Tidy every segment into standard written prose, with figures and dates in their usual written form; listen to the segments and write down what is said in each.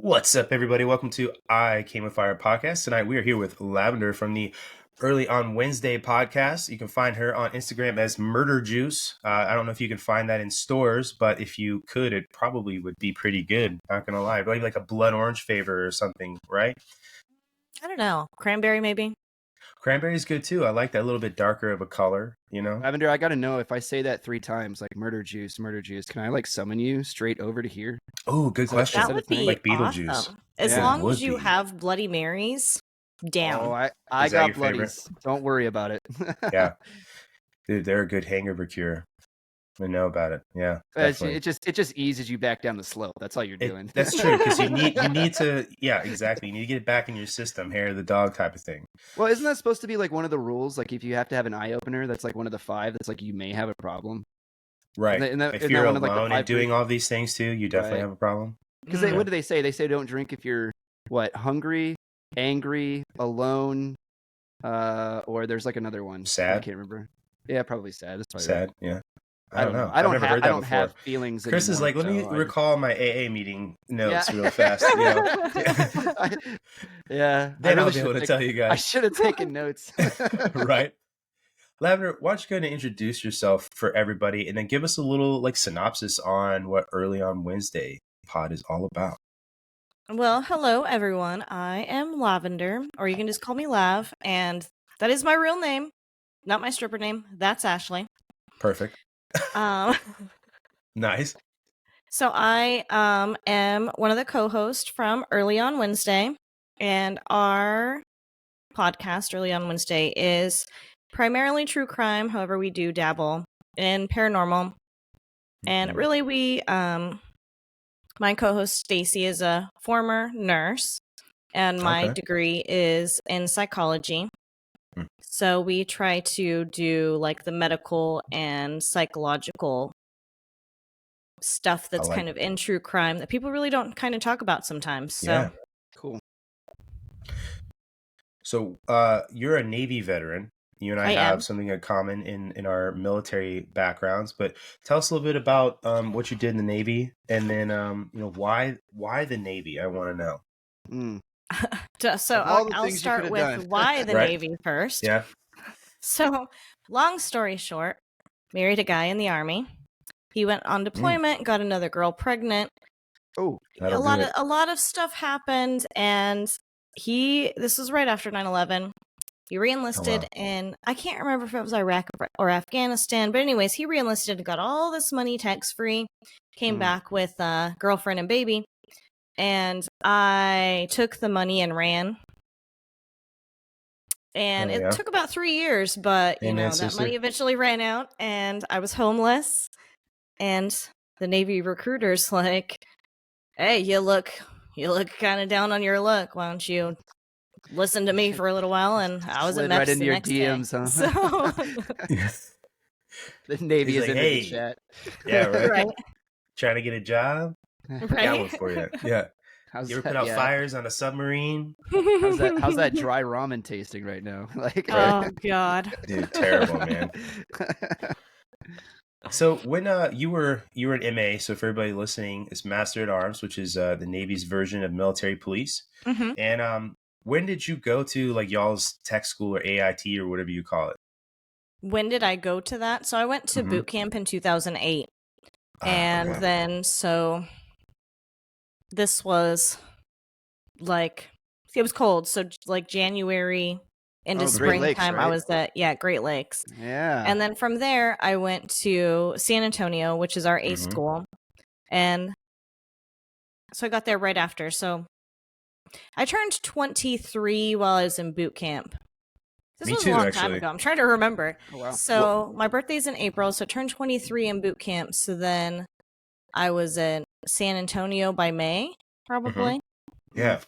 What's up, everybody? Welcome to I Came with Fire podcast. Tonight we are here with Lavendar from the Early on Wednesday podcast. You can find her on Instagram as Murder Juice. I don't know if you can find that in stores, but if you could, it probably would be pretty good. Not gonna lie, maybe like a blood orange flavor or something, right? I don't know. Cranberry, maybe? Cranberry is good too. I like that little bit darker of a color, you know? Lavendar, I gotta know if I say that 3 times, like murder juice, can I like summon you straight over to here? Oh, good question. That would be like Beetlejuice. awesome. As Yeah. long Would as you be. have Bloody Marys, down. Oh, I Is that got your bloodies. Don't worry about it. Yeah. Dude, they're a good hangover cure. I know about it. Yeah. it just eases you back down the slope. That's all you're doing. That's true, because you need to, yeah, exactly. You need to get it back in your system, hair of the dog type of thing. Well, isn't that supposed to be like one of the rules? Like if you have to have an eye opener, that's like one of the 5. That's like you may have a problem. Right. If you're one of, like, the alone 5 and doing all these things too, you definitely Right. have a problem. Because what do they say? They say don't drink if you're hungry, angry, alone, or there's like another one. Sad? I can't remember. Yeah, probably sad. That's probably Sad, yeah. I don't know. I don't I've never have, heard that I don't before. have feelings. Chris is anymore, like, let me so recall my AA meeting notes Yeah. real fast. You know? Yeah. Then I I'll really be able to should tell you I guys. should have taken notes. Right? Lavender, why don't you go ahead and introduce yourself for everybody and then give us a little like synopsis on what Early on Wednesday pod is all about. Well, hello, everyone. I am Lavendar, or you can just call me Lav, and that is my real name, not my stripper name. That's Ashley. Perfect. Nice. So I am one of the co-hosts from Early on Wednesday, and our podcast, Early on Wednesday, is primarily true crime. However, we do dabble in paranormal. And really, my co-host Stacy is a former nurse, and my degree is in psychology. So we try to do like the medical and psychological stuff that's kind of in true crime that people really don't kind of talk about sometimes. So Yeah. Cool. So you're a Navy veteran. You and I have something in common in our military backgrounds, but tell us a little bit about what you did in the Navy, and then why the Navy? I want to know. So I'll start with why the Navy first. Yeah. So, long story short, married a guy in the Army. He went on deployment, got another girl pregnant. Oh, a lot of stuff happened, and this was right after 9/11. He re-enlisted in, I can't remember if it was Iraq or Afghanistan, but anyways, he re-enlisted and got all this money tax-free, came back with a girlfriend and baby, and I took the money and ran. And it took about 3 years, but that money eventually ran out, and I was homeless. And the Navy recruiter's like, "Hey, you look kind of down on your luck. Why don't you listen to me for a little while?" And I was a mess right into the your next DMs, day. huh? So the Navy He's is like, in hey. the chat. Yeah, right. right, Trying to get a job? Got one right. for you. Yeah. How's You ever that? put out Yeah. fires on a submarine? How's that dry ramen tasting right now? Like, Oh God, Dude, terrible, man. So when you were an MA, so for everybody listening, it's Master at Arms, which is the Navy's version of military police. Mm-hmm. And when did you go to like y'all's tech school or AIT or whatever you call it? When did I go to that? So I went to boot camp in 2008, and then so this was like it was cold, so like January into springtime. Right? I was at Great Lakes. Yeah. And then from there, I went to San Antonio, which is our A school. And so I got there right after. So I turned 23 while I was in boot camp. This was a long time ago. I'm trying to remember. Oh, wow. So my birthday's in April, so I turned 23 in boot camp. So then I was in San Antonio by May, probably. Yeah.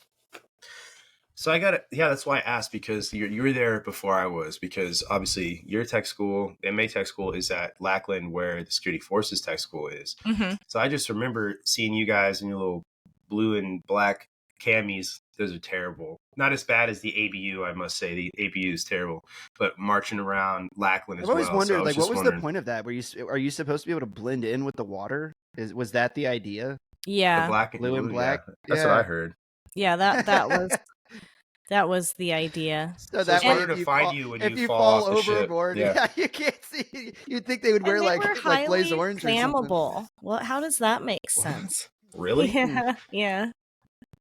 So I got it. Yeah, that's why I asked, because you were there before I was, because obviously your tech school, MA tech school, is at Lackland, where the Security Forces tech school is. So I just remember seeing you guys in your little blue and black camis. Those are terrible. Not as bad as the ABU, I must say. The ABU is terrible, but marching around Lackland as well. I've always wondered, so what was the point of that? Are you supposed to be able to blend in with the water? Was that the idea? The Yeah. black and Blue and blue, black. yeah. That's what I heard. Yeah, that was the idea. So So that it's way, harder to find you when if you you fall fall off the ship. overboard, Yeah. you can't see. You'd think they would wear And they like were like Blaze highly Orange or something. flammable. Well, how does that make sense? What? Really? Yeah, yeah.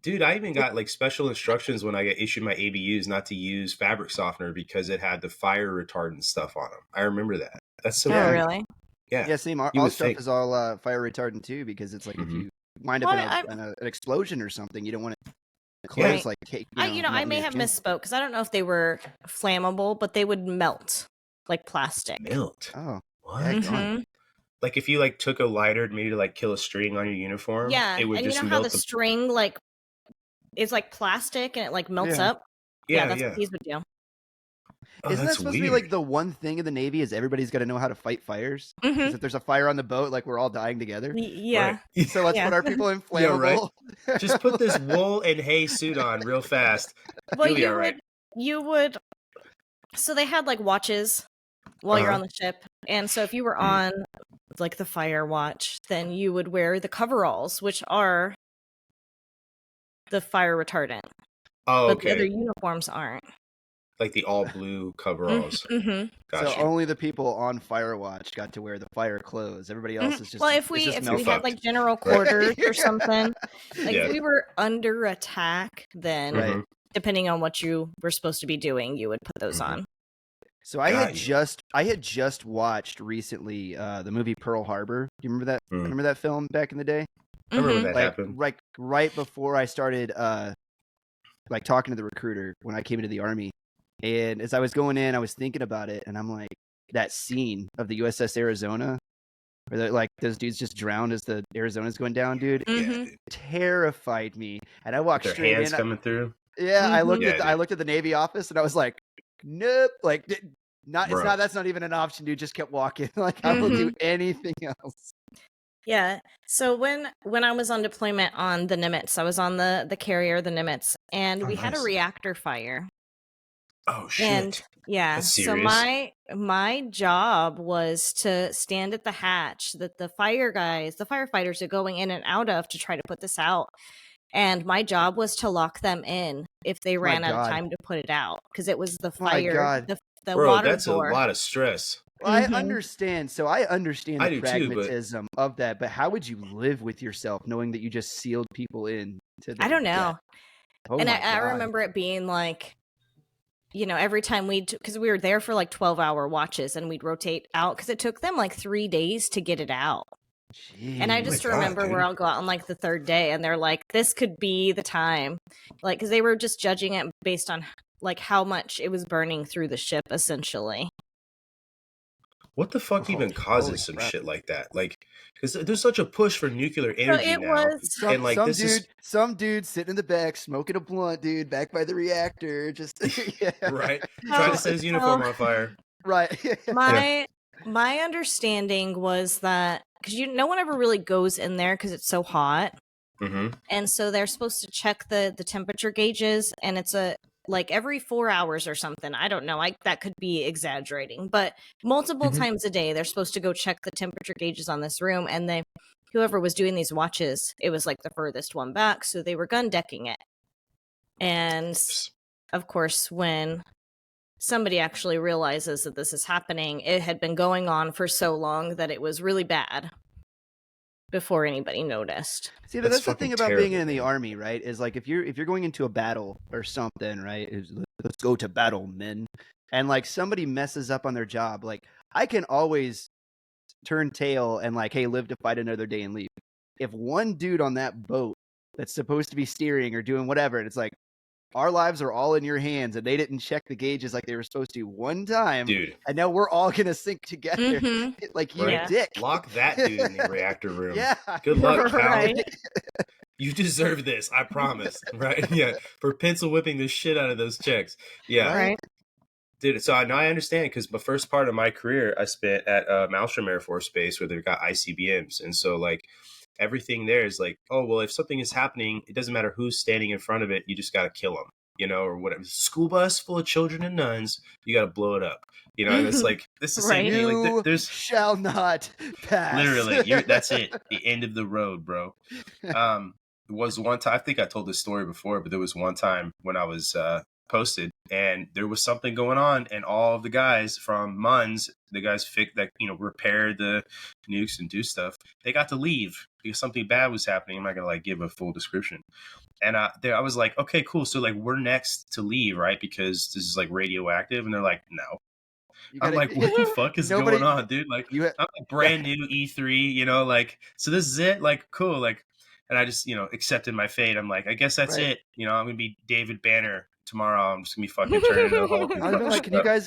Dude, I even got like special instructions when I got issued my ABUs not to use fabric softener because it had the fire retardant stuff on them. I remember that. That's so Oh, Yeah. weird. really? Yeah. Yeah, same. Our You would stuff think. is all fire retardant too, because it's like if Mhm. you wind up Well, in an explosion or something, you don't want it Yeah. close Right. like cake. I melt may into your have skin. misspoke because I don't know if they were flammable, but they would melt like plastic. Melt. Oh, What? heck on. Mhm. Like if you like took a lighter maybe to like kill a string on your uniform, Yeah, it would and you just know how melt the string like is like plastic and it like melts Yeah. up. Yeah, that's yeah. what these would do. Oh, Isn't that that's supposed to weird. be like the one thing in the Navy is everybody's got to know how to fight fires? Because Mhm. if there's a fire on the boat, like we're all dying together. Yeah. Right. So let's Yeah. put our people in Yeah, right. flammable. Just put this wool and hay suit on real fast. Well, You'll be you all right. would you would so they had like watches while you're Uh-huh. on the ship. And so if you were Mm. on like the fire watch, then you would wear the coveralls, which are the fire retardant. Oh, But the other okay. uniforms aren't. Like the all blue coveralls. Mm-hmm. Got So you. only the people on fire watch got to wear the fire clothes. Everybody else is just Well, if it's we just if melt we fucked. had like general Right. quarters or something, like Yeah. if we were under attack, then Right. Mhm. depending on what you were supposed to be doing, you would put those Mhm. on. So I Got you. had just watched recently the movie Pearl Harbor. Do you remember that? Mm. Remember that film back in the day? I remember when Mhm. that Like happened. right before I started like talking to the recruiter when I came into the army. And as I was going in, I was thinking about it, and I'm like, that scene of the USS Arizona, where they're, like those dudes just drowned as the Arizona's going down, dude, Yeah, Mhm. dude. terrified me. And I walked Their straight hands in. coming through. Yeah, I looked Yeah, at I dude. looked at the Navy office, and I was like, nope, like not. It's Bro. not. That's not even an option, dude. Just kept walking. Like I will do anything else. Yeah. So when I was on deployment on the Nimitz, I was on the carrier, the Nimitz, and Oh, we had a nice. reactor fire. Oh shit. And yeah, That's so serious. my job was to stand at the hatch that the firefighters are going in and out of to try to put this out. And my job was to lock them in if they My ran out of God. time to put it out because it was the My fire, God. the Bro, water that's door. a lot of stress. Well, I Mhm. understand. So I understand I the do too, but pragmatism of that, but how would you live with yourself knowing that you just sealed people in to I their don't know. death? Oh And my I God. remember it being like, every time because we were there for like 12-hour watches and we'd rotate out because it took them like 3 days to get it out. And I Jeez. just God, remember dude. where I'll go out on like the third day and they're like, this could be the time. Like, because they were just judging it based on like how much it was burning through the ship essentially. What the fuck even Holy causes some crap. shit like that? Like, because there's such a push for nuclear So energy it now. was And like this is Some dude sitting in the back smoking a blunt, dude, back by the reactor, just yeah. right. Trying to set his uniform on fire. Right. my understanding was that because no one ever really goes in there because it's so hot. Mm-hmm. And so they're supposed to check the temperature gauges, and it's like every 4 hours or something. I don't know. That could be exaggerating, but multiple Mhm. times a day they're supposed to go check the temperature gauges on this room. And whoever was doing these watches, it was like the furthest one back, so they were gun decking it. And of course, when somebody actually realizes that this is happening, it had been going on for so long that it was really bad before anybody noticed. See, That's that's the thing fucking about being terrible, in the man. army, right? Is like if you're going into a battle or something, right? Let's go to battle, men. And like somebody messes up on their job, like I can always turn tail and like, hey, live to fight another day and leave. If one dude on that boat that's supposed to be steering or doing whatever, and it's like our lives are all in your hands, and they didn't check the gauges like they were supposed to one time, Dude, and now we're all gonna sink together. Mhm. Like you right? dick. Lock that dude in the reactor room. Yeah. Good luck, Cal. Right. You deserve this, I promise. Right? Yeah. For pencil whipping the shit out of those checks. Yeah. Right. Dude, so now I understand because the first part of my career I spent at Malmstrom Air Force Base where they've got ICBMs. And so like everything there is like, oh, well, if something is happening, it doesn't matter who's standing in front of it. You just got to kill them. or whatever. School bus full of children and nuns, you got to blow it up. And it's like, it's the same Right. thing. Like, You there's shall not pass. literally, that's it. The end of the road, bro. Was one time, I think I told this story before, but there was one time when I was posted and there was something going on, and all of the guys from MUNS, the guys that repair the nukes and do stuff, they got to leave because something bad was happening. I'm not gonna like give a full description. And I was like, okay, cool. So like we're next to leave, right? Because this is like radioactive. And they're like, no. I'm like, what the fuck is going on, dude? Like, I'm like brand new E3, like, so this is it? Like, cool. Like, and I just, accepted my fate. I'm like, I guess that's it. I'm going to be David Banner tomorrow. I'm just going to be fucking turning into the Hulk. I've been like,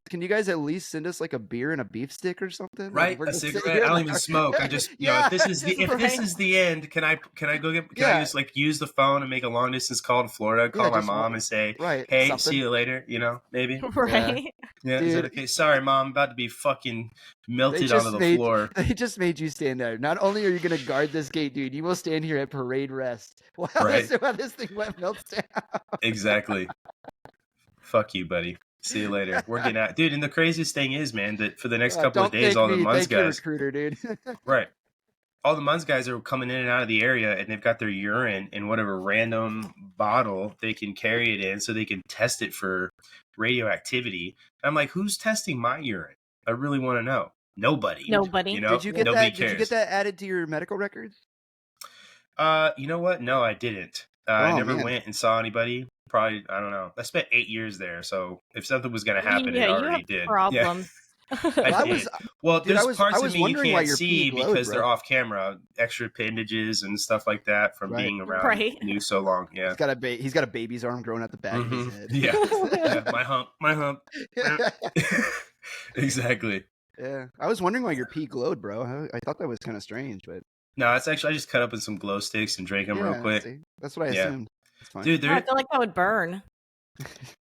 can you guys at least send us like a beer and a beef stick or something? Right. Like, a cigarette. I don't even smoke. I just, if this is the end, can I go get, I just like use the phone and make a long distance call to Florida, call my mom and say, hey, something. See you later, maybe. Right. Yeah. Is that okay? Sorry, Mom. I'm about to be fucking melted onto the floor. They just made you stand there. Not only are you going to guard this gate, dude, you will stand here at parade rest while this thing melts down. Exactly. Fuck you, buddy. See you later. We're getting out. Dude, and the craziest thing is, man, that for the next couple of days, all the MUNS guys. Recruiter, dude. Right. All the MUNS guys are coming in and out of the area, and they've got their urine in whatever random bottle they can carry it in so they can test it for radioactivity. And I'm like, who's testing my urine? I really want to know. Nobody. Did you get that? Did you get that added to your medical records? You know what? No, I didn't. I never went and saw anybody. Probably, I don't know. I spent 8 years there, so if something was going to happen, it already did. Problem. Yeah. There's parts of me you can't see because they're off camera. Extra appendages and stuff like that from being around you so long. Yeah, he's got a baby's arm growing out the back of his head. Yeah. My hump. Exactly. Yeah, I was wondering why your pee glowed, bro. I thought that was kind of strange, but no, it's actually I just cut up in some glow sticks and drank them real quick. See? That's what I assumed. It's fine. Dude, I feel like that would burn.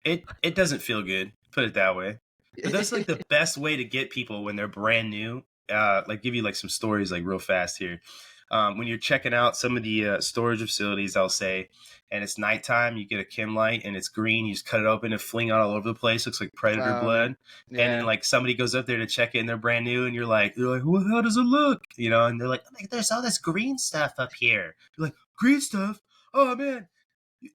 It doesn't feel good. Put it that way. But that's like the best way to get people when they're brand new. Like give you like some stories like real fast here. When you're checking out some of the storage facilities, I'll say, and it's nighttime, you get a chem light and it's green. You just cut it open and fling it all over the place. Looks like predator blood. Yeah. And then like somebody goes up there to check it and they're brand new, and they're like, well, how does it look? And they're like, there's all this green stuff up here. You're like, green stuff? Oh man.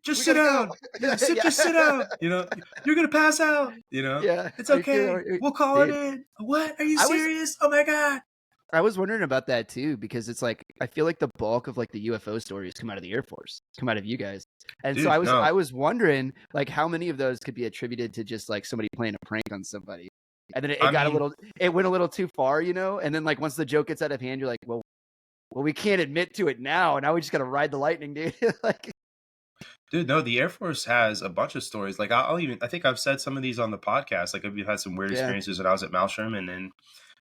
Just sit down. Just sit down. You're gonna pass out. It's okay. We'll call it in. What? Are you serious? Oh my god. I was wondering about that too, because it's like I feel like the bulk of like the UFO stories come out of the Air Force, come out of you guys, and so I was wondering like how many of those could be attributed to just like somebody playing a prank on somebody, and then it went a little too far, and then like once the joke gets out of hand, you're like, well, we can't admit to it now. Now we just got to ride the lightning, dude. Like. Dude, no, the Air Force has a bunch of stories. Like I think I've said some of these on the podcast. Like I've had some weird experiences when I was at Maelstrom, and then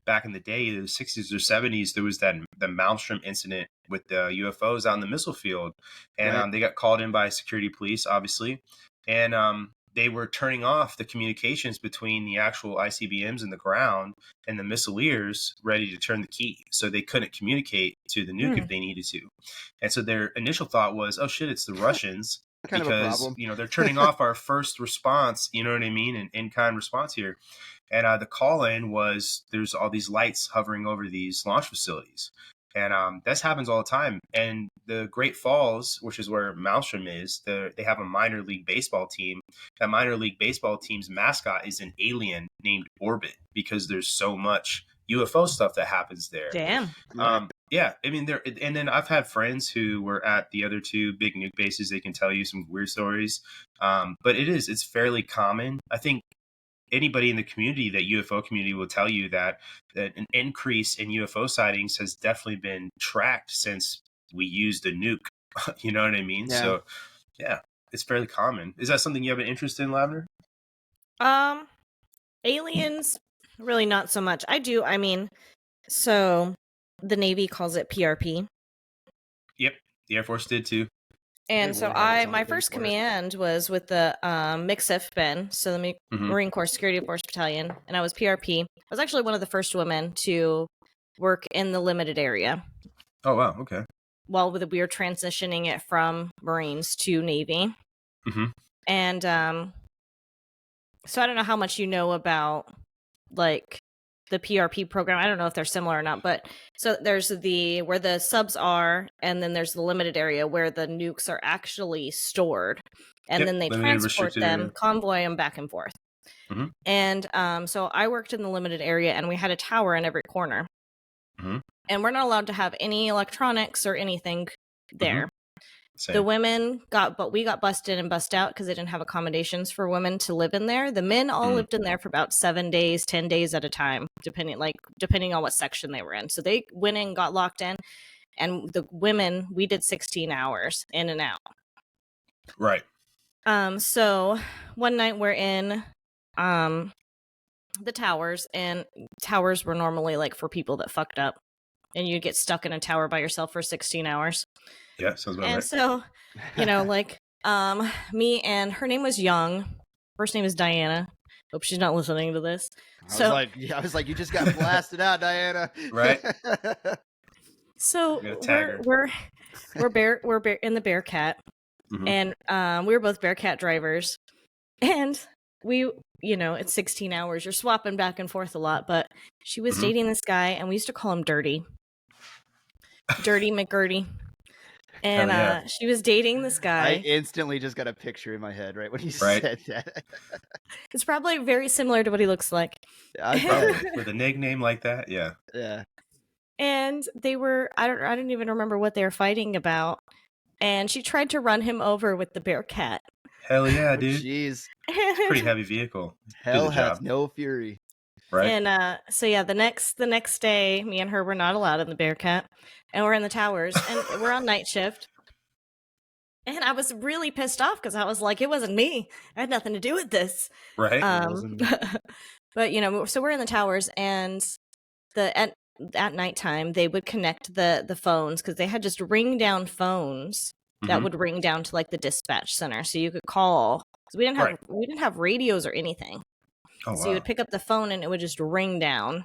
back in the day, the 60s or 70s, there was the Maelstrom incident with the UFOs out in the missile field, and they got called in by security police, obviously, and they were turning off the communications between the actual ICBMs in the ground and the missileers ready to turn the key, so they couldn't communicate to the nuke if they needed to. And so their initial thought was, oh shit, it's the Russians. Because they're turning off our first response, you know what I mean, an in-kind response here. And the call-in was there's all these lights hovering over these launch facilities, and this happens all the time. And the Great Falls, which is where Maelstrom is, they have a minor league baseball team. That minor league baseball team's mascot is an alien named Orbit, because there's so much UFO stuff that happens there. Damn. Yeah, I mean, and then I've had friends who were at the other two big nuke bases. They can tell you some weird stories, but it's fairly common. I think anybody in the community, that UFO community, will tell you that an increase in UFO sightings has definitely been tracked since we used a nuke. You know what I mean? Yeah. So, yeah, it's fairly common. Is that something you have an interest in, Lavendar? Aliens, really not so much. I do. I mean, so the Navy calls it PRP. Yep, the Air Force did too. And so my first command was with the MCSIF Ben, so the Marine Corps Security Force Battalion, and I was PRP. I was actually one of the first women to work in the limited area. Oh wow, okay. While we were transitioning it from Marines to Navy. And so I don't know how much you know about like the PRP program. I don't know if they're similar or not, but so there's where the subs are, and then there's the limited area where the nukes are actually stored, and then they limited, transport them, area. convoy them back and forth. And so I worked in the limited area, and we had a tower in every corner, and we're not allowed to have any electronics or anything there. Same. The women we got busted and bust out because they didn't have accommodations for women to live in there. The men all lived in there for about 7 days, 10 days at a time, depending on what section they were in. So they went in, got locked in, and the women, we did 16 hours in and out. Right. So one night we're in the towers, and towers were normally like for people that fucked up, and you get stuck in a tower by yourself for 16 hours. Yeah, sounds about right. And so, like, me and her name was Young. First name is Diana. Hope she's not listening to this. I was like, you just got blasted out, Diana. Right. So we're in the Bearcat, and we were both Bearcat drivers, and we, it's 16 hours. You're swapping back and forth a lot, but she was dating this guy, and we used to call him Dirty McGurdy. And she was dating this guy. I instantly just got a picture in my head, right when you said that. It's probably very similar to what he looks like. With a nickname like that, yeah. Yeah. And they were, I don't even remember what they were fighting about. And she tried to run him over with the Bearcat. Hell yeah, dude. Jeez. Pretty heavy vehicle. Hell hath no fury. Right. And so yeah, the next day, me and her were not allowed in the Bearcat, and we're in the towers, and we're on night shift. And I was really pissed off because I was like, it wasn't me. I had nothing to do with this. Right. But so we're in the towers, and at nighttime they would connect the phones, because they had just ring down phones that would ring down to like the dispatch center, so you could call. So we didn't have radios or anything. Oh, so you would pick up the phone and it would just ring down,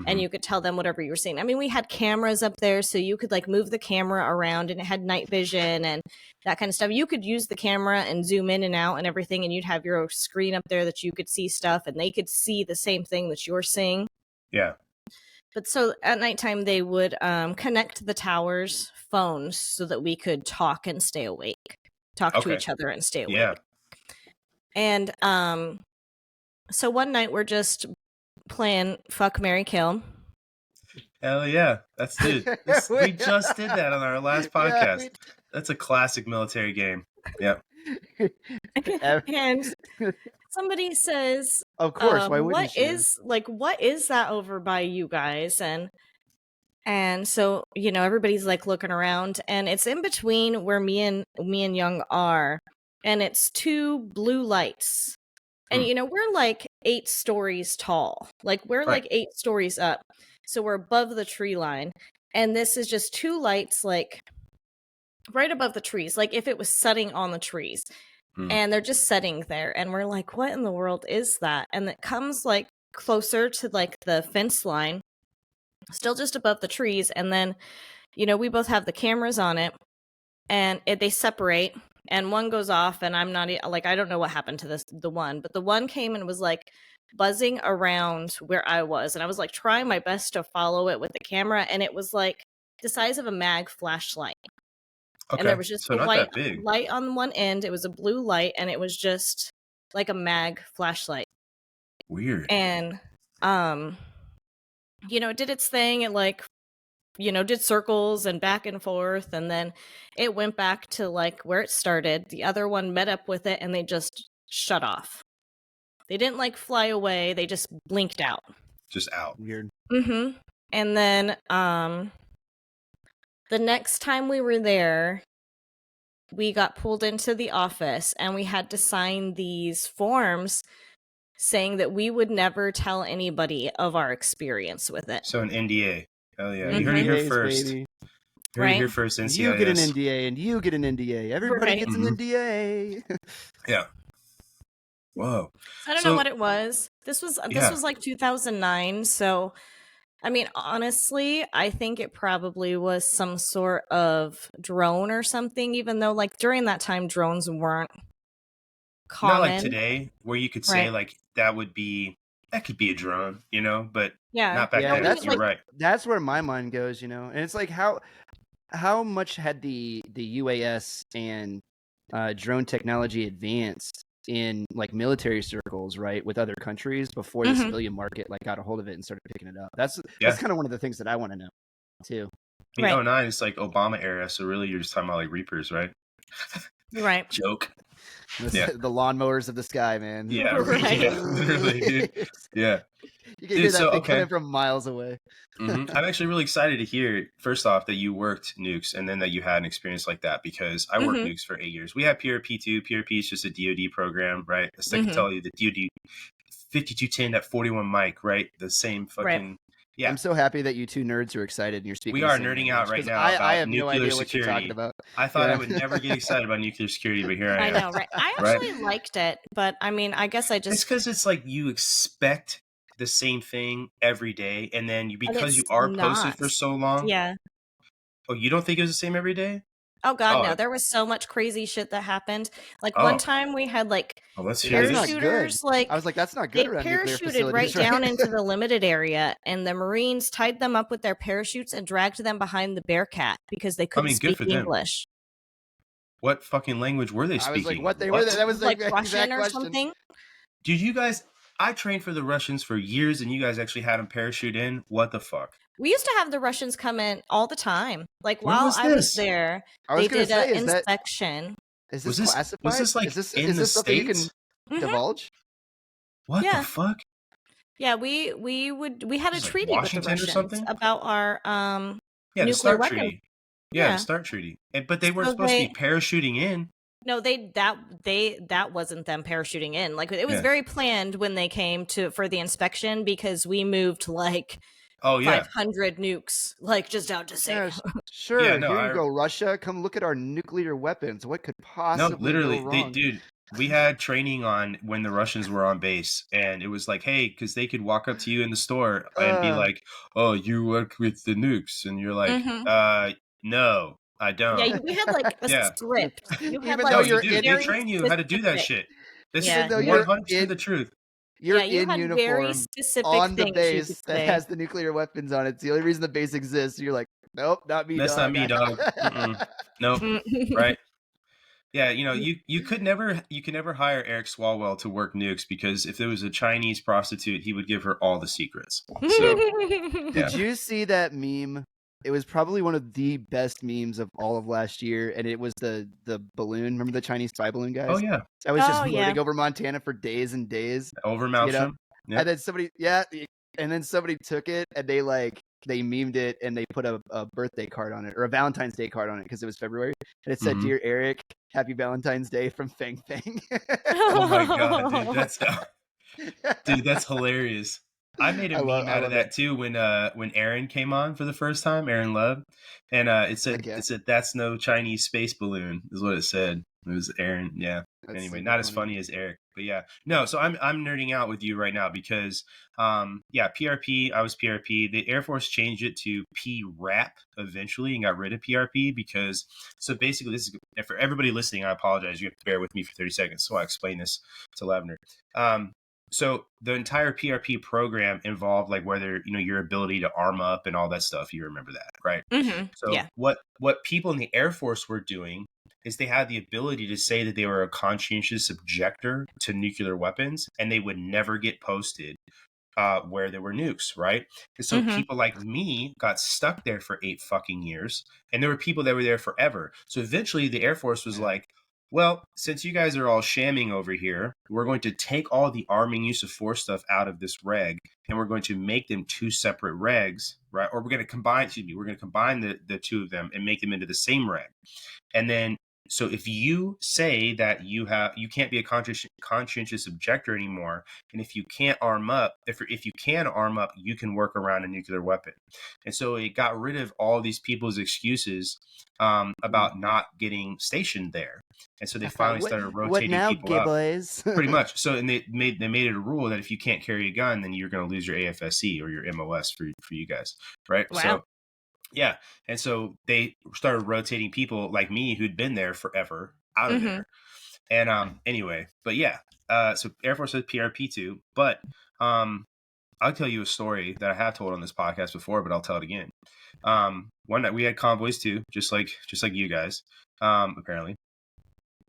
and you could tell them whatever you were seeing. I mean, we had cameras up there, so you could like move the camera around, and it had night vision and that kind of stuff. You could use the camera and zoom in and out and everything, and you'd have your screen up there that you could see stuff, and they could see the same thing that you're seeing. Yeah. But so at nighttime, they would connect the towers' phones so that we could talk and stay awake, to each other and stay awake. Yeah. And so one night we're just playing Fuck, Marry, Kill. Hell yeah. We just did that on our last podcast. Yeah, that's a classic military game. Yeah. And somebody says, of course, why wouldn't you? What is that over by you guys? And so, everybody's like looking around, and it's in between where me and Young are, and it's two blue lights. And, we're like 8 stories tall. Like, we're like 8 stories up. So we're above the tree line. And this is just 2 lights, like, right above the trees. Like, if it was setting on the trees. And they're just setting there. And we're like, what in the world is that? And it comes, like, closer to, like, the fence line. Still just above the trees. And then, we both have the cameras on it. And they separate. And one goes off, and I'm not like, I don't know what happened to the one, but the one came and was like buzzing around where I was, and I was like trying my best to follow it with the camera, and it was like the size of a mag flashlight. Okay. And there was just a white light on one end. It was a blue light, and it was just like a mag flashlight. Weird. And it did its thing. It like did circles and back and forth, and then it went back to like where it started. The other one met up with it, and they just shut off. They didn't like fly away, they just blinked out. Just out. Weird. And then the next time we were there, we got pulled into the office, and we had to sign these forms saying that we would never tell anybody of our experience with it. So an NDA. Oh yeah, you heard it here first. Baby. You heard it here first. NCIS. You get an NDA, and you get an NDA. Everybody gets an NDA. Yeah. Whoa. I don't know what it was. This was like 2009. So, I mean, honestly, I think it probably was some sort of drone or something. Even though, like during that time, drones weren't common. Not like today, where you could say Right. like that could be a drone, but Yeah. not back Yeah, then. You're right. That's where my mind goes, and it's like how much had the UAS and drone technology advanced in like military circles, right, with other countries before the civilian market like got a hold of it and started picking it up. That's kind of one of the things that I want to know too. I mean, 09 is like Obama era, so really you're just talking about like Reapers, right? Right. Joke. The lawnmowers of the sky, man. Yeah, Right. yeah, literally, dude. Yeah. You can hear that thing coming from miles away. I'm actually really excited to hear, first off, that you worked nukes and then that you had an experience like that, because I worked nukes for 8 years. We had PRP too. PRP is just a DoD program, right? I can tell you the DoD 5210 at 41 mic, right? The same fucking... Right. Yeah. I'm so happy that you two nerds are excited and you're speaking. We are nerding out right now. I have no idea security. what you're talking about. I thought I would never get excited about nuclear security, but here I am. I know, right? I actually liked it, but I mean, I guess I just... It's because it's like you expect the same thing every day, and then because you are posted for so long. Yeah. Oh, you don't think it was the same every day? Oh God, no! There was so much crazy shit that happened. Like one time, we had like parachuters. Like I was like, that's not good. They parachuted right down into the limited area, and the Marines tied them up with their parachutes and dragged them behind the Bearcat because they couldn't speak English. What fucking language were they speaking? I was like, what they were? That was like Russian or something. Dude, you guys, I trained for the Russians for years, and you guys actually had them parachute in. What the fuck? We used to have the Russians come in all the time. Like while I was there, they did an inspection. Is this classified? Was this like in the States? You can divulge? What the fuck? Yeah, we had a treaty with the Russians or something? about our the nuclear START weapon. treaty. Yeah, the START treaty. But they weren't supposed to be parachuting in. No, that wasn't them parachuting in. Like it was very planned when they came for the inspection, because we moved like 500 nukes, like just out to say. Sure. Here you go, Russia. Come look at our nuclear weapons. What could possibly go wrong? Dude, we had training on when the Russians were on base, and it was like, hey, because they could walk up to you in the store and be like, "Oh, you work with the nukes," and you're like, "No, I don't." Yeah, we had like a script. You had Even like though they train you how to do that shit. This is 100% the truth. You're in uniform very specific on the base that has the nuclear weapons on it. It's the only reason the base exists. You're like, nope, not me. That's dog. not me, dog. Nope. Right? Yeah, you could never hire Eric Swalwell to work nukes, because if there was a Chinese prostitute, he would give her all the secrets. So, Did you see that meme? It was probably one of the best memes of all of last year, and it was the balloon. Remember the Chinese spy balloon guys? Oh yeah, that was just floating over Montana for days and days. Over Malcolm. And then somebody took it and they memed it, and they put a birthday card on it, or a Valentine's Day card on it, because it was February, and it said, "Dear Eric, Happy Valentine's Day from Fang Fang." Oh my god, dude, that's hilarious. I made a meme out of that too when Aaron came on for the first time, Aaron Love, and it said "That's no Chinese space balloon" is what it said. It was Aaron, yeah. Anyway, not as funny as Eric, but yeah. No, so I'm nerding out with you right now because PRP. I was PRP. The Air Force changed it to PRAP eventually and got rid of PRP because. So basically, this is for everybody listening. I apologize. You have to bear with me for 30 seconds, so I explain this to Lavendar. So the entire PRP program involved like whether your ability to arm up and all that stuff. You remember that, right? So what people in the Air Force were doing is they had the ability to say that they were a conscientious objector to nuclear weapons, and they would never get posted where there were nukes, right? And so people like me got stuck there for 8 fucking years, and there were people that were there forever. So eventually the Air Force was like, well, since you guys are all shamming over here, we're going to take all the arming use of force stuff out of this reg, and we're going to make them 2 separate regs, right? Or we're going to combine the 2 of them and make them into the same reg. And then, so if you say that you can't be a conscientious objector anymore, and if you can't arm up, if you can arm up, you can work around a nuclear weapon. And so it got rid of all these people's excuses about not getting stationed there. And so they finally started rotating people up. Boys? Pretty much. So and they made it a rule that if you can't carry a gun, then you're going to lose your AFSC or your MOS for you guys, right? Wow. So yeah. And so they started rotating people like me who'd been there forever out of there. And anyway, but yeah, so Air Force has PRP2, but I'll tell you a story that I have told on this podcast before, but I'll tell it again. One night we had convoys too, just like you guys, apparently.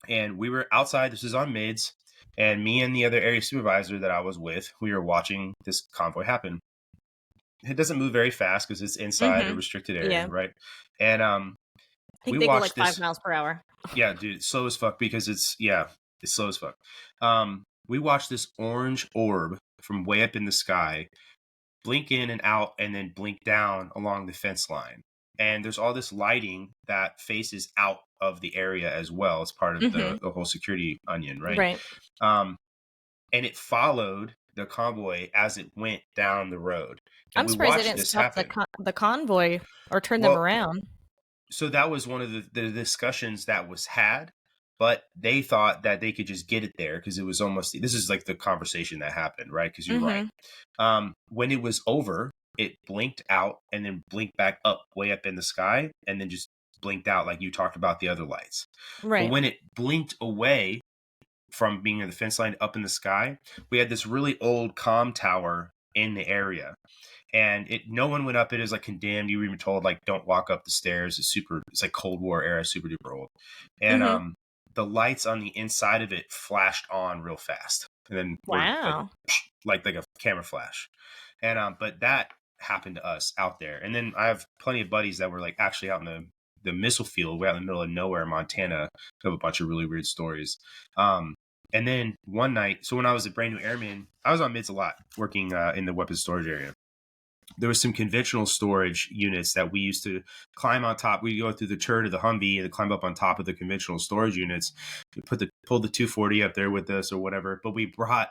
And we were outside. This is on mids, and me and the other area supervisor that I was with, we were watching this convoy happen. It doesn't move very fast because it's inside a restricted area, right? And I think we they go watched like 5 this. miles per hour. Yeah, dude, it's slow as fuck because it's slow as fuck. We watched this orange orb from way up in the sky blink in and out and then blink down along the fence line. And there's all this lighting that faces out of the area as well as part of the whole security onion, right? Right. And it followed the convoy as it went down the road. And I'm surprised they didn't stop the convoy or turn them around. So that was one of the discussions that was had, but they thought that they could just get it there because it was almost, this is like the conversation that happened, right? Because you're right. When it was over, it blinked out and then blinked back up way up in the sky and then just blinked out like you talked about the other lights. Right. But when it blinked away from being in the fence line up in the sky, we had this really old comm tower in the area. And no one went up it. It was like condemned. You were even told like don't walk up the stairs. It's like Cold War era, super duper old. And the lights on the inside of it flashed on real fast. And then like a camera flash. And but that happened to us out there. And then I have plenty of buddies that were like actually out in the missile field. We're out in the middle of nowhere, Montana. We have a bunch of really weird stories. And then one night, so when I was a brand new airman, I was on mids a lot, working in the weapons storage area. There was some conventional storage units that we used to climb on top. We go through the turret of the Humvee and climb up on top of the conventional storage units. We pulled the 240 up there with us or whatever. But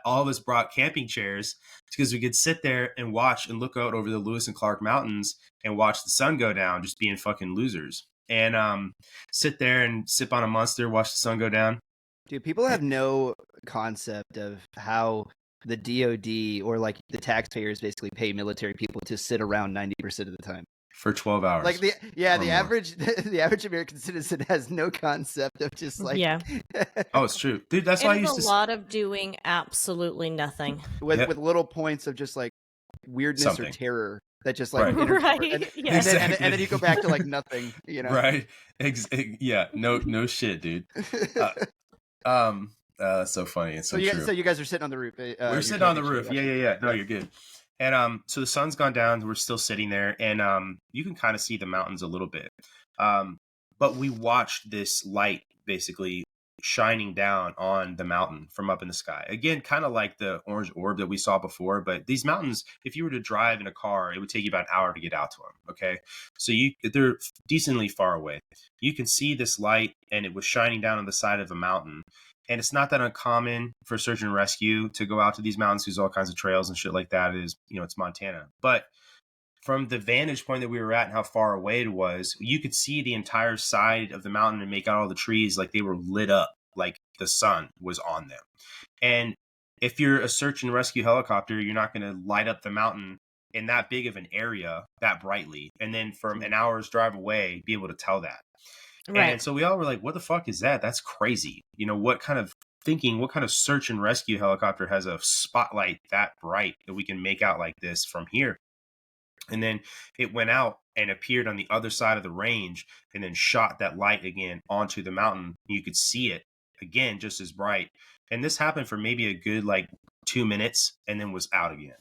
all of us brought camping chairs because we could sit there and watch and look out over the Lewis and Clark Mountains and watch the sun go down, just being fucking losers. And sit there and sip on a Monster, watch the sun go down. Dude, people have no concept of how the DOD or like the taxpayers basically pay military people to sit around 90% of the time for 12 hours. Like the average American citizen has no concept of just like Oh, it's true, dude. That's why I used to. A lot of doing absolutely nothing with little points of just like weirdness or terror that just like right. And then you go back to like nothing, you know? Right. Yeah. No shit, dude. So funny. It's so true. So you guys are sitting on the roof. We're sitting on the roof. Yeah. No, you're good. And so the sun's gone down. We're still sitting there, and you can kind of see the mountains a little bit. But we watched this light basically shining down on the mountain from up in the sky. Again, kind of like the orange orb that we saw before. But these mountains, if you were to drive in a car, it would take you about an hour to get out to them. Okay, so they're decently far away. You can see this light, and it was shining down on the side of a mountain. And it's not that uncommon for search and rescue to go out to these mountains. There's all kinds of trails and shit like that. It's Montana. But from the vantage point that we were at and how far away it was, you could see the entire side of the mountain and make out all the trees like they were lit up, like the sun was on them. And if you're a search and rescue helicopter, you're not going to light up the mountain in that big of an area that brightly. And then from an hour's drive away, be able to tell that. Right. And so we all were like, what the fuck is that? That's crazy. What kind of search and rescue helicopter has a spotlight that bright that we can make out like this from here? And then it went out and appeared on the other side of the range and then shot that light again onto the mountain. You could see it again, just as bright. And this happened for maybe a good 2 minutes and then was out again.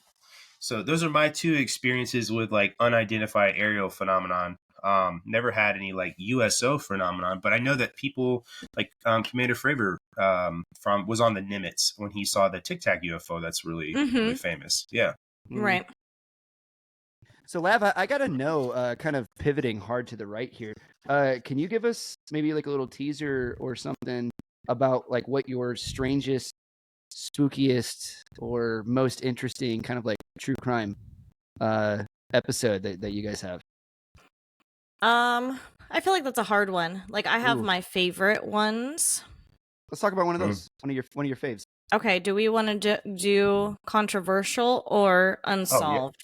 So those are my two experiences with unidentified aerial phenomenon. Never had any USO phenomenon, but I know that people Commander Fravor was on the Nimitz when he saw the Tic Tac UFO. That's really, really famous. Yeah. Right. So Lav, I gotta know, kind of pivoting hard to the right here. Can you give us maybe a little teaser or something about what your strangest, spookiest, or most interesting kind of true crime episode that you guys have? I feel like that's a hard one. I have my favorite ones. Let's talk about one of those. One of your faves. Okay, do we want to do controversial or unsolved?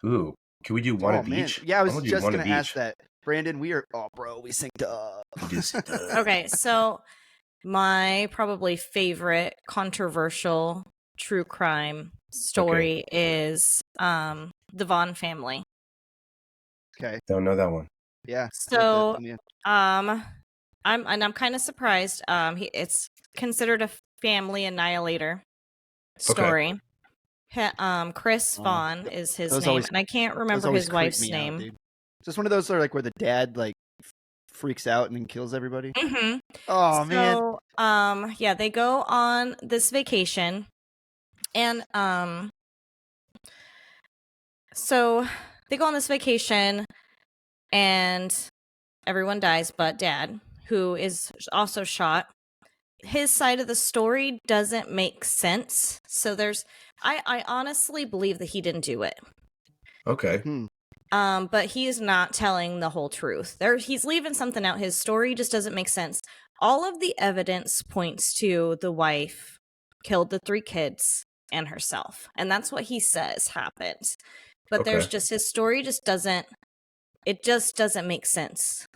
Oh, yeah. Ooh, can we do one of each? Yeah, I was just going to ask that. Brandon, we synced up. Okay, so my probably favorite controversial true crime story is the Vaughn family. Okay. Don't know that one. Yeah. So, Yeah. I'm kind of surprised. It's considered a family annihilator story. Chris Vaughn is his Those name, always- and I can't Those remember always his creep wife's me out, name. dude. Is this one of those where the dad freaks out and then kills everybody? Mm-hmm. Oh man. Yeah, they go on this vacation, and so they go on this vacation, and everyone dies but Dad, who is also shot. His side of the story doesn't make sense. So I honestly believe that he didn't do it. Okay. But he is not telling the whole truth. He's leaving something out. His story just doesn't make sense. All of the evidence points to the wife killed the 3 kids and herself. And that's what he says happened. But there's Okay. just his story just doesn't make sense.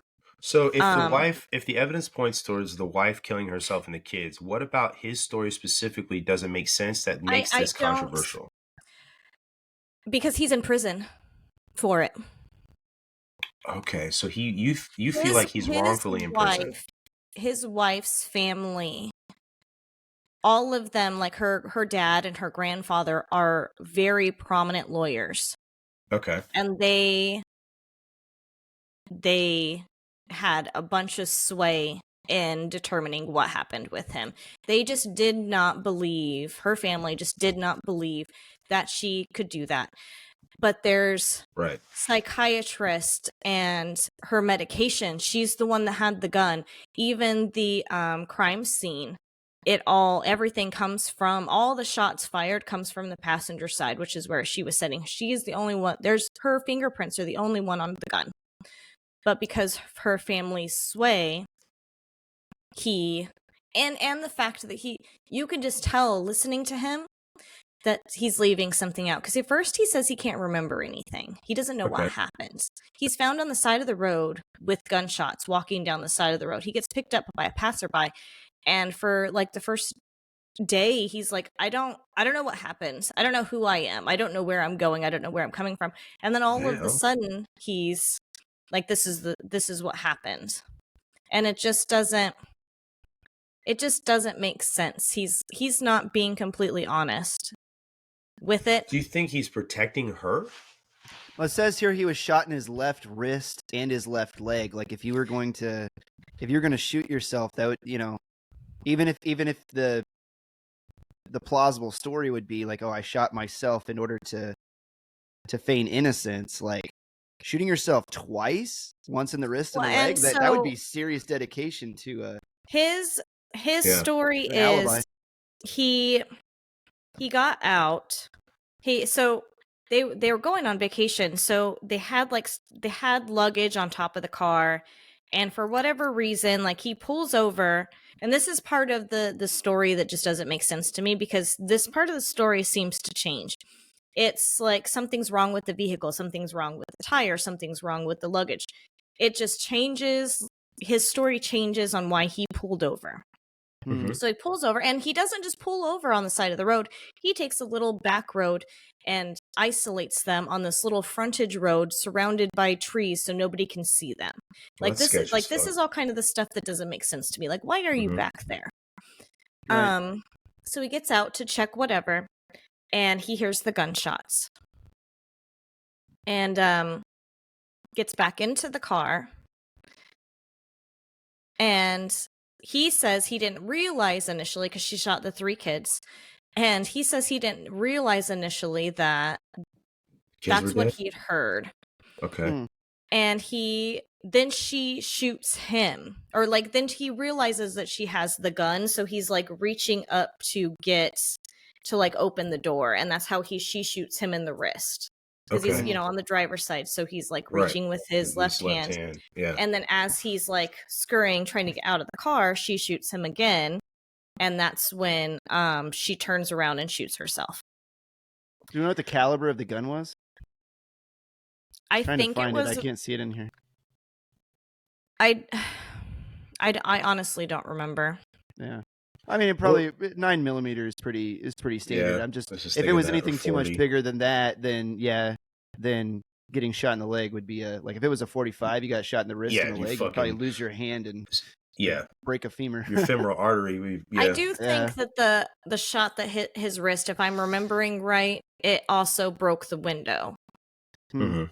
So if the evidence points towards the wife killing herself and the kids, what about his story specifically doesn't make sense that makes this controversial? Because he's in prison for it. Okay, so you feel like he's wrongfully in prison. His wife's family, all of them, like her dad and her grandfather, are very prominent lawyers. Okay. And they had a bunch of sway in determining what happened with him. They just did not believe, her family just did not believe that she could do that. But there's psychiatrist and her medication. She's the one that had the gun. Even the crime scene, everything comes from, all the shots fired comes from the passenger side, which is where she was sitting. She is the only one. Her fingerprints are the only one on the gun. But because of her family's sway, and the fact that you can just tell listening to him that he's leaving something out. Because at first he says he can't remember anything. He doesn't know what happened. He's found on the side of the road with gunshots walking down the side of the road. He gets picked up by a passerby. And for like the first day, he's like, I don't know what happened. I don't know who I am. I don't know where I'm going. I don't know where I'm coming from. And then all of a sudden he's like, this is what happened. And it just doesn't make sense. He's not being completely honest with it. Do you think he's protecting her? Well, it says here he was shot in his left wrist and his left leg. Like if you're going to shoot yourself, that would, even if the plausible story would be like, oh, I shot myself in order to feign innocence, like shooting yourself twice, once in the wrist and the leg, that would be serious dedication to his story is alibi. He got out. They were going on vacation, so they had luggage on top of the car, and for whatever reason, like he pulls over, and this is part of the story that just doesn't make sense to me, because this part of the story seems to change. It's like something's wrong with the vehicle, something's wrong with the tire, something's wrong with the luggage. It just changes. His story changes on why he pulled over. Mm-hmm. So he pulls over, and he doesn't just pull over on the side of the road. He takes a little back road and isolates them on this little frontage road surrounded by trees so nobody can see them. Well, this is all kind of the stuff that doesn't make sense to me. Like, why are you back there? Right. So he gets out to check whatever, and he hears the gunshots. And gets back into the car. And he says he didn't realize initially, because she shot the 3 kids, and he says he didn't realize initially that that's what he'd heard. Okay. And then she shoots him, or like then he realizes that she has the gun, so he's like reaching up to open the door, and that's how she shoots him in the wrist. Because he's, on the driver's side, so he's like reaching with his left hand. Yeah. And then as he's like scurrying, trying to get out of the car, she shoots him again, and that's when she turns around and shoots herself. Do you know what the caliber of the gun was? I think it was. I can't see it in here. I honestly don't remember. Yeah. I mean, it probably 9mm is pretty standard. Yeah, I'm just I was just if it thinking was that, or anything too much 40. bigger than that, then then getting shot in the leg would be like if it was a 45, you got shot in the wrist and the you leg, you'd probably fucking lose your hand and yeah, break a femur. your femoral artery. I Yeah, do think that the shot that hit his wrist, if I'm remembering right, it also broke the window. Mm-hmm.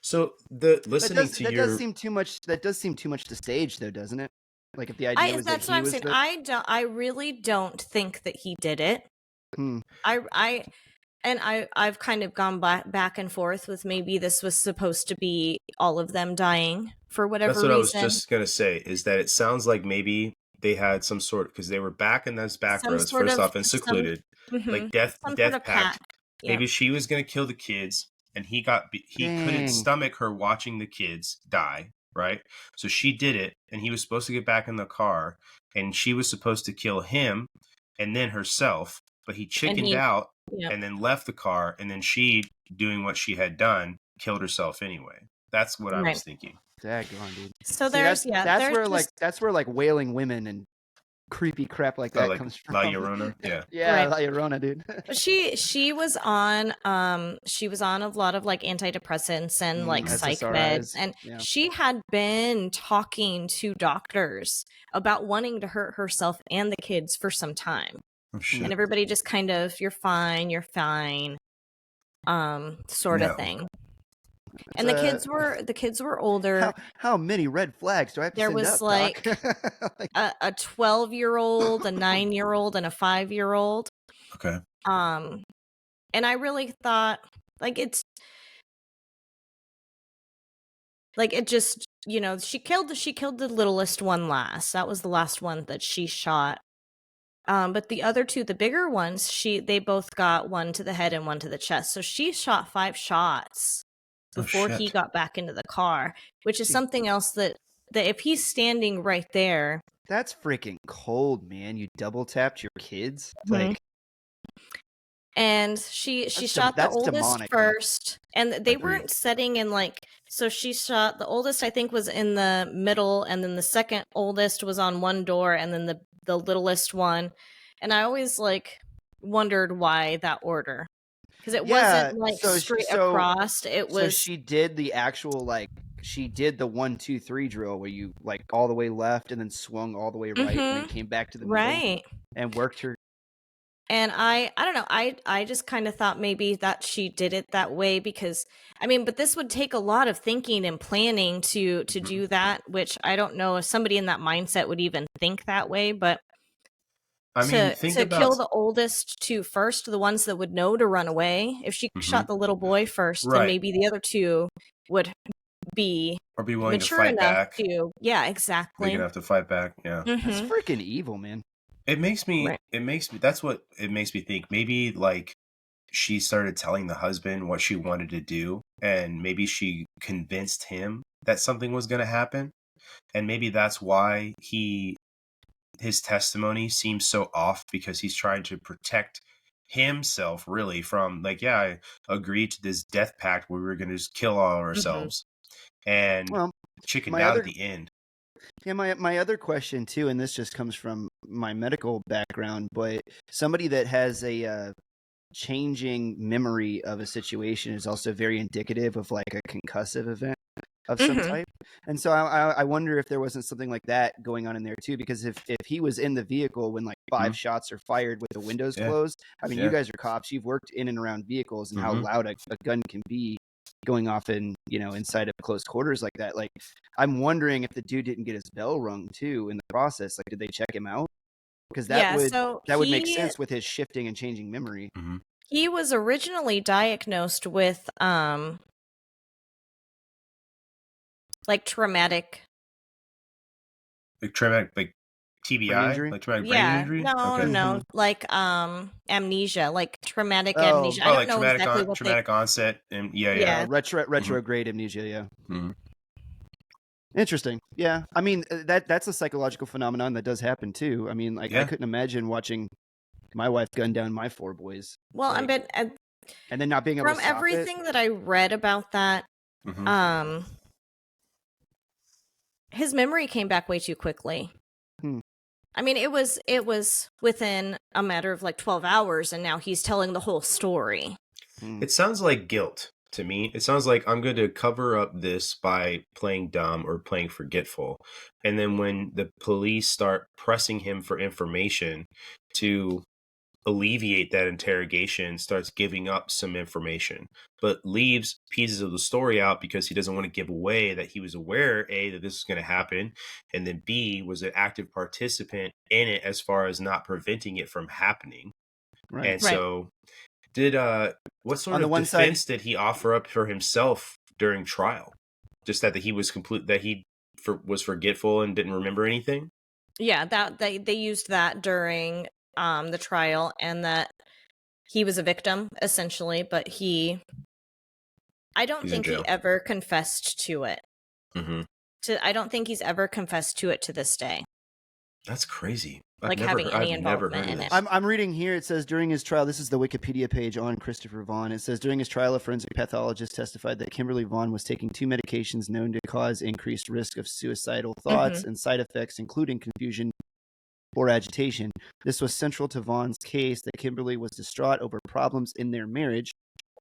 So the listening to that your does seem too much. That does seem too much to stage, though, doesn't it? Like if the idea was that's that what he I'm was saying. the... I really don't think that he did it. Hmm. I've kind of gone back and forth with maybe this was supposed to be all of them dying for whatever That's what reason. I was just gonna say. Is that it sounds like maybe they had some sort, because they were back in those back roads first off and secluded, like death pact. Yep. Maybe she was gonna kill the kids, and he couldn't stomach her watching the kids die. Right, so she did it, and he was supposed to get back in the car, and she was supposed to kill him, and then herself, but he chickened out. Yep. And then left the car, and then she, doing what she had done, killed herself anyway. That's what I was thinking. Daggone, dude. So that's where like wailing women and creepy crap like that comes from. La Llorona, yeah, yeah, La Llorona, dude. she was on a lot of like antidepressants and like psych meds, and she had been talking to doctors about wanting to hurt herself and the kids for some time. Oh, shit. And everybody just kind of, you're fine, sort of thing. And the kids were older. How many red flags do I have to send was up, like Doc? a 12-year-old, a 9-year-old, and a 5-year-old. Okay. And I really thought it just, she killed the littlest one last. That was the last one that she shot. But the other two, the bigger ones, they both got one to the head and one to the chest. So she shot 5 shots before he got back into the car, which is something else that if he's standing right there. That's freaking cold, man. You double tapped your kids? Mm-hmm. And she shot the oldest demonic, first, and they weren't setting in so she shot the oldest, I think, was in the middle, and then the second oldest was on one door, and then the littlest one. And I always wondered why that order, because it wasn't straight across. It was. So she did the actual she did the 1, 2, 3 drill where you all the way left and then swung all the way right and then came back to the middle and worked her. And I don't know. I just kind of thought maybe that she did it that way because, but this would take a lot of thinking and planning to do that, which I don't know if somebody in that mindset would even think that way. But to kill the oldest two first, the ones that would know to run away. If she shot the little boy first, then maybe the other two would be willing to fight back. Exactly. Big enough to fight back. Yeah, that's freaking evil, man. It makes me that's what it makes me think. Maybe she started telling the husband what she wanted to do, and maybe she convinced him that something was going to happen. And maybe that's why his testimony seems so off, because he's trying to protect himself really from I agreed to this death pact where we were going to just kill all ourselves and chickened out at the end. Yeah, my other question too, and this just comes from my medical background, but somebody that has a changing memory of a situation is also very indicative of a concussive event of some type. And so I wonder if there wasn't something like that going on in there too, because if he was in the vehicle when 5 shots are fired with the windows closed, you guys are cops, you've worked in and around vehicles and how loud a gun can be going off in inside of close quarters like that. I'm wondering if the dude didn't get his bell rung too in the process. Did they check him out? Because that would make sense with his shifting and changing memory. He was originally diagnosed with traumatic TBI, traumatic brain injury. No, amnesia, traumatic amnesia. I don't know exactly what traumatic onset, and retrograde amnesia. Yeah. Mm-hmm. Interesting. Yeah, that's a psychological phenomenon that does happen too. I couldn't imagine watching my wife gun down my 4 boys. Well, and then not being able to stop everything that I read about that, his memory came back way too quickly. I mean, it was within a matter of like 12 hours, and now he's telling the whole story. It sounds like guilt to me. It sounds like I'm going to cover up this by playing dumb or playing forgetful. And then when the police start pressing him for information to alleviate that interrogation, starts giving up some information, but leaves pieces of the story out because he doesn't want to give away that he was aware, A, that this was going to happen, and then B, was an active participant in it as far as not preventing it from happening. Right. And so did what sort On the of one defense side- did he offer up for himself during trial? Just that he was was forgetful and didn't remember anything? Yeah, that they used that during the trial, and that he was a victim essentially, but I don't He's in think he jail. ever confessed to it. Mm-hmm. I don't think he's ever confessed to it to this day. That's crazy. Like having any I've never involvement heard in of it. this. I'm reading here. It says during his trial, this is the Wikipedia page on Christopher Vaughn. It says during his trial, a forensic pathologist testified that Kimberly Vaughn was taking 2 medications known to cause increased risk of suicidal thoughts and side effects, including confusion or agitation. This was central to Vaughn's case that Kimberly was distraught over problems in their marriage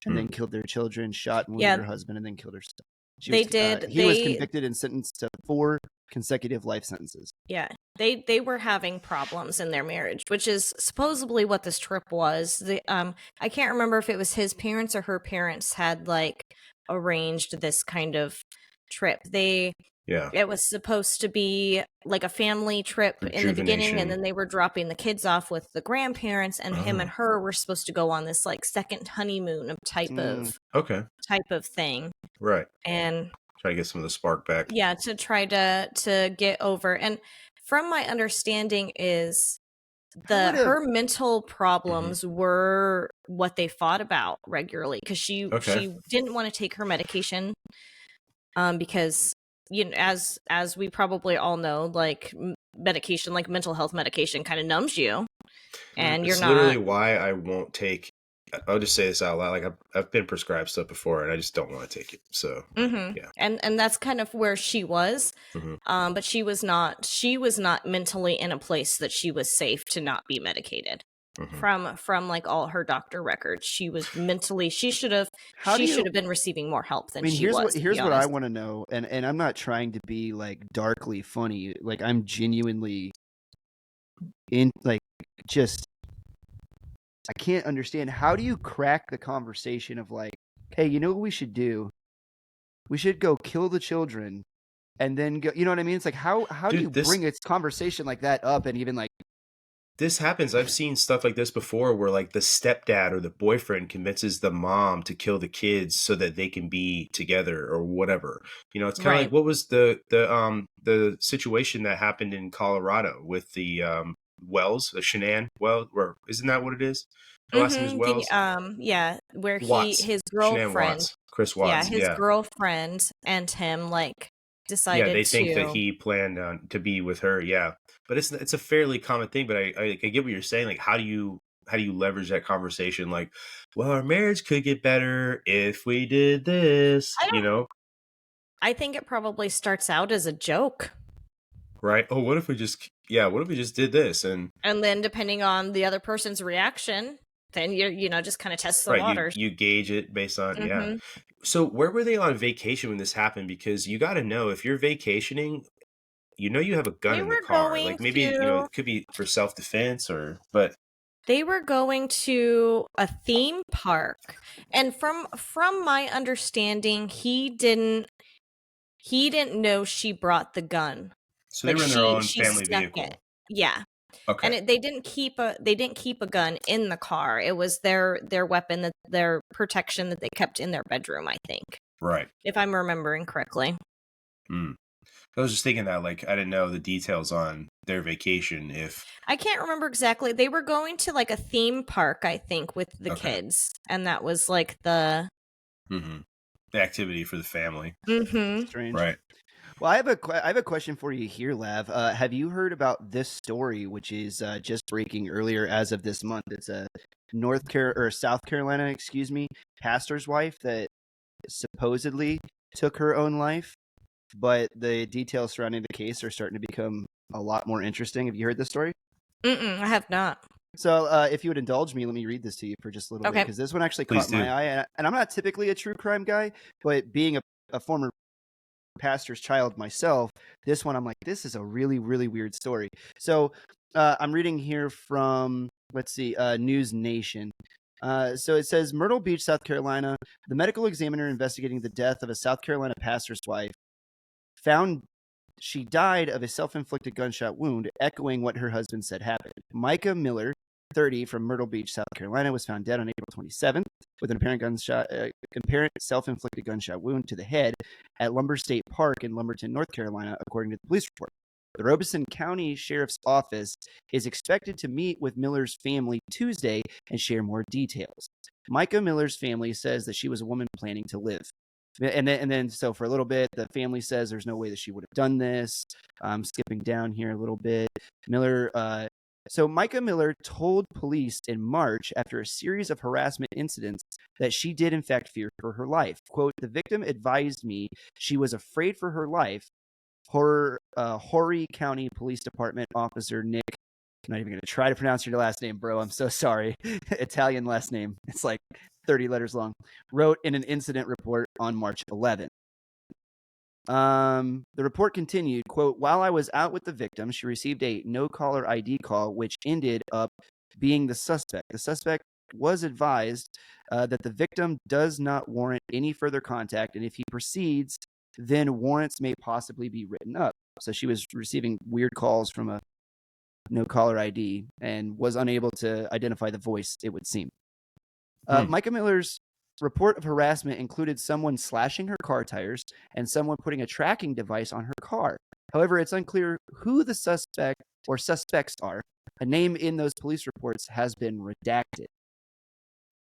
and then killed their children, shot and wounded her husband, and then killed herself. He was convicted and sentenced to 4 consecutive life sentences. Yeah. They were having problems in their marriage, which is supposedly what this trip was. I can't remember if it was his parents or her parents had like arranged this kind of trip. It was supposed to be like a family trip in the beginning, and then they were dropping the kids off with the grandparents, and him and her were supposed to go on this like second honeymoon type of thing. Right. And try to get some of the spark back. Yeah, to try to get over. And from my understanding is her mental problems were what they fought about regularly, because she didn't want to take her medication because as we probably all know, like medication, like mental health medication, kind of numbs you, and it's literally why I won't take. I'll just say this out loud. Like I've been prescribed stuff before, and I just don't want to take it. So yeah, and that's kind of where she was. But she was not mentally in a place that she was safe to not be medicated. From like all her doctor records, she was mentally. She should have been receiving more help than she was. Here's what I want to know, and I'm not trying to be like darkly funny. Like I'm genuinely I can't understand. How do you crack the conversation of like, hey, you know what we should do? We should go kill the children and then go, you know what I mean? It's like, how do you bring a conversation like that up? And even like, this happens. I've seen stuff like this before where like the stepdad or the boyfriend convinces the mom to kill the kids so that they can be together or whatever. You know, it's kind of like, what was the situation that happened in Colorado with the Wells, the Shanann Wells, or isn't that what it is? Her last name is Wells. Where Watts. his girlfriend, Chris Watts, his girlfriend and him like decided. Yeah, they think that he planned to be with her. Yeah, but it's a fairly common thing. But I get what you're saying. Like, how do you leverage that conversation? Like, well, our marriage could get better if we did this. I think it probably starts out as a joke. Right. Oh, what if we just did this, and then depending on the other person's reaction, then you just kind of test the waters. You gauge it based on So where were they on vacation when this happened? Because you got to know, if you're vacationing, you have a gun in the car. Like maybe it could be for self-defense but they were going to a theme park, and from my understanding, he didn't know she brought the gun. So they were in their own family vehicle. Yeah. Okay. And they didn't keep a gun in the car. It was their weapon, their protection that they kept in their bedroom, I think. Right. If I'm remembering correctly. I was just thinking that, like, I didn't know the details on their vacation. I can't remember exactly. They were going to like a theme park, I think, with the kids, and that was like the activity for the family. Strange. Right. Well, I have a question for you here, Lav. Have you heard about this story, which is just breaking earlier as of this month? It's a South Carolina, pastor's wife that supposedly took her own life, but the details surrounding the case are starting to become a lot more interesting. Have you heard this story? I have not. So if you would indulge me, let me read this to you for just a little bit, because this one actually Please caught my eye. And I'm not typically a true crime guy, but being a former pastor's child myself, this one I'm like, this is a really, really weird story. So I'm reading here from, let's see, News Nation. So it says, Myrtle Beach, South Carolina, the medical examiner investigating the death of a South Carolina pastor's wife found she died of a self-inflicted gunshot wound, echoing what her husband said happened. Micah Miller, 30, from Myrtle Beach, South Carolina, was found dead on April 27th with an apparent self-inflicted gunshot wound to the head at Lumber State Park in Lumberton, North Carolina, according to the police report. The Robeson County Sheriff's Office is expected to meet with Miller's family Tuesday and share more details. Micah Miller's family says that she was a woman planning to live. And then, so for a little bit, the family says there's no way that she would have done this. I'm skipping down here a little bit. So Micah Miller told police in March, after a series of harassment incidents, that she did in fact fear for her life. Quote, the victim advised me she was afraid for her life. Horry County Police Department officer Nick, I'm not even going to try to pronounce your last name, bro. I'm so sorry. Italian last name. It's like 30 letters long. Wrote in an incident report on March 11th. The report continued, quote, while I was out with the victim, she received a no-caller ID call, which ended up being the suspect. The suspect was advised that the victim does not warrant any further contact, and if he proceeds, then warrants may possibly be written up. So she was receiving weird calls from a no-caller ID and was unable to identify the voice, it would seem. Micah Miller's report of harassment included someone slashing her car tires and someone putting a tracking device on her car. However, it's unclear who the suspect or suspects are. A name in those police reports has been redacted.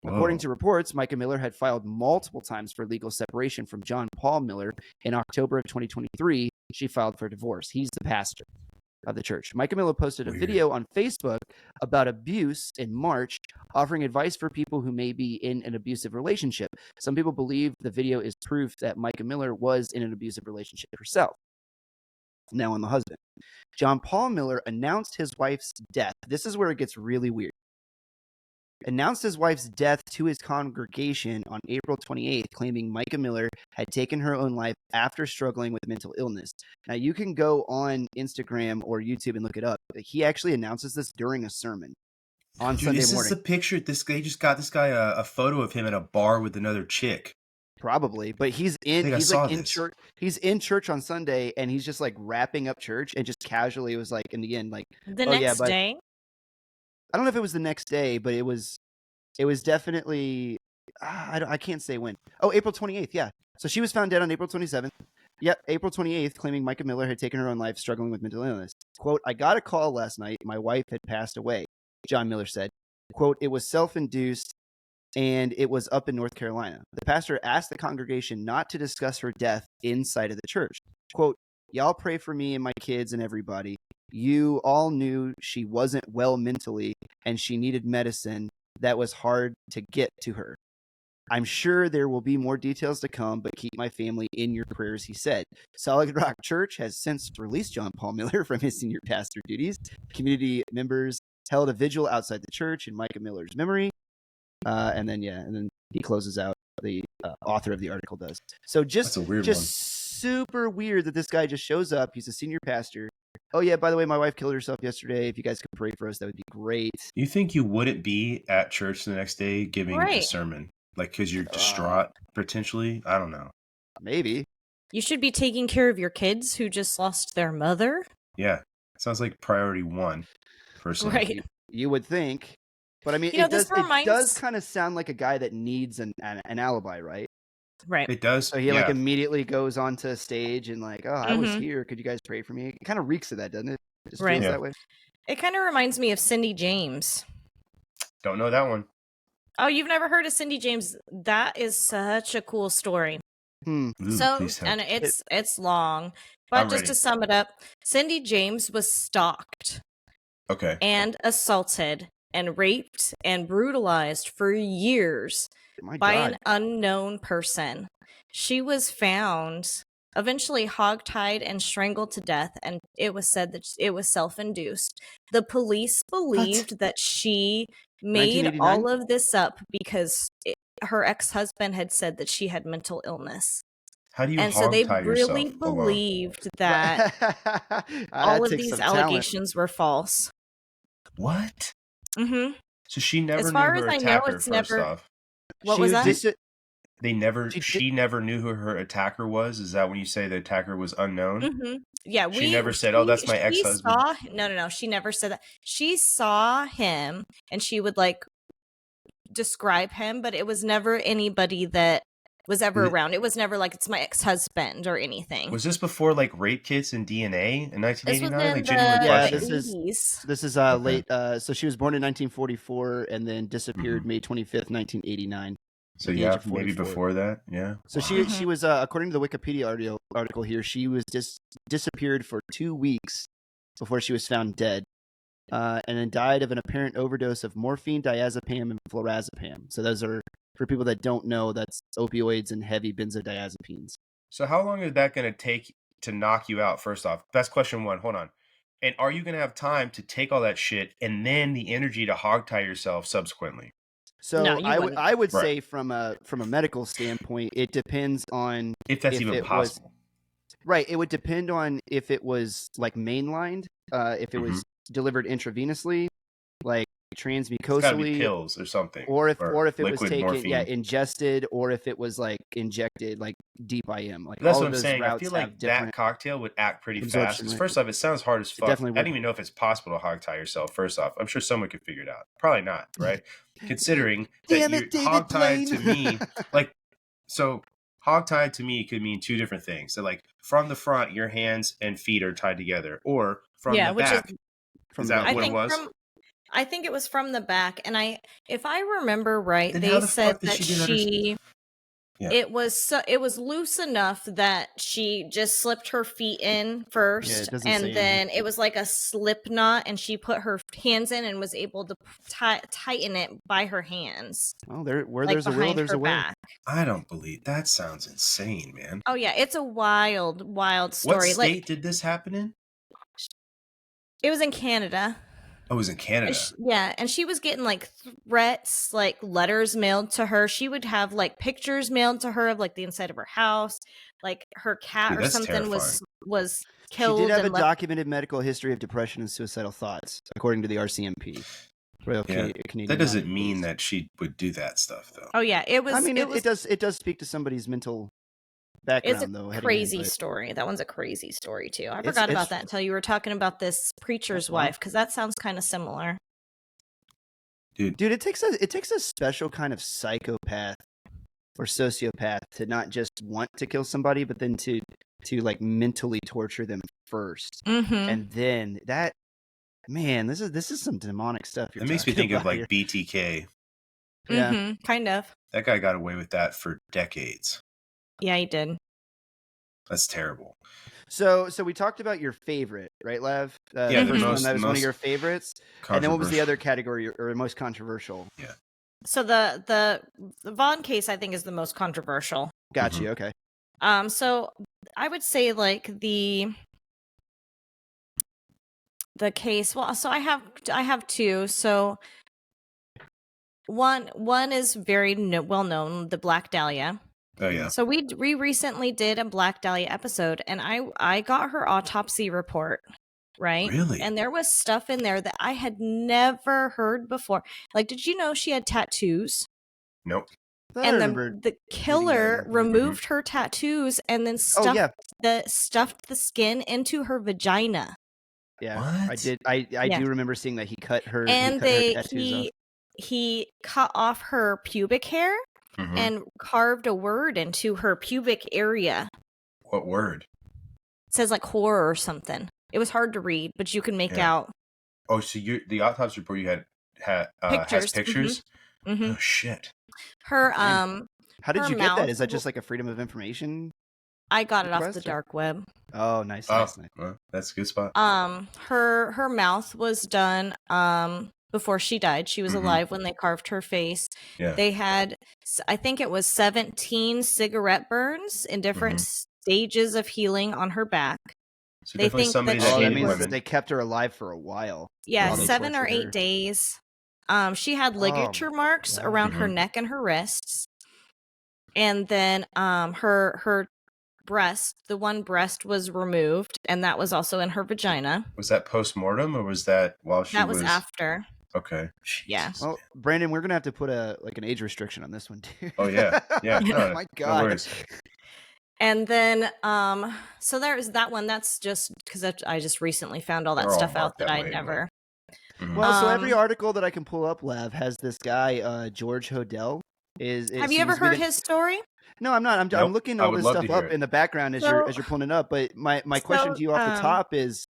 Whoa. According to reports, Micah Miller had filed multiple times for legal separation from John Paul Miller. In October of 2023, she filed for divorce. He's the pastor of the church. Micah Miller posted a video on Facebook about abuse in March, offering advice for people who may be in an abusive relationship. Some people believe the video is proof that Micah Miller was in an abusive relationship herself. Now on the husband. John Paul Miller announced his wife's death. This is where it gets really weird. Announced his wife's death to his congregation on April 28th, claiming Micah Miller had taken her own life after struggling with mental illness. Now, you can go on Instagram or YouTube and look it up. He actually announces this during a sermon on Sunday morning. This is the picture. They just got this guy a photo of him at a bar with another chick. Probably, but he's in church. He's in church on Sunday, and he's just like wrapping up church, and just casually was like in the end, like next day. I don't know if it was the next day, but it was definitely, I can't say when. Oh, April 28th. Yeah. So she was found dead on April 27th. Yep. April 28th, claiming Micah Miller had taken her own life, struggling with mental illness. Quote, I got a call last night. My wife had passed away. John Miller said, quote, it was self-induced and it was up in North Carolina. The pastor asked the congregation not to discuss her death inside of the church. Quote, y'all pray for me and my kids and everybody. You all knew she wasn't well mentally and she needed medicine that was hard to get to her. I'm sure there will be more details to come, but keep my family in your prayers, he said. Solid Rock Church has since released John Paul Miller from his senior pastor duties. Community members held a vigil outside the church in Micah Miller's memory. And then he closes out, the author of the article does. So just super weird that this guy just shows up. He's a senior pastor. Oh, yeah, by the way, my wife killed herself yesterday. If you guys could pray for us, that would be great. You think you wouldn't be at church the next day giving a sermon? Like, because you're distraught, potentially? I don't know. Maybe. You should be taking care of your kids who just lost their mother. Yeah. Sounds like priority one, personally. Right. You would think. But, I mean, it does kind of sound like a guy that needs an alibi, right? Right. It does. So he like immediately goes onto stage and like, oh, I was here. Could you guys pray for me? It kind of reeks of that, doesn't it? It just feels that way. It kind of reminds me of Cindy James. Don't know that one. Oh, you've never heard of Cindy James? That is such a cool story. Ooh, so, and it's long, but just to sum it up, Cindy James was stalked. Okay. And assaulted and raped and brutalized for years by an unknown person. She was found eventually hogtied and strangled to death, and it was said that it was self-induced. The police believed that she made 1989? all of this up because her ex-husband had said that she had mental illness. How do you And so they hog tie really yourself alone? believed that all of these allegations were false. What? Mm-hmm. So she never As knew far her as I know, attacker. it's First never. off, What was that? they never. She She never knew who her attacker was. Is that when you say the attacker was unknown? Mm-hmm. Yeah, She never said, "Oh, that's my ex-husband." No. She never said that. She saw him, and she would like describe him, but it was never anybody that was ever around. It was never like it's my ex-husband or anything. Was this before like rape kits and DNA in 1989? Like in genuine the question. This is Okay. late. So she was born in 1944 and then disappeared May 25th, 1989. So at the age yeah, of maybe 44. before that. Yeah. So she was according to the Wikipedia article here, she was disappeared for 2 weeks before she was found dead, and then died of an apparent overdose of morphine, diazepam, and flurazepam. So those are, for people that don't know, that's opioids and heavy benzodiazepines. So how long is that going to take to knock you out? First off, that's question one. Hold on. And are you going to have time to take all that shit and then the energy to hogtie yourself subsequently? So No, you wouldn't. I would Right. say from a medical standpoint, it depends on If that's if even it possible. right. It would depend on if it was like mainlined, if it was delivered intravenously, like It's got to be transmucosally, pills or something. or if it was liquid taken, morphine. ingested, or if it was like injected, like deep IM. Like That's all what of I'm those saying. I routes feel have like different. that cocktail would act pretty fast. absorption 'Cause rate. first off, it sounds hard as fuck. I definitely don't would. even know if it's possible to hogtie yourself. First off, I'm sure someone could figure it out. Probably not, right? Considering that Damn you're it, David hogtied to Blaine. me, like, so hogtied to me could mean two different things. So, like, from the front, your hands and feet are tied together, or from the which back. From Is the that back. what it was? I think it was from the back, and if I remember right, Then how they the said fuck did that she get her- Yeah. it was loose enough that she just slipped her feet in Yeah, first, it doesn't say and in then it was like a slip knot, and she put her hands in and was able to tighten it by her hands. Well, where like there's a will, behind there's her a way. back. I don't believe that. Sounds insane, man. Oh yeah, it's a wild story. What state Like did this happen in? it was in Canada. Oh, it was in Canada. And she was getting like threats, like letters mailed to her. She would have like pictures mailed to her of like the inside of her house, like her cat Dude, or that's something was killed. She did have a and left. documented medical history of depression and suicidal thoughts, according to the RCMP. Royal Yeah, Canadian that doesn't Mounted mean Police. that she would do that stuff, though. Oh yeah, it was. I mean, it was. it does speak to somebody's mental background, It's though. a heading in, crazy but- story. That one's a crazy story too. I It's- forgot about it's- that until you were talking about this preacher's Wow. wife, because that sounds kind of similar. Dude, it takes a special kind of psychopath or sociopath to not just want to kill somebody, but then to like mentally torture them first, Mm-hmm. and then that. Man, this is some demonic stuff. It makes me think of like here. BTK. Yeah. Mm-hmm. Kind of. That guy got away with that for decades. Yeah, he did. That's terrible. So we talked about your favorite, right, Lav? Yeah, the first the one that was one of most your favorites, and then what was the controversial. other category or most controversial? So the Vaughn case, I think, is the most controversial. Got you. Okay. So I would say like the case. Well, so I have two. So one is very well known, the Black Dahlia. Oh yeah. So we recently did a Black Dahlia episode, and I got her autopsy report, right? Really? And there was stuff in there that I had never heard before. Like, did you know she had tattoos? Nope. And the killer that. removed her tattoos and then stuffed yeah. stuffed the skin into her vagina. Yeah, What? I did. I Yeah. do remember seeing that he cut her. And he cut her tattoos off. he cut off her pubic hair Mhm. and carved a word into her pubic area. What word? It says like horror or something. It was hard to read, but you can make Yeah. out Oh, so the autopsy report you had has Pictures. pictures? hmm Oh shit. her. Damn. How did her you get that? mouth Is that just like a freedom of information? I got it off the request, or- dark web. Oh, nice. Oh, Nice. well, that's a good spot. Her mouth was done before she died. She was Mhm. alive when they carved her face. Yeah. They had, I think it was 17 cigarette burns in different stages of healing on her back. So They definitely think somebody that that Oh, that hated means women. they kept her alive for a while. Yeah, while they 7 or tortured 8 her. days. She had Oh ligature my marks God. around her Mhm. neck and her wrists. And then her breast, the one breast was removed, and that was also in her vagina. Was that post-mortem or was that while she That was was after. okay? Yeah. Jesus. Well, Brandon, we're gonna have to put an age restriction on this one too. Oh yeah, yeah. No, My no God. worries. And then so there's that one. That's just because I just recently found all that They're all stuff out marked that that I way never. Mhm. Well, so every Um, article that I can pull up, Lav, has this guy, George Hodel. It Have you seems ever to be heard the- his story? No, I'm not. I'm Nope. looking I all would this love to stuff hear up it. in the background as So- you're pulling it up. But my question to you off the top is,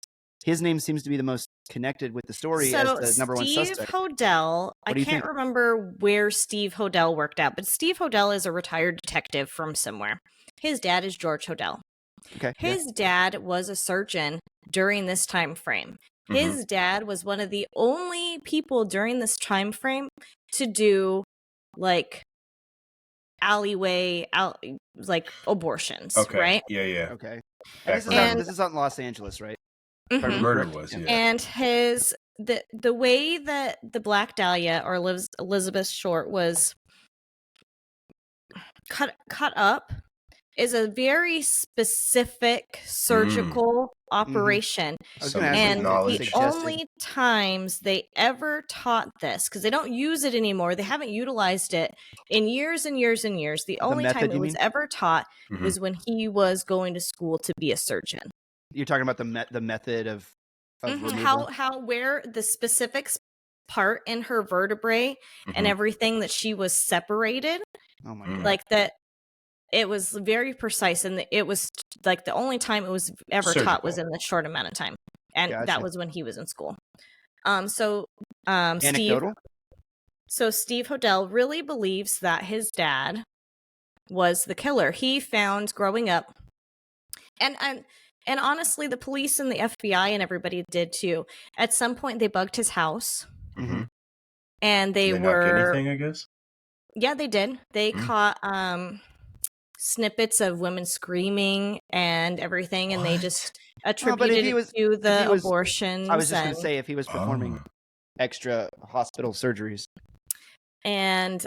his name seems to be the most connected with the story as So the number one Steve suspect. Hodel, I do you can't think? remember where Steve Hodel worked at, but Steve Hodel is a retired detective from somewhere. His dad is George Hodel. Okay. Yeah. His dad was a surgeon during this time frame. Mhm. His dad was one of the only people during this time frame to do like like abortions, Okay. right? Yeah. Okay. Back And this is out in Los Angeles, right? If I Mhm. The murder correct? was, Yeah. yeah. And the way that the Black Dahlia or Elizabeth Short was cut up is a very specific surgical operation. I was going to Somebody ask with And you, knowledge. the suggested. only times they ever taught this, because they don't use it anymore, they haven't utilized it in years and years and years. The only time method, it you was mean? ever taught Mhm. was when he was going to school to be a surgeon. You're talking about the method of removal? How where the specific part in her vertebrae and Mhm. everything that she was separated, Oh my Mm. God. like that. It was very precise, and it was like the only time it was ever taught was Surgical. in the short amount of time, and Gotcha. that was when he was in school. Steve Anecdotal? Steve Hodel really believes that his dad was the killer. He found growing up, and honestly, the police and the FBI and everybody did too. At some point, they bugged his house, Mhm. and they Did they not get were anything, I guess? yeah, they did. They Mm. caught snippets of women screaming and everything, and they What? just Well, but attributed if he it was, to if the he was, abortions. I was just going to and, say, if he was performing Oh. extra hospital surgeries. and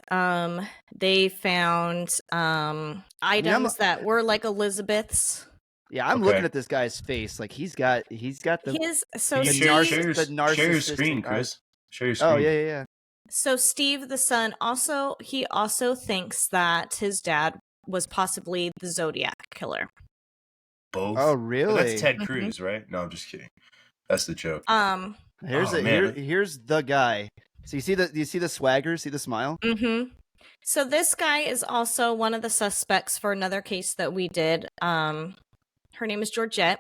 they found items that were like Elizabeth's. Yeah, I'm Okay. looking at this guy's face. Like he's got the His so Can you the share, Steve, share, your, the share your narcissistic screen, eyes. Chris? Share your screen. Oh yeah. so Steve the son he also thinks that his dad was possibly the Zodiac Killer. Both? Oh But really? that's Ted Mhm. Cruz, right? No, I'm just kidding. That's the joke. Here's Oh, man. here's the guy. So do you see the swagger? See the smile? Mm-hmm. So this guy is also one of the suspects for another case that we did. Her name is Georgette.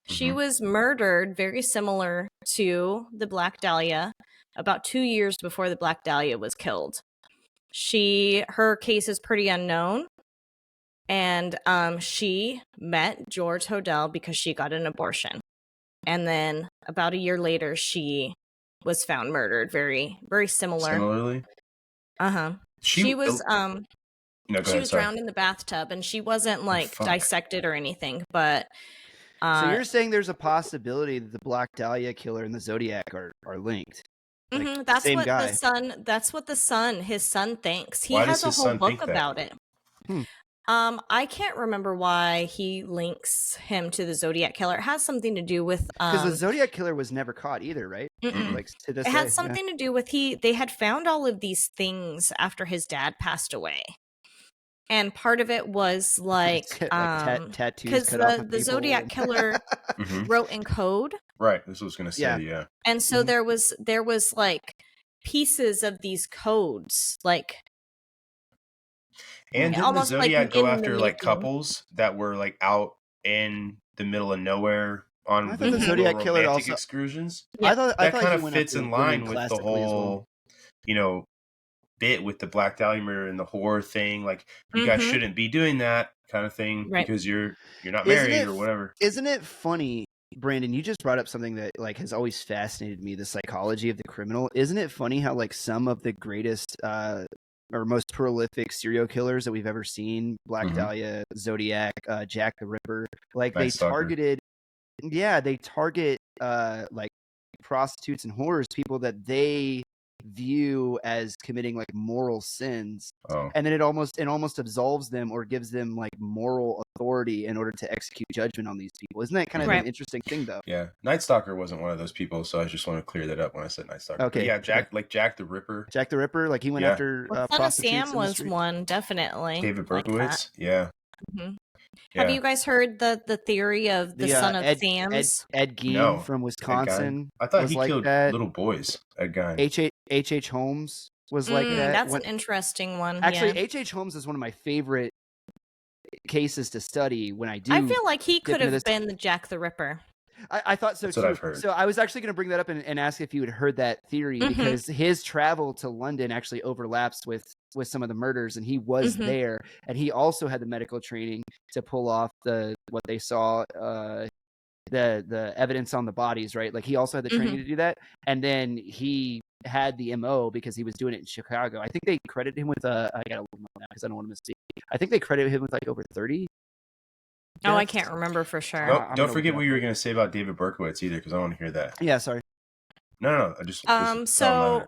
She Mhm. was murdered very similar to the Black Dahlia about 2 years before the Black Dahlia was killed. Her case is pretty unknown. And she met George Hodel because she got an abortion. And then about a year later, she was found murdered. Very, very similar. Similarly? Uh-huh. She was No, go she ahead, was sorry. drowned in the bathtub, and she wasn't like fuck. dissected or anything, but So you're saying there's a possibility that the Black Dahlia Killer and the Zodiac are linked? Like, that's same what guy. his son thinks. He Why has does a his whole son book think that? about it. I can't remember why he links him to the Zodiac Killer. It has something to do with Because the Zodiac Killer was never caught either, right? mm-mm. Like to this It day. had something to do with they had found all of these things after his dad passed away. And part of it was like tattoos because cut off of the people Zodiac and- Killer Mhm. wrote in code. Right, this was going to say, yeah. And so Mhm. there was like pieces of these codes, like And didn't the almost like Zodiac go in the after like making. couples that were like out in the middle of nowhere on I thought the little Zodiac Killer romantic also- excursions? Yeah. I thought That kind he of went fits after in women line with the classically as well. whole, bit with the Black Dahlia Murder and the horror thing. Like, you guys Mhm. shouldn't be doing that kind of thing Right. because you're not Isn't married it or whatever. Isn't it funny, Brandon? You just brought up something that like has always fascinated me: the psychology of the criminal. Isn't it funny how like some of the greatest or most prolific serial killers that we've ever seen. Black Dahlia, Zodiac, Jack the Ripper. Like Night Stalker. they target like prostitutes and whores, people that they view as committing like moral sins, and then it almost absolves them or gives them like moral authority in order to execute judgment on these people. Isn't that kind of an interesting thing, though? Yeah, Night Stalker wasn't one of those people, so I just want to clear that up when I said Night Stalker. Okay, but yeah, Jack the Ripper. Jack the Ripper, like he went after Son of prostitutes. Sam was one, definitely. David Berkowitz, yeah. Have you guys heard the theory of the son of Sam's? Ed Gein from Wisconsin. I thought he like killed that. little boys. Ed Gein. H.H. Holmes was like that. That's an interesting one. Actually, H.H. Holmes is one of my favorite cases to study. When I feel like he could have been the Jack the Ripper. I thought so, That's too. what I've heard. So I was actually going to bring that up and ask if you had heard that theory, because his travel to London actually overlaps with some of the murders, and he was there, and he also had the medical training to pull off what they saw, the evidence on the bodies, right? Like he also had the training to do that, and then he had the MO because he was doing it in Chicago. I think they credit him with I gotta look him up now because I don't want to mistake. I think they credit him with like over 30. Oh, I can't remember for sure. No, don't forget what you were going to say about David Berkowitz either, because I want to hear that. Yeah, sorry. No, I just so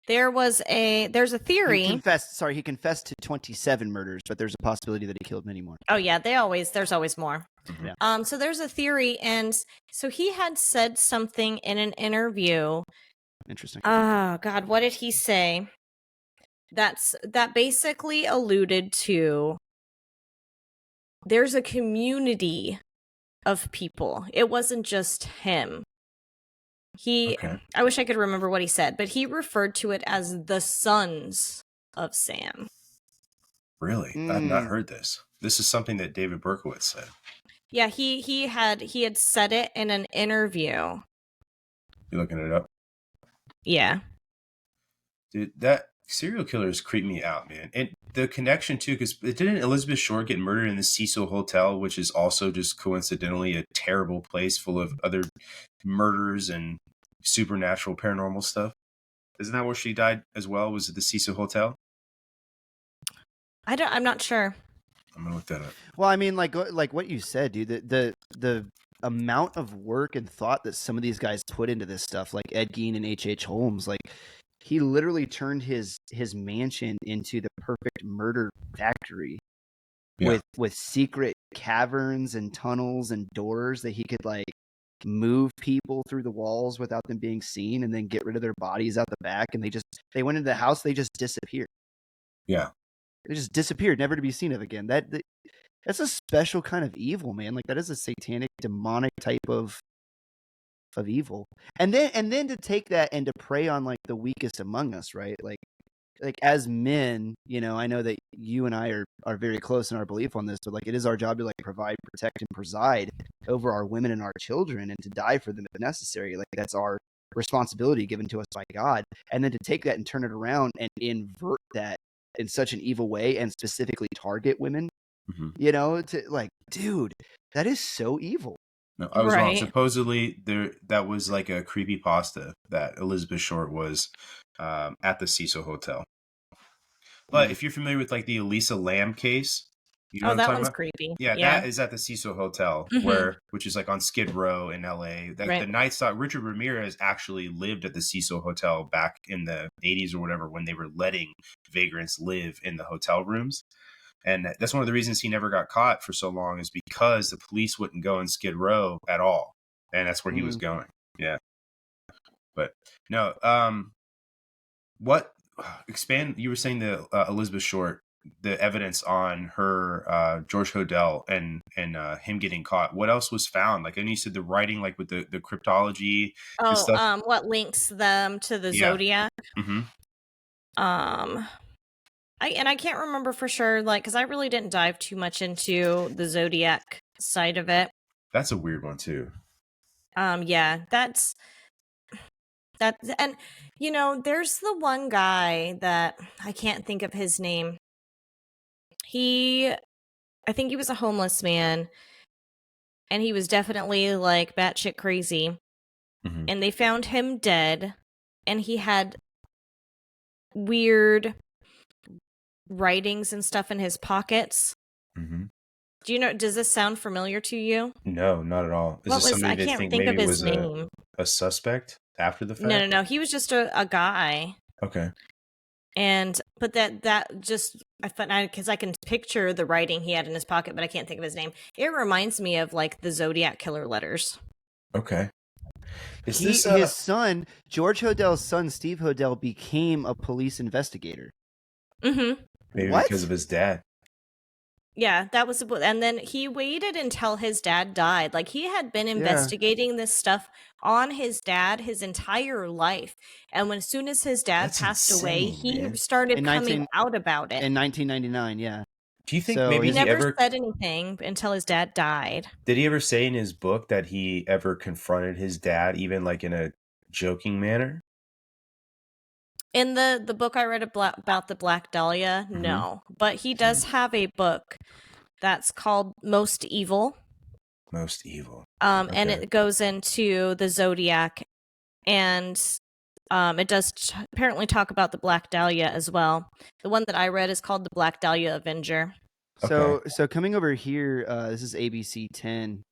there's a theory. He confessed to 27 murders, but there's a possibility that he killed many more. Oh yeah, there's always more. Yeah. So there's a theory, and so he had said something in an interview. Interesting. Oh God, what did he say? That basically alluded to there's a community of people. It wasn't just him. I wish I could remember what he said, but he referred to it as the sons of Sam. Really? I've not heard this. This is something that David Berkowitz said. Yeah, he had said it in an interview. You looking it up? Yeah. Dude, that serial killers creep me out, man. And the connection too, because didn't Elizabeth Short get murdered in the Cecil Hotel, which is also just coincidentally a terrible place full of other murders and supernatural paranormal stuff? Isn't that where she died as well? Was it the Cecil Hotel? I'm not sure. I'm gonna look that up. Well, I mean, like what you said, dude. The amount of work and thought that some of these guys put into this stuff, like Ed Gein and H.H. Holmes, like he literally turned his mansion into the perfect murder factory, with secret caverns and tunnels and doors that he could like move people through the walls without them being seen, and then get rid of their bodies out the back. And they went into the house, they just disappeared. Yeah, they just disappeared, never to be seen of again. That's a special kind of evil, man. Like that is a satanic, demonic type of evil. And then to take that and to prey on like the weakest among us, right? Like as men, you know, I know that you and I are very close in our belief on this, but like it is our job to like provide, protect, and preside over our women and our children, and to die for them if necessary. Like that's our responsibility given to us by God. And then to take that and turn it around and invert that in such an evil way, and specifically target women, you know, to like, dude, that is so evil. No, I was wrong. Supposedly that was like a creepypasta that Elizabeth Short was at the Cecil Hotel. But if you're familiar with like the Elisa Lam case, you know that one's creepy. Yeah, that is at the Cecil Hotel, which is like on Skid Row in LA. The Night Stalker, Richard Ramirez actually lived at the Cecil Hotel back in the 80s or whatever, when they were letting vagrants live in the hotel rooms. And that's one of the reasons he never got caught for so long, is because the police wouldn't go in Skid Row at all. And that's where he was going. Yeah. But no, you were saying the Elizabeth Short, the evidence on her, George Hodel and him getting caught. What else was found? Like, and you said the writing, like with the cryptology. What links them to the Zodiac. I can't remember for sure, like, because I really didn't dive too much into the Zodiac side of it. That's a weird one too. Yeah, that's and you know, there's the one guy that I can't think of his name. I think he was a homeless man, and he was definitely like batshit crazy. And they found him dead, and he had weird writings and stuff in his pockets. Mm-hmm. Do you know? Does this sound familiar to you? No, not at all. Is What this was somebody I that can't think think of maybe his was name. a suspect after the No, fact? no, no. He was just a guy. Okay. And but that just I thought because I can picture the writing he had in his pocket, but I can't think of his name. It reminds me of like the Zodiac Killer letters. Okay. Is His son, George Hodell's son, Steve Hodell, became a police investigator. Mm-hmm. maybe What? because of his dad? Yeah, that was and then he waited until his dad died. Like he had been investigating this stuff on his dad his entire life. And as soon as his dad That's passed away, insane, he man. started coming out about it. In 1999, yeah. Do you think So maybe he never ever said anything until his dad died. did he ever say in his book that he ever confronted his dad, even like in a joking manner? In the book I read about the Black Dahlia, no. But he does have a book that's called Most Evil. Most Evil. And it goes into the Zodiac, and it does apparently talk about the Black Dahlia as well. The one that I read is called the Black Dahlia Avenger. So coming over here, this is ABC 10.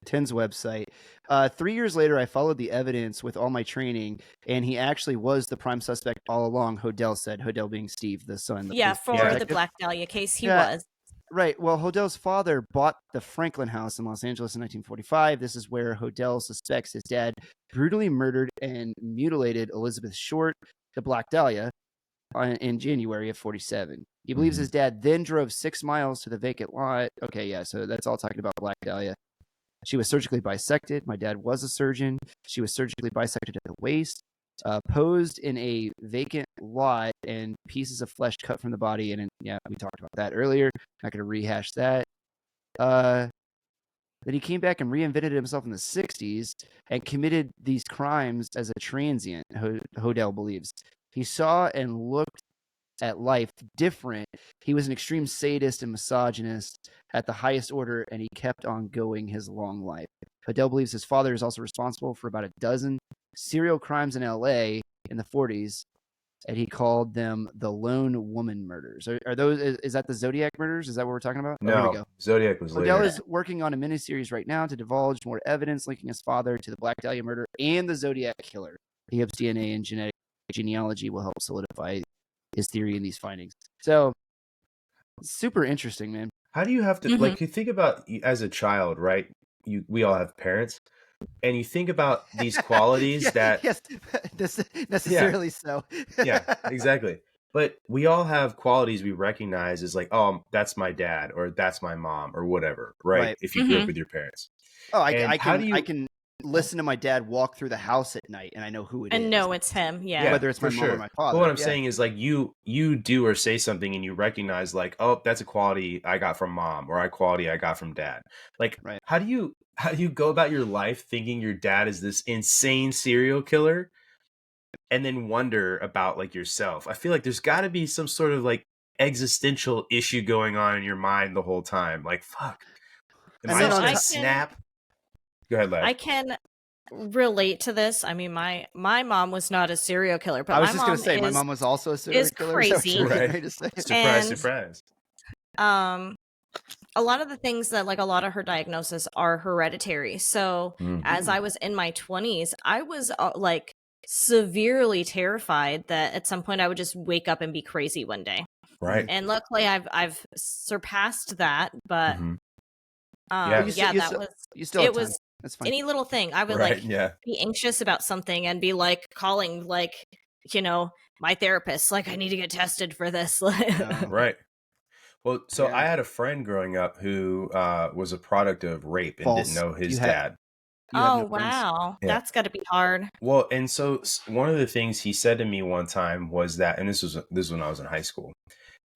10's website. 3 years later, I followed the evidence with all my training, and he actually was the prime suspect all along. Hodell said, Hodell being Steve, the son. For the Black Dahlia case, he was. Right. Well, Hodell's father bought the Franklin house in Los Angeles in 1945. This is where Hodell suspects his dad brutally murdered and mutilated Elizabeth Short, the Black Dahlia, in January of 47. He believes his dad then drove 6 miles to the vacant lot. Okay, yeah, so that's all talking about Black Dahlia. She was surgically bisected. My dad was a surgeon. She was surgically bisected at the waist, posed in a vacant lot, and pieces of flesh cut from the body. And yeah, we talked about that earlier. Not going to rehash that. Then he came back and reinvented himself in the 60s and committed these crimes as a transient, Hodell believes. He saw and looked at life different. He was an extreme sadist and misogynist at the highest order, and he kept on going his long life. Hodell believes his father is also responsible for about a dozen serial crimes in LA in the 40s, and he called them the Lone Woman Murders. Are those? Is that the Zodiac Murders? Is that what we're talking about? No, here we go. Zodiac was later. Hodell is working on a miniseries right now to divulge more evidence linking his father to the Black Dahlia murder and the Zodiac Killer. He hopes DNA and genealogy will help solidify his theory in these findings. So, super interesting, man. How do you have to like? You think about as a child, right? We all have parents, and you think about these qualities yes, necessarily so. Yeah, exactly. But we all have qualities we recognize as like, oh, that's my dad or that's my mom or whatever, right? If you grew up with your parents. Oh, I can listen to my dad walk through the house at night and I know who it is. And know it's him, whether it's my mom or my father. But what I'm saying is like you do or say something and you recognize like, oh, that's a quality I got from mom or a quality I got from dad. Like, how do you go about your life thinking your dad is this insane serial killer and then wonder about like yourself? I feel like there's got to be some sort of like existential issue going on in your mind the whole time. Like, fuck. Am I just gonna snap? Go ahead, Lev. I can relate to this. I mean, my mom was not a serial killer, but I was just going to say my mom was also a serial killer. Crazy. Right. Surprise. A lot of the things that like a lot of her diagnoses are hereditary. So as I was in my 20s, I was like severely terrified that at some point I would just wake up and be crazy one day. Right. And luckily I've surpassed that, but it was that's fine. Any little thing I would be anxious about something and be like calling like, my therapist, like I need to get tested for this. Right. Well, so I had a friend growing up who was a product of rape and didn't know his dad. Oh, wow. Yeah. That's got to be hard. Well, and so one of the things he said to me one time was that, and this was when I was in high school,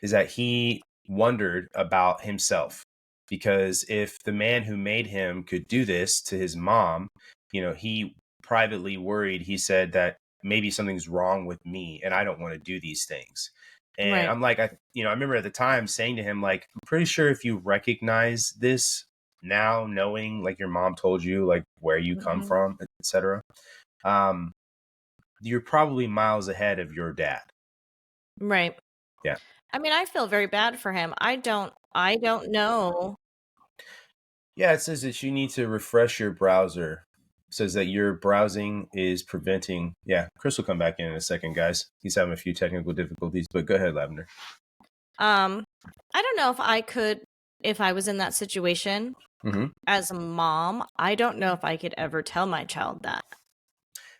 is that he wondered about himself. Because if the man who made him could do this to his mom, he privately worried, he said that maybe something's wrong with me and I don't want to do these things. And I'm like, I remember at the time saying to him, like, I'm pretty sure if you recognize this now, knowing like your mom told you like where you come from, etc., you're probably miles ahead of your dad. Right. Yeah. I mean, I feel very bad for him. I don't know. Yeah, it says that you need to refresh your browser. It says that your browsing is preventing. Yeah, Chris will come back in a second, guys. He's having a few technical difficulties, but go ahead, Lavender. I don't know if I was in that situation as a mom, I don't know if I could ever tell my child that.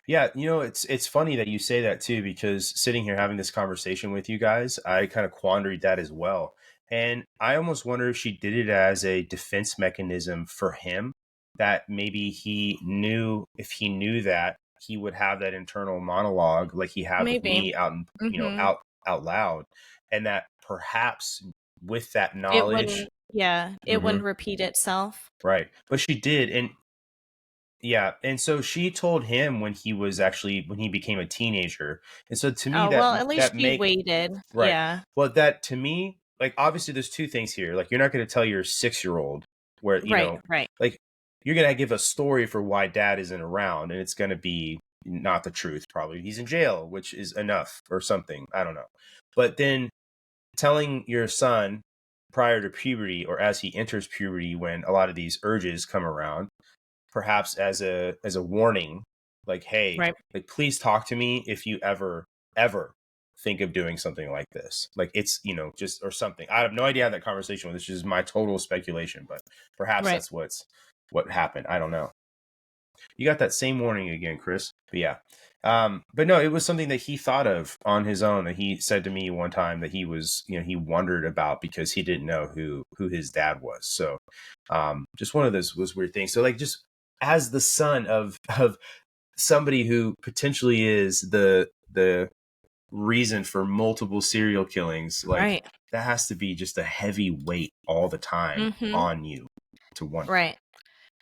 Yeah, it's funny that you say that too, because sitting here having this conversation with you guys, I kind of quandared that as well. And I almost wonder if she did it as a defense mechanism for him, that maybe if he knew that, he would have that internal monologue like he had with Maybe. me out loud, and that perhaps with that It knowledge, wouldn't repeat itself. right. But she did, and yeah, and so she told him when he became a teenager. And so to me at least that she waited. right. Yeah. Well, that to me, like, obviously there's two things here. Like, you're not going to tell your 6-year-old where, Right. like, you're going to give a story for why dad isn't around, and it's going to be not the truth. Probably he's in jail, which is enough or something. I don't know. But then telling your son prior to puberty or as he enters puberty, when a lot of these urges come around, perhaps as a warning, like, hey, like, please talk to me if you ever think of doing something like this. Like, it's, just, or something. I have no idea how that conversation was. This is my total speculation, but perhaps that's what happened. I don't know. You got that same warning again, Chris. But yeah. But no, it was something that he thought of on his own, that he said to me one time that he was, he wondered about, because he didn't know who his dad was. So just one of those was weird things. So, like, just as the son of somebody who potentially is the reason for multiple serial killings, like, that has to be just a heavy weight all the time on you to wonder. Right.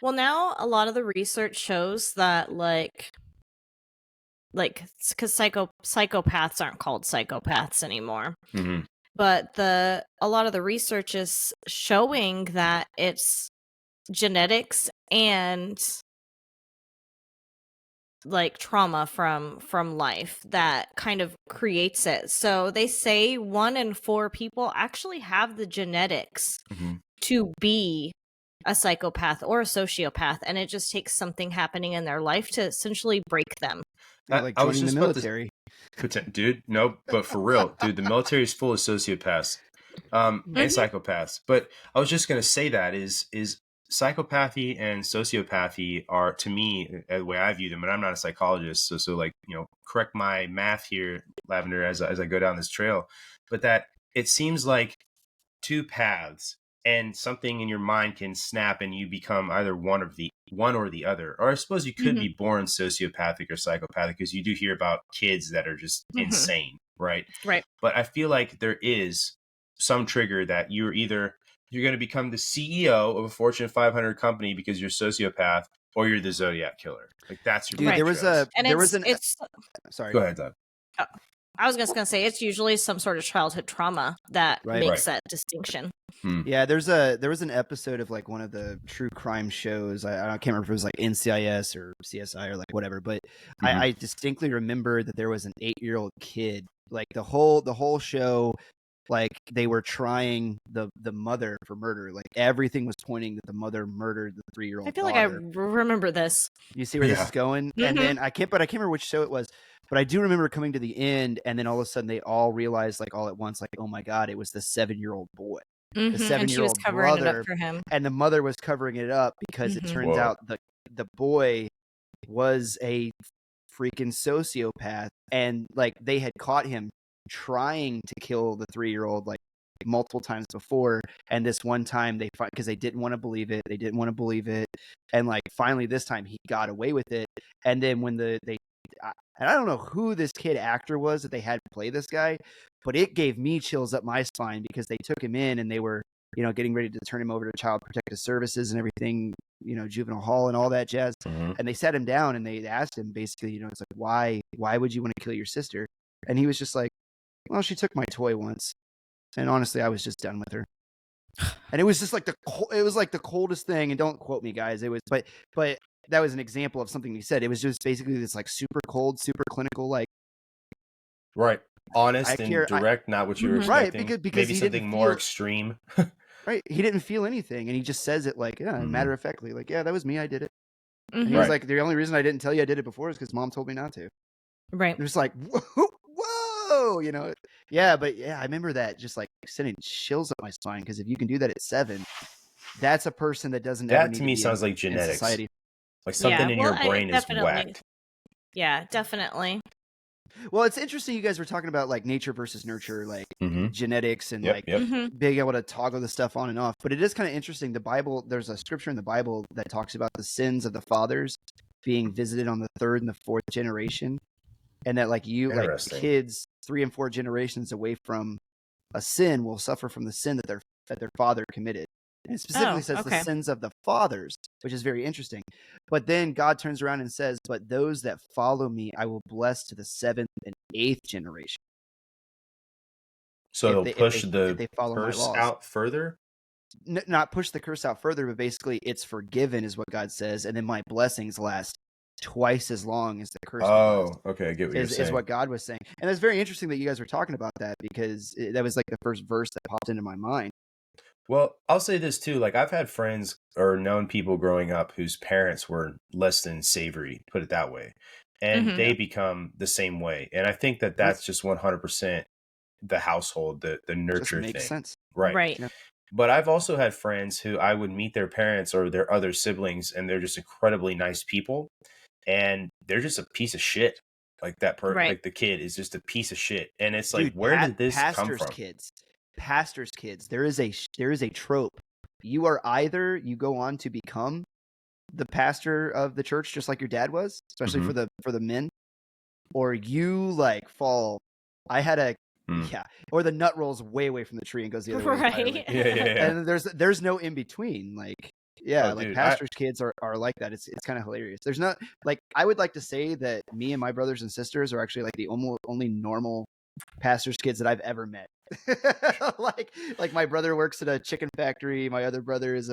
Well, now a lot of the research shows that, like, because psychopaths aren't called psychopaths anymore. But a lot of the research is showing that it's genetics and, like, trauma from life that kind of creates it. So they say 1 in 4 people actually have the genetics to be a psychopath or a sociopath, and it just takes something happening in their life to essentially break them. Like joining the military. Dude, no, but for real, dude, the military is full of sociopaths and psychopaths. But I was just going to say that is psychopathy and sociopathy are, to me, the way I view them, and I'm not a psychologist, so like, correct my math here, Lavender, as I go down this trail, but that it seems like two paths, and something in your mind can snap and you become either one or the other. Or I suppose you could be born sociopathic or psychopathic, because you do hear about kids that are just insane, right? Right. But I feel like there is some trigger that you're going to become the CEO of a Fortune 500 company because you're a sociopath, or you're the Zodiac Killer. Like, that's your sorry. Go ahead, Doug. I was just going to say, it's usually some sort of childhood trauma that makes that distinction. Yeah, there was an episode of, like, one of the true crime shows. I can't remember if it was like NCIS or CSI or like whatever, but I distinctly remember that there was an 8-year-old kid. Like, the whole show, like, they were trying the mother for murder. Like, everything was pointing that the mother murdered the 3-year-old. I feel like I remember this. You see where this is going? And then I can't remember which show it was, but I do remember coming to the end, and then all of a sudden they all realized, like, all at once, like, oh my God, it was the 7-year-old boy. The 7-year-old and she was covering it up for him, and the mother was covering it up because it turns out the boy was a freaking sociopath, and, like, they had caught him trying to kill the 3-year-old, like, multiple times before, and this one time because they didn't want to believe it, and, like, finally this time he got away with it. And then when I don't know who this kid actor was that they had to play this guy, but it gave me chills up my spine, because they took him in and they were, getting ready to turn him over to Child Protective Services and everything, juvenile hall and all that jazz. And they sat him down and they asked him basically, it's like, why would you want to kill your sister? And he was just like, well, she took my toy once, and honestly, I was just done with her. And it was just like the coldest thing. And don't quote me, guys. It was, but that was an example of something he said. It was just basically this, like, super cold, super clinical, like, right. honest and direct, not what you were expecting. Right, because maybe he something didn't more feel, extreme. right. He didn't feel anything, and he just says it like, matter of factly, like, yeah, that was me. I did it. And he was like, the only reason I didn't tell you I did it before is because Mom told me not to. Right. It was like, whoa, you know? Yeah, but yeah, I remember that just like sending chills up my spine, because if you can do that at 7, that's a person that doesn't ever That need to to me be sounds in, like genetics. society. Like something in your brain is definitely. whacked. Yeah, definitely. Well, it's interesting you guys were talking about like nature versus nurture, like genetics and being able to toggle the stuff on and off. But it is kind of interesting. The Bible, there's a scripture in the Bible that talks about the sins of the fathers being visited on the 3rd and the 4th generation. And that like kids 3 and 4 generations away from a sin will suffer from the sin that their father committed. And it specifically says the sins of the fathers, which is very interesting. But then God turns around and says, but those that follow me, I will bless to the 7th and 8th generation. So they'll push the curse out further? Not push the curse out further, but basically it's forgiven is what God says. And then my blessings last twice as long as the curse. Okay. I get what you're saying. Is what God was saying. And it's very interesting that you guys were talking about that, because that was like the first verse that popped into my mind. Well, I'll say this too. Like I've had friends or known people growing up whose parents were less than savory, put it that way. And they become the same way. And I think that that's just 100% the household, the nurture just makes thing. Sense. Right. Yeah. But I've also had friends who I would meet their parents or their other siblings, and they're just incredibly nice people. And they're just a piece of shit. Like that like the kid is just a piece of shit. And it's like, where did this come from? Pastors' kids. There is a trope. You are either you go on to become the pastor of the church, just like your dad was, especially for the men, or you like fall. I had a or the nut rolls way away from the tree and goes the other way. Right. Yeah. And there's no in between. Like pastors' kids are like that. It's kind of hilarious. There's not like, I would like to say that me and my brothers and sisters are actually like the only normal pastors' kids that I've ever met. like my brother works at a chicken factory. My other brother is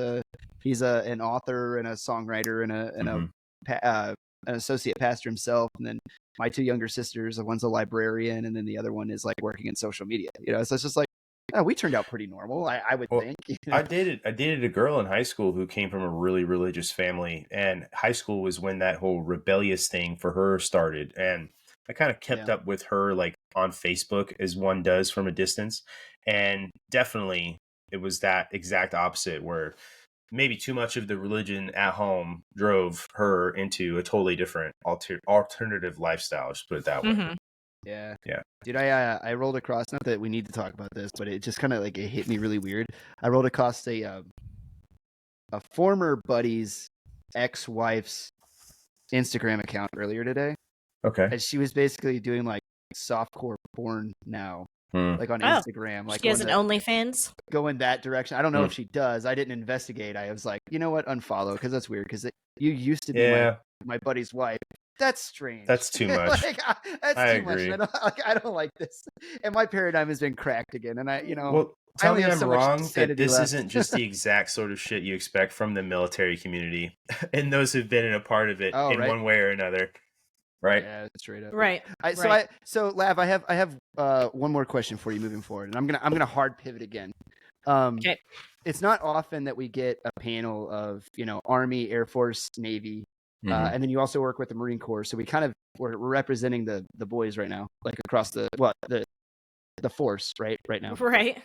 he's an author and a songwriter and an associate pastor himself. And then my 2 younger sisters, one's a librarian, and then the other one is like working in social media. You know, so it's just like, we turned out pretty normal, I would think. You know? I dated a girl in high school who came from a really religious family, and high school was when that whole rebellious thing for her started. And I kind of kept up with her like on Facebook, as one does from a distance. And definitely it was that exact opposite, where maybe too much of the religion at home drove her into a totally different alternative lifestyle. Just put it that way. Yeah. Dude, I rolled across, not that we need to talk about this, but it just kind of like it hit me really weird. I rolled across a former buddy's ex-wife's Instagram account earlier today. Okay. And she was basically doing like softcore porn now, like on Instagram. Like she has an OnlyFans? Going that direction. I don't know if she does. I didn't investigate. I was like, you know what? Unfollow, because that's weird, because you used to be my buddy's wife. That's strange. That's too much. That's too much. I don't like this. And my paradigm has been cracked again. And well, tell me I'm wrong that this left. isn't just the exact sort of shit you expect from the military community and those who've been in a part of it one way or another. Right. Yeah, straight up. Right. So Lav, I have one more question for you moving forward, and I'm gonna hard pivot again. Okay. It's not often that we get a panel of Army, Air Force, Navy, and then you also work with the Marine Corps. So we're representing the boys right now, like across the force right now. Right.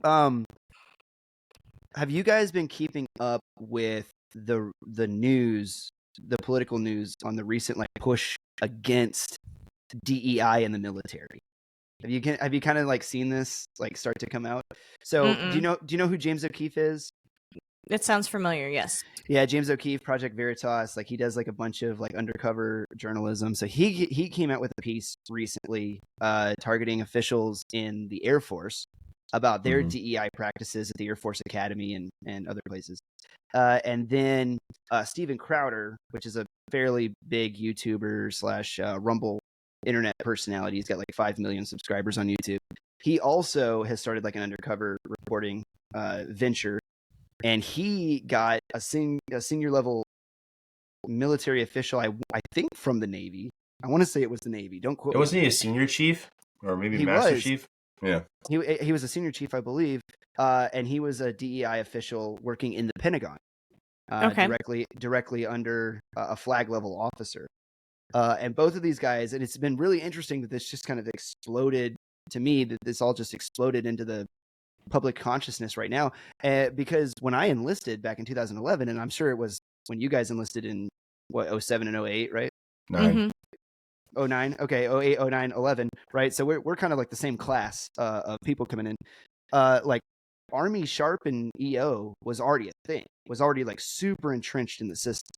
Have you guys been keeping up with the news, the political news on the recent like push against DEI in the military? Have you kind of like seen this like start to come out? So do you know who James O'Keefe is? It sounds familiar. Yes. Yeah, James O'Keefe, Project Veritas. Like he does like a bunch of like undercover journalism. So he came out with a piece recently targeting officials in the Air Force about their DEI practices at the Air Force Academy and other places. And then Steven Crowder, which is a fairly big YouTuber / Rumble internet personality. He's got like 5 million subscribers on YouTube. He also has started like an undercover reporting venture, and he got a senior level military official, I think from the Navy. I want to say it was the Navy. Don't quote me. Wasn't he a senior chief? or maybe He Master was. Chief. Yeah, he was a senior chief, I believe, and he was a DEI official working in the Pentagon, Okay. directly under a flag level officer. And both of these guys, and it's been really interesting that this just kind of exploded to me, that this all just exploded into the public consciousness right now. Because when I enlisted back in 2011, and I'm sure it was when you guys enlisted in what, 07 and 08, right? 9. Mhm. 09, okay, 08, 09, 11, right? So we're kind of like the same class of people coming in. Like Army Sharp and EO was already a thing, was already like super entrenched in the system.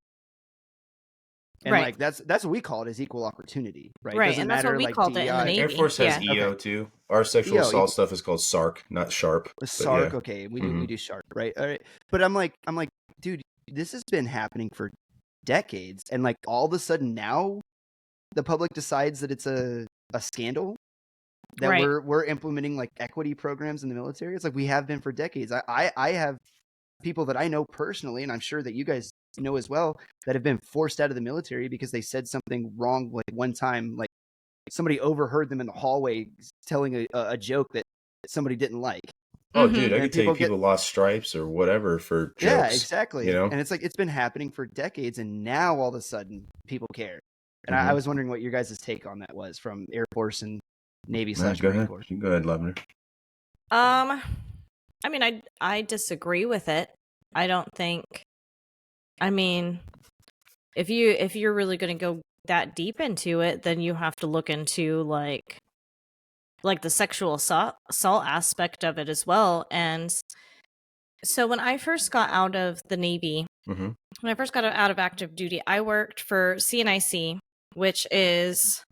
And Right. like that's what we call it, as equal opportunity, right? Right, Doesn't and that's what matter we like called it in the DEI. Navy. Air Force has Yeah. EO Okay. too. Our sexual EO, assault stuff is called SARC, not SHARP. but SARC, yeah. okay, we Mhm. do SHARP, right? All right. But I'm like, dude, this has been happening for decades, and like all of a sudden now the public decides that it's a scandal, that Right. we're implementing like equity programs in the military. It's like we have been for decades. I have people that I know personally, and I'm sure that you guys know as well, that have been forced out of the military because they said something wrong. Like one time, like somebody overheard them in the hallway telling a joke that somebody didn't like. Oh, Mhm. dude, I And could tell you people get- people lost stripes or whatever for jokes. Yeah, exactly. You know, And it's like it's been happening for decades, and now all of a sudden people care. And I Mhm. was wondering what your guys' take on that was from Air Force and Navy Nah, / go Marine ahead. Corps. You can go ahead, Lavender. I mean, I disagree with it. I don't think. I mean, if you're really going to go that deep into it, then you have to look into like the sexual assault aspect of it as well. And so when I first got out of the Navy, Mhm. when I first got out of active duty, I worked for CNIC, which is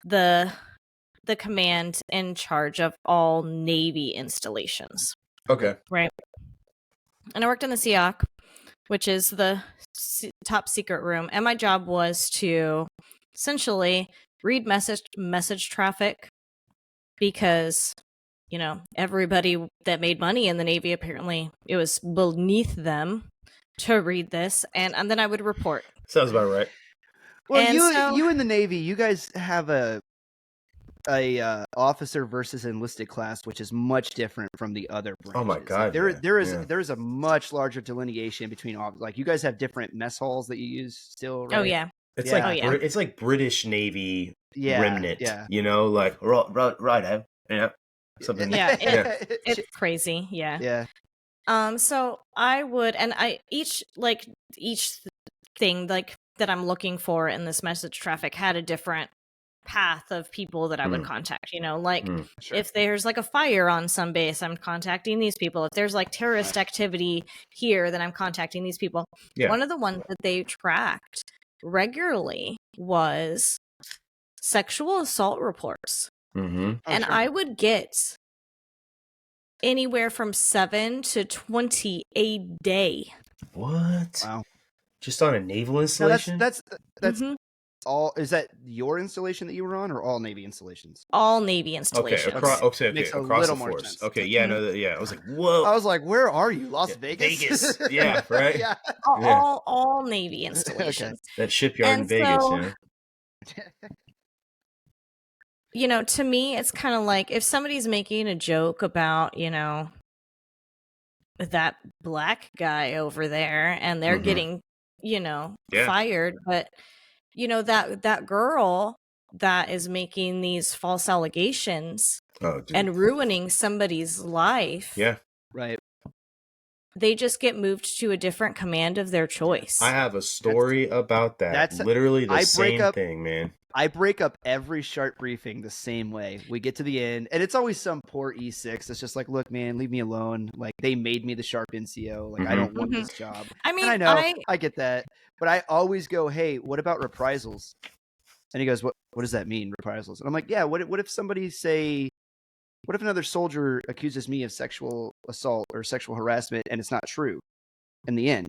the command in charge of all Navy installations. Okay. Right. And I worked in the SEOC, which is the top secret room. And my job was to essentially read message traffic, because, you know, everybody that made money in the Navy, apparently it was beneath them to read this. And then I would report. Sounds about right. Well, And you in the Navy, you guys have a officer versus enlisted class, which is much different from the other branches. Oh my God, Like yeah. there is a much larger delineation between like you guys have different mess halls that you use still, right? Oh yeah. It's Yeah. like Oh, yeah. it's like British Navy Yeah, remnant. yeah. You know, like right, yeah, something. Yeah, yeah. It's crazy. Yeah. Yeah. So I would, and each thing like that I'm looking for in this message traffic had a different path of people that I would contact. You know, like Sure. if there's like a fire on some base, I'm contacting these people. If there's like terrorist activity here, then I'm contacting these people. Yeah. One of the ones that they tracked regularly was sexual assault reports. Mm-hmm. And sure. I would get anywhere from 7 to 20 a day. What? Wow. Just on a naval Now installation? that's Mhm. all. Is that your installation that you were on, or all Navy installations? All Navy Okay, installations. okay, Makes a across little the more force. sense. Okay, yeah, no, yeah. I was like, whoa. I was like, where are you? Las Yeah, Vegas? Vegas. Yeah, right? Yeah. All Navy installations. That shipyard in And Vegas, so- you know? You know, to me, it's kind of like if somebody's making a joke about, you know, that black guy over there, and they're getting, you know, fired, but you know that girl that is making these false allegations and ruining somebody's life. Yeah. Right. They just get moved to a different command of their choice. I have a story about that. That's literally the same thing, man. I break up every sharp briefing the same way. We get to the end, and it's always some poor E6 that's just like, look, man, leave me alone. Like, they made me the sharp NCO. Like, I don't want this job. I mean, and I know, I get that. But I always go, hey, what about reprisals? And he goes, what does that mean, reprisals? And I'm like, yeah, what if somebody what if another soldier accuses me of sexual assault or sexual harassment and it's not true in the end?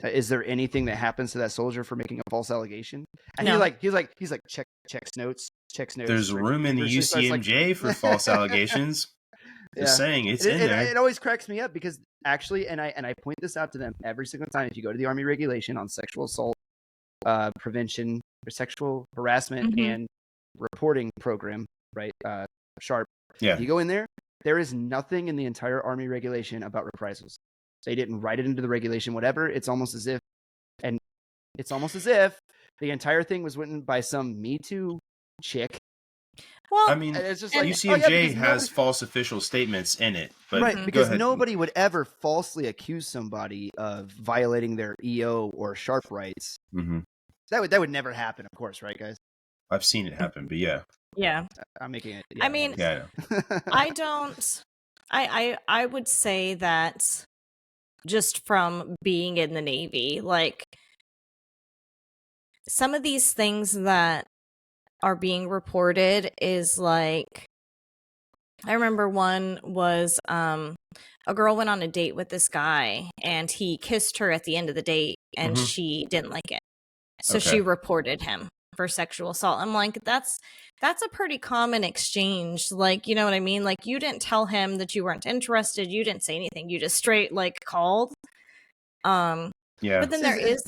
Is there anything that happens to that soldier for making a false allegation? And no. he's like checks notes. There's room in the UCMJ for false allegations. Just saying, it's in there. It always cracks me up because actually, and I point this out to them every single time. If you go to the Army regulation on sexual assault prevention or sexual harassment and reporting program, right? Sharp. Yeah. You go in there, there is nothing in the entire Army regulation about reprisals. They didn't write it into the regulation, whatever. It's almost as if the entire thing was written by some Me Too chick. Well, I mean, it's just UCMJ has false official statements in it, but right, because nobody would ever falsely accuse somebody of violating their EO or Sharp rights. Mm-hmm. That would never happen, of course, right, guys? I've seen it happen, but yeah. Yeah. I'm making it. I mean, yeah, I don't. I would say that just from being in the Navy, like some of these things that are being reported is like, I remember one was a girl went on a date with this guy and he kissed her at the end of the date and she didn't like it. So she reported him for sexual assault. I'm like, that's a pretty common exchange. Like, you know what I mean? Like, you didn't tell him that you weren't interested. You didn't say anything. You just straight like called. Yeah. But then there is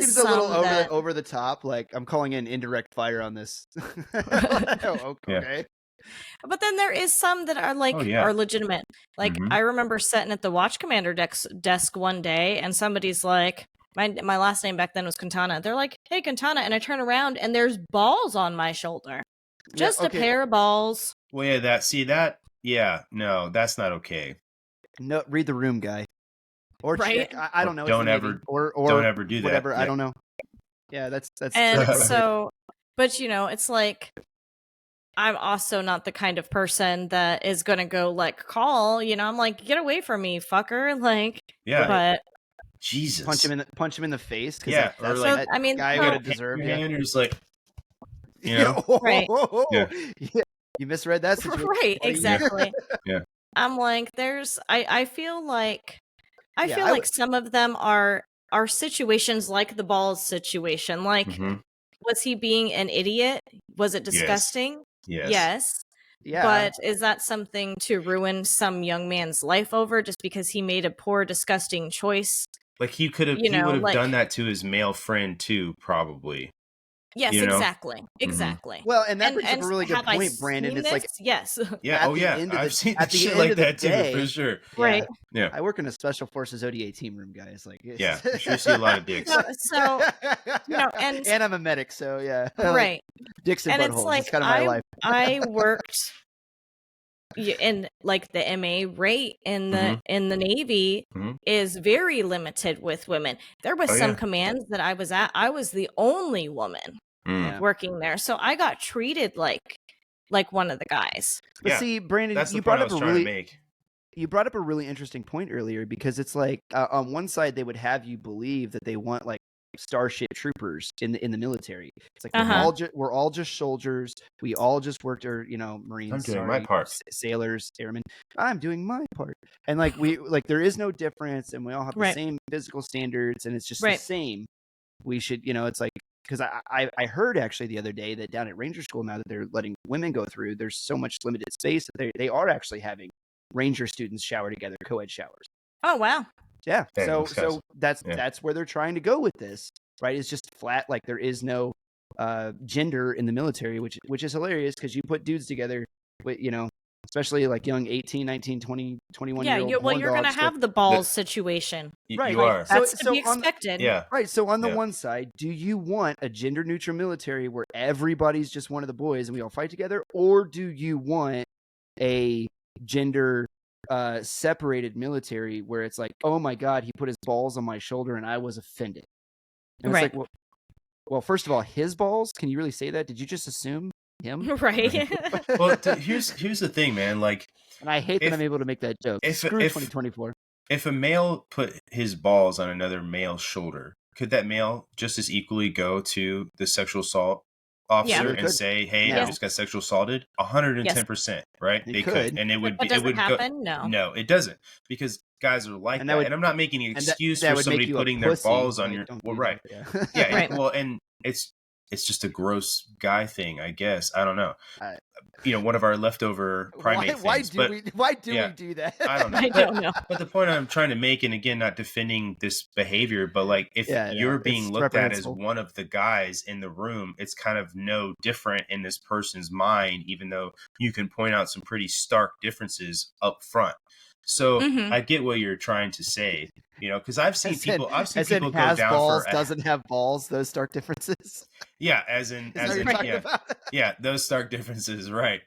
seems some a little that... over the top. Like, I'm calling in indirect fire on this. Okay. But then there is some that are like are legitimate. Like I remember sitting at the watch commander desk one day, and somebody's like, my last name back then was Quintana. They're like, "Hey, Quintana," and I turn around and there's balls on my shoulder, just a pair of balls. Well, yeah, no, that's not okay. No, read the room, guy. Or chick. I don't know. Don't ever do that. Whatever. Yeah. I don't know. Yeah, that's. And so, but you know, it's like, I'm also not the kind of person that is going to go like call, you know, I'm like, get away from me, fucker. Like, but Jesus, punch him in the face. Yeah. That's like, that, I mean, guy would deserve. Yeah. And you're just like, you know, right. Yeah. You misread that situation. Right. Exactly. Yeah. I'm like, I feel like some of them are situations like the balls situation. Like, was he being an idiot? Was it disgusting? Yes. Yeah. But is that something to ruin some young man's life over just because he made a poor, disgusting choice? Like he would have done that to his male friend too, probably. Yes, exactly. Exactly. Well, and that brings up a really good point, Brandon. It's like, yes. Yeah. I've seen shit like that too, for sure. Right. Yeah. I work in a special forces ODA team room, guys. Like, yeah, you sure see a lot of dicks. So, you know, and I'm a medic, so yeah. Right. Dicks and buttholes. It's like, it's kind of my life. I worked in like the MA rate in the Navy is very limited with women. There was some commands that I was at. I was the only woman working there, so I got treated like one of the guys. But see, Brandon, you brought up a really interesting point earlier, because it's like on one side they would have you believe that they want like Starship Troopers in the military. It's like we're all just soldiers. We all just worked, or Marines. I'm doing my part. Sailors, airmen. I'm doing my part. And like there is no difference, and we all have the same physical standards, and it's just the same. We should, it's like, because I heard actually the other day that down at Ranger School, now that they're letting women go through, there's so much limited space that they are actually having Ranger students shower together, co-ed showers. Oh wow. Yeah. So that's where they're trying to go with this, right? It's just flat, like there is no gender in the military, which is hilarious, because you put dudes together with, especially like young 18, 19, 20, 21 year old. Yeah, well, you're going to have the balls situation. Right. You are. That's to be expected. Right. So on the one side, do you want a gender neutral military where everybody's just one of the boys and we all fight together? Or do you want a gender separated military where it's like, oh my God, he put his balls on my shoulder and I was offended? And it's like, well, first of all, his balls? Can you really say that? Did you just assume him? Right. Well, here's the thing, man. Like, and I hate that I'm able to make that joke. Screw 2024. If a male put his balls on another male's shoulder, could that male just as equally go to the sexual assault officer and say, "Hey, I just got sexual assaulted"? 110%, right? They could, and it would. But does it happen? No, it doesn't, because guys are like that. And I'm not making an excuse for somebody putting their balls on your. Well, right. Yeah. Right. Well, and it's it's just a gross guy thing, I guess. I don't know. I- One of our leftover primate why things. do we do that? I don't know. I don't know. But the point I'm trying to make, and again, not defending this behavior, but like if you're being it's looked at as reprehensible. one of the guys in the room, it's kind of no different in this person's mind, even though you can point out some pretty stark differences up front. So Mhm. I get what you're trying to say, because I've seen people go has down balls, for doesn't have balls. Those stark differences. yeah, as in Is that what you're talking about? yeah, those stark differences, right?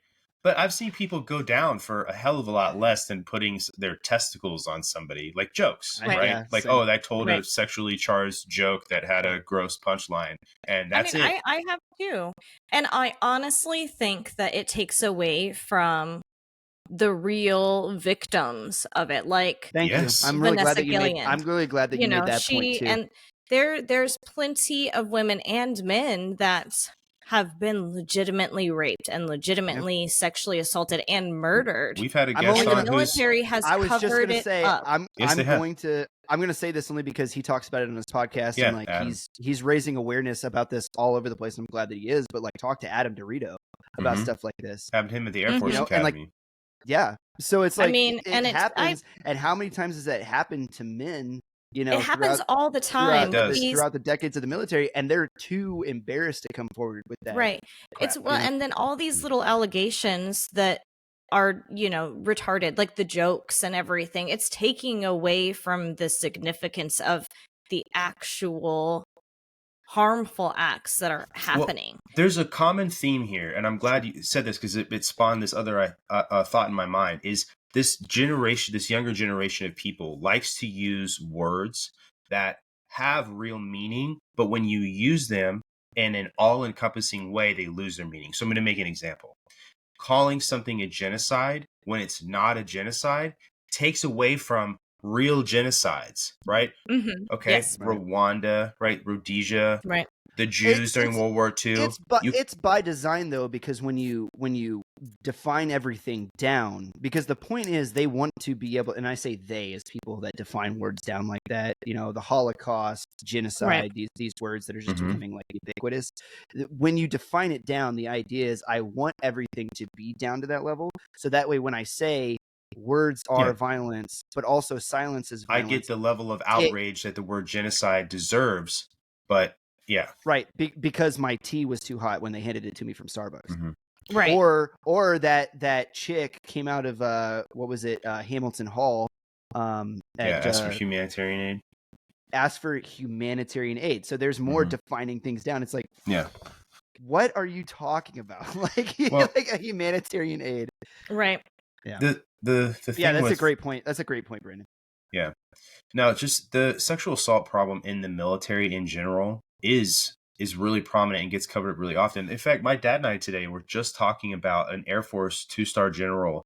But I've seen people go down for a hell of a lot less than putting their testicles on somebody, like jokes, Right. right? Yeah, Like, same. oh, I told a Right. sexually charged joke that had a gross punchline, and that's it. I have too. And I honestly think that it takes away from the real victims of it. Like, Thank Yes. you. I'm really glad Vanessa that you made. Gillian. I'm really glad that you made that point she too. and there's plenty of women and men that have been legitimately raped and legitimately sexually assaulted and murdered. We've had a I'm guest only And on the who's military has I was just covered gonna it say up. I'm Yes, they have. going to say this only because he talks about it on his podcast Yeah, and like Adam. he's raising awareness about this all over the place. I'm glad that he is, but like talk to Adam Dorito about Mhm. stuff like this. Having him at the Air Force Mhm. And, like, Academy. Yeah. So it's like I mean, it and happens. And how many times has that happened to men? it happens all the time. It does. throughout the decades of the military, and they're too embarrassed to come forward with that. Right. crap, It's well, you know? and then all these little allegations that are, retarded, like the jokes and everything. It's taking away from the significance of the actual harmful acts that are happening. There's a common theme here, and I'm glad you said this because it spawned this other thought in my mind. Is this younger generation of people likes to use words that have real meaning, but when you use them in an all-encompassing way, they lose their meaning. So I'm going to make an example. Calling something a genocide when it's not a genocide takes away from real genocides, right? Mhm. Okay, Yes. Rwanda, right? Rhodesia, Right. the Jews It's- during World War II. It's by design though, because when you define everything down, because the point is they want to be able, and I say they as people that define words down like that, the Holocaust, genocide, these words that are just Mhm. becoming like ubiquitous. When you define it down, the idea is I want everything to be down to that level, so that way when I say words are Yeah. violence, but also silence is I violence. get the level of outrage that the word genocide deserves, but yeah. Right, because my tea was too hot when they handed it to me from Starbucks. Mhm. Right. Or that chick came out of what was it, Hamilton Hall, Ask for humanitarian aid. asked for humanitarian aid. So there's more Mhm. defining things down. It's like, Yeah. what are you talking about? like a humanitarian aid. Right. Yeah. The thing Yeah, that's with, a great point. That's a great point, Brandon. Yeah. No, just the sexual assault problem in the military in general is really prominent and gets covered really often. In fact, my dad and I today were just talking about an Air Force 2-star general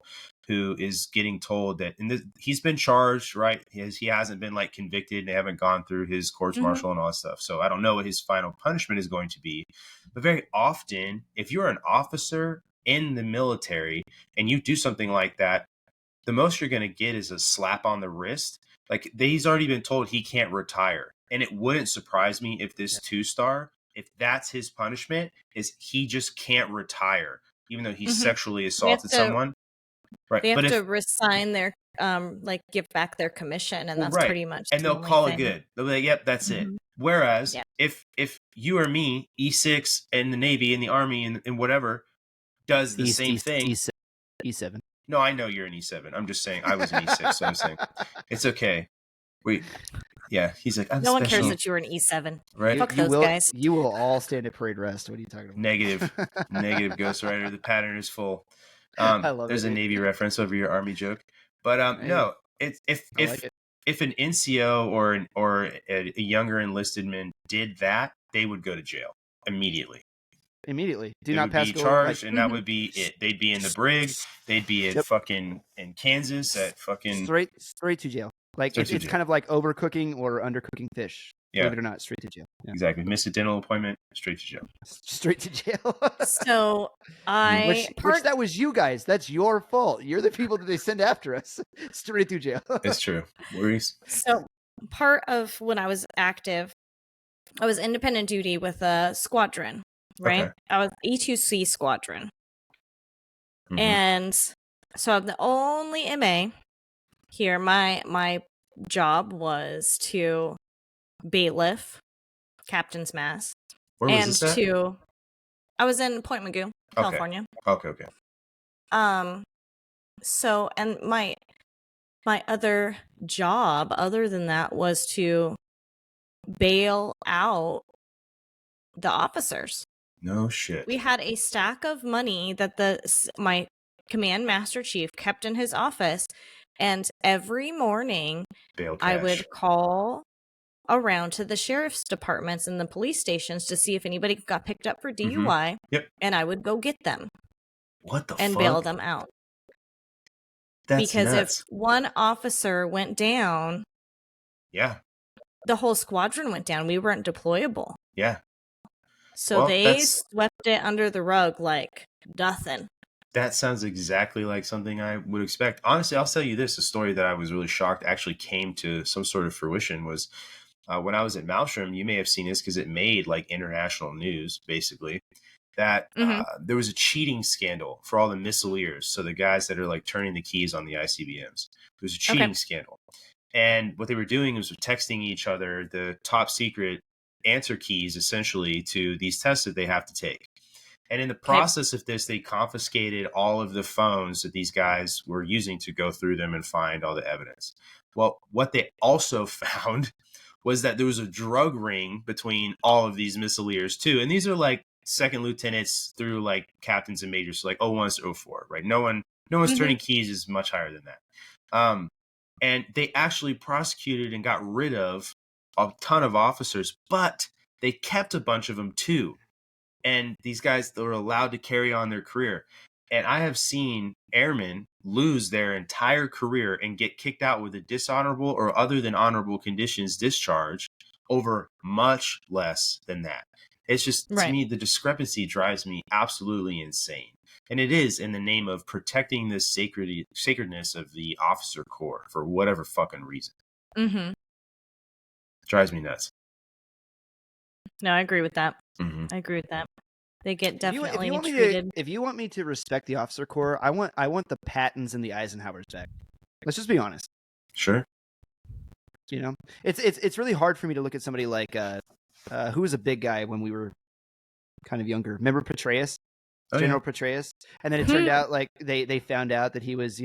who is getting told that he's been charged, right? He hasn't been like convicted, and they haven't gone through his courts martial and all that stuff. So I don't know what his final punishment is going to be. But very often, if you're an officer in the military and you do something like that, the most you're going to get is a slap on the wrist. Like, he's already been told he can't retire. And it wouldn't surprise me if this 2-star, if that's his punishment, is he just can't retire, even though he sexually assaulted someone. Right. They have to resign their, give back their commission, and that's pretty much. And they'll call it good. They'll be like, yep, that's it. Whereas if you or me, E6 in the Navy, in the Army, and whatever, does the same thing. E7. No, I know you're an E7. I'm just saying I was an E6, so I'm saying it's okay. Yeah, he's like, I'm no special. one cares that you were an E7. Right? Fuck those guys. You will all stand at parade rest. What are you talking about? Negative Ghost Rider. The pattern is full. I love there's it. a Navy reference over your Army joke, but no, if an NCO or a younger enlisted man did that, they would go to jail immediately. Do not pass go charged, and that would be it. They'd be in the brig. They'd be at fucking in Kansas at fucking straight to jail. Like it's kind of like overcooking or undercooking fish. Believe it or not, straight to jail. Yeah. Exactly. Miss a dental appointment, straight to jail. Straight to jail. So which that was you guys. That's your fault. You're the people that they send after us. Straight to jail. It's true. Worries. So part of when I was active, I was independent duty with a squadron, right? Okay. I was E2C squadron. Mhm. And so I'm the only MA here. My job was to bailiff captain's mast. Where was And this at? I was in Point Mugu, California. Okay. So, and my other job other than that was to bail out the officers. No shit. We had a stack of money that my command master chief kept in his office, and every morning Bail I cash. would call around to the sheriff's departments and the police stations to see if anybody got picked up for DUI. Yep. And I would go get them What the and fuck? bail them out. That's because nuts. if one officer went down, Yeah. the whole squadron went down. We weren't deployable. Yeah. So Well, they swept it under the rug like nothing. That sounds exactly like something I would expect. Honestly, I'll tell you this. A story that I was really shocked actually came to some sort of fruition was when I was at Maelstrom. You may have seen this because it made like international news, basically, that there was a cheating scandal for all the missileers. So the guys that are like turning the keys on the ICBMs. There was a cheating scandal. And what they were doing was texting each other the top secret answer keys, essentially, to these tests that they have to take. And in the process of this, they confiscated all of the phones that these guys were using to go through them and find all the evidence. Well, what they also found was that there was a drug ring between all of these missileers too. And these are like second lieutenants through like captains and majors, so like 01 to 04, right? No one's turning keys is much higher than that. And they actually prosecuted and got rid of a ton of officers, but they kept a bunch of them too. And these guys were allowed to carry on their career. And I have seen airmen lose their entire career and get kicked out with a dishonorable or other than honorable conditions discharge over much less than that. It's just, to me, the discrepancy drives me absolutely insane. And it is in the name of protecting the sacredness of the officer corps for whatever fucking reason. Mm-hmm. Drives me nuts. No, I agree with that. Mm-hmm. I agree with that. They get definitely treated. If you want me to respect the officer corps, I want the Pattons and the Eisenhowers back. Let's just be honest. Sure. You know, it's really hard for me to look at somebody like who was a big guy when we were kind of younger. Remember Petraeus? General Petraeus? And then it turned out like they found out that he was,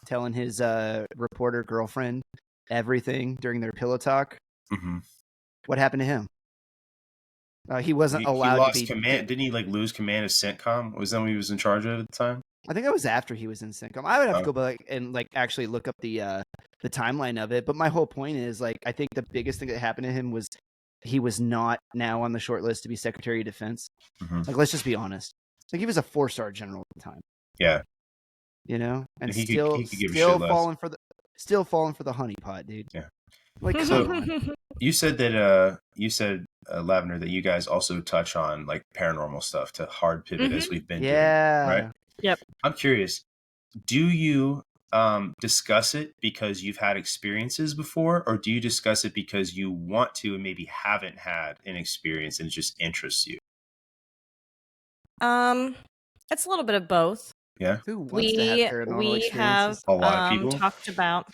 telling his reporter girlfriend everything during their pillow talk. Mm-hmm. What happened to him? He wasn't allowed to be command. Didn't he like lose command of CENTCOM? Was that what he was in charge of at the time? I think that was after he was in CENTCOM. I would have to go back and like actually look up the timeline of it. But my whole point is like I think the biggest thing that happened to him was he was not now on the short list to be Secretary of Defense. Mm-hmm. Like let's just be honest. Like he was a 4-star general at the time. Yeah. And he still falling for the honeypot, dude. Yeah. Like so you said that Lavendar, that you guys also touch on like paranormal stuff to hard pivot as we've been doing, right? Yep. I'm curious, do you discuss it because you've had experiences before, or do you discuss it because you want to and maybe haven't had an experience and it just interests you? It's a little bit of both. Yeah. We have a lot of people talked about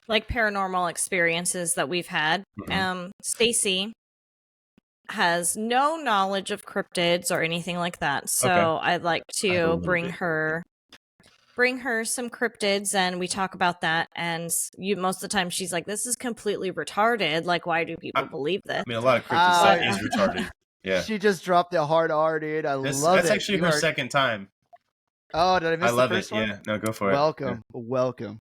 like paranormal experiences that we've had. Mm-hmm. Stacy has no knowledge of cryptids or anything like that, so I'd like to bring her some cryptids and we talk about that. And most of the time she's like, "This is completely retarded. Like, why do people believe this?" I mean, a lot of cryptid stuff is retarded. Yeah. She just dropped a hard R, dude. I love it. That's actually her second time. Oh, did I miss the first one? Yeah, no, go for it. Welcome.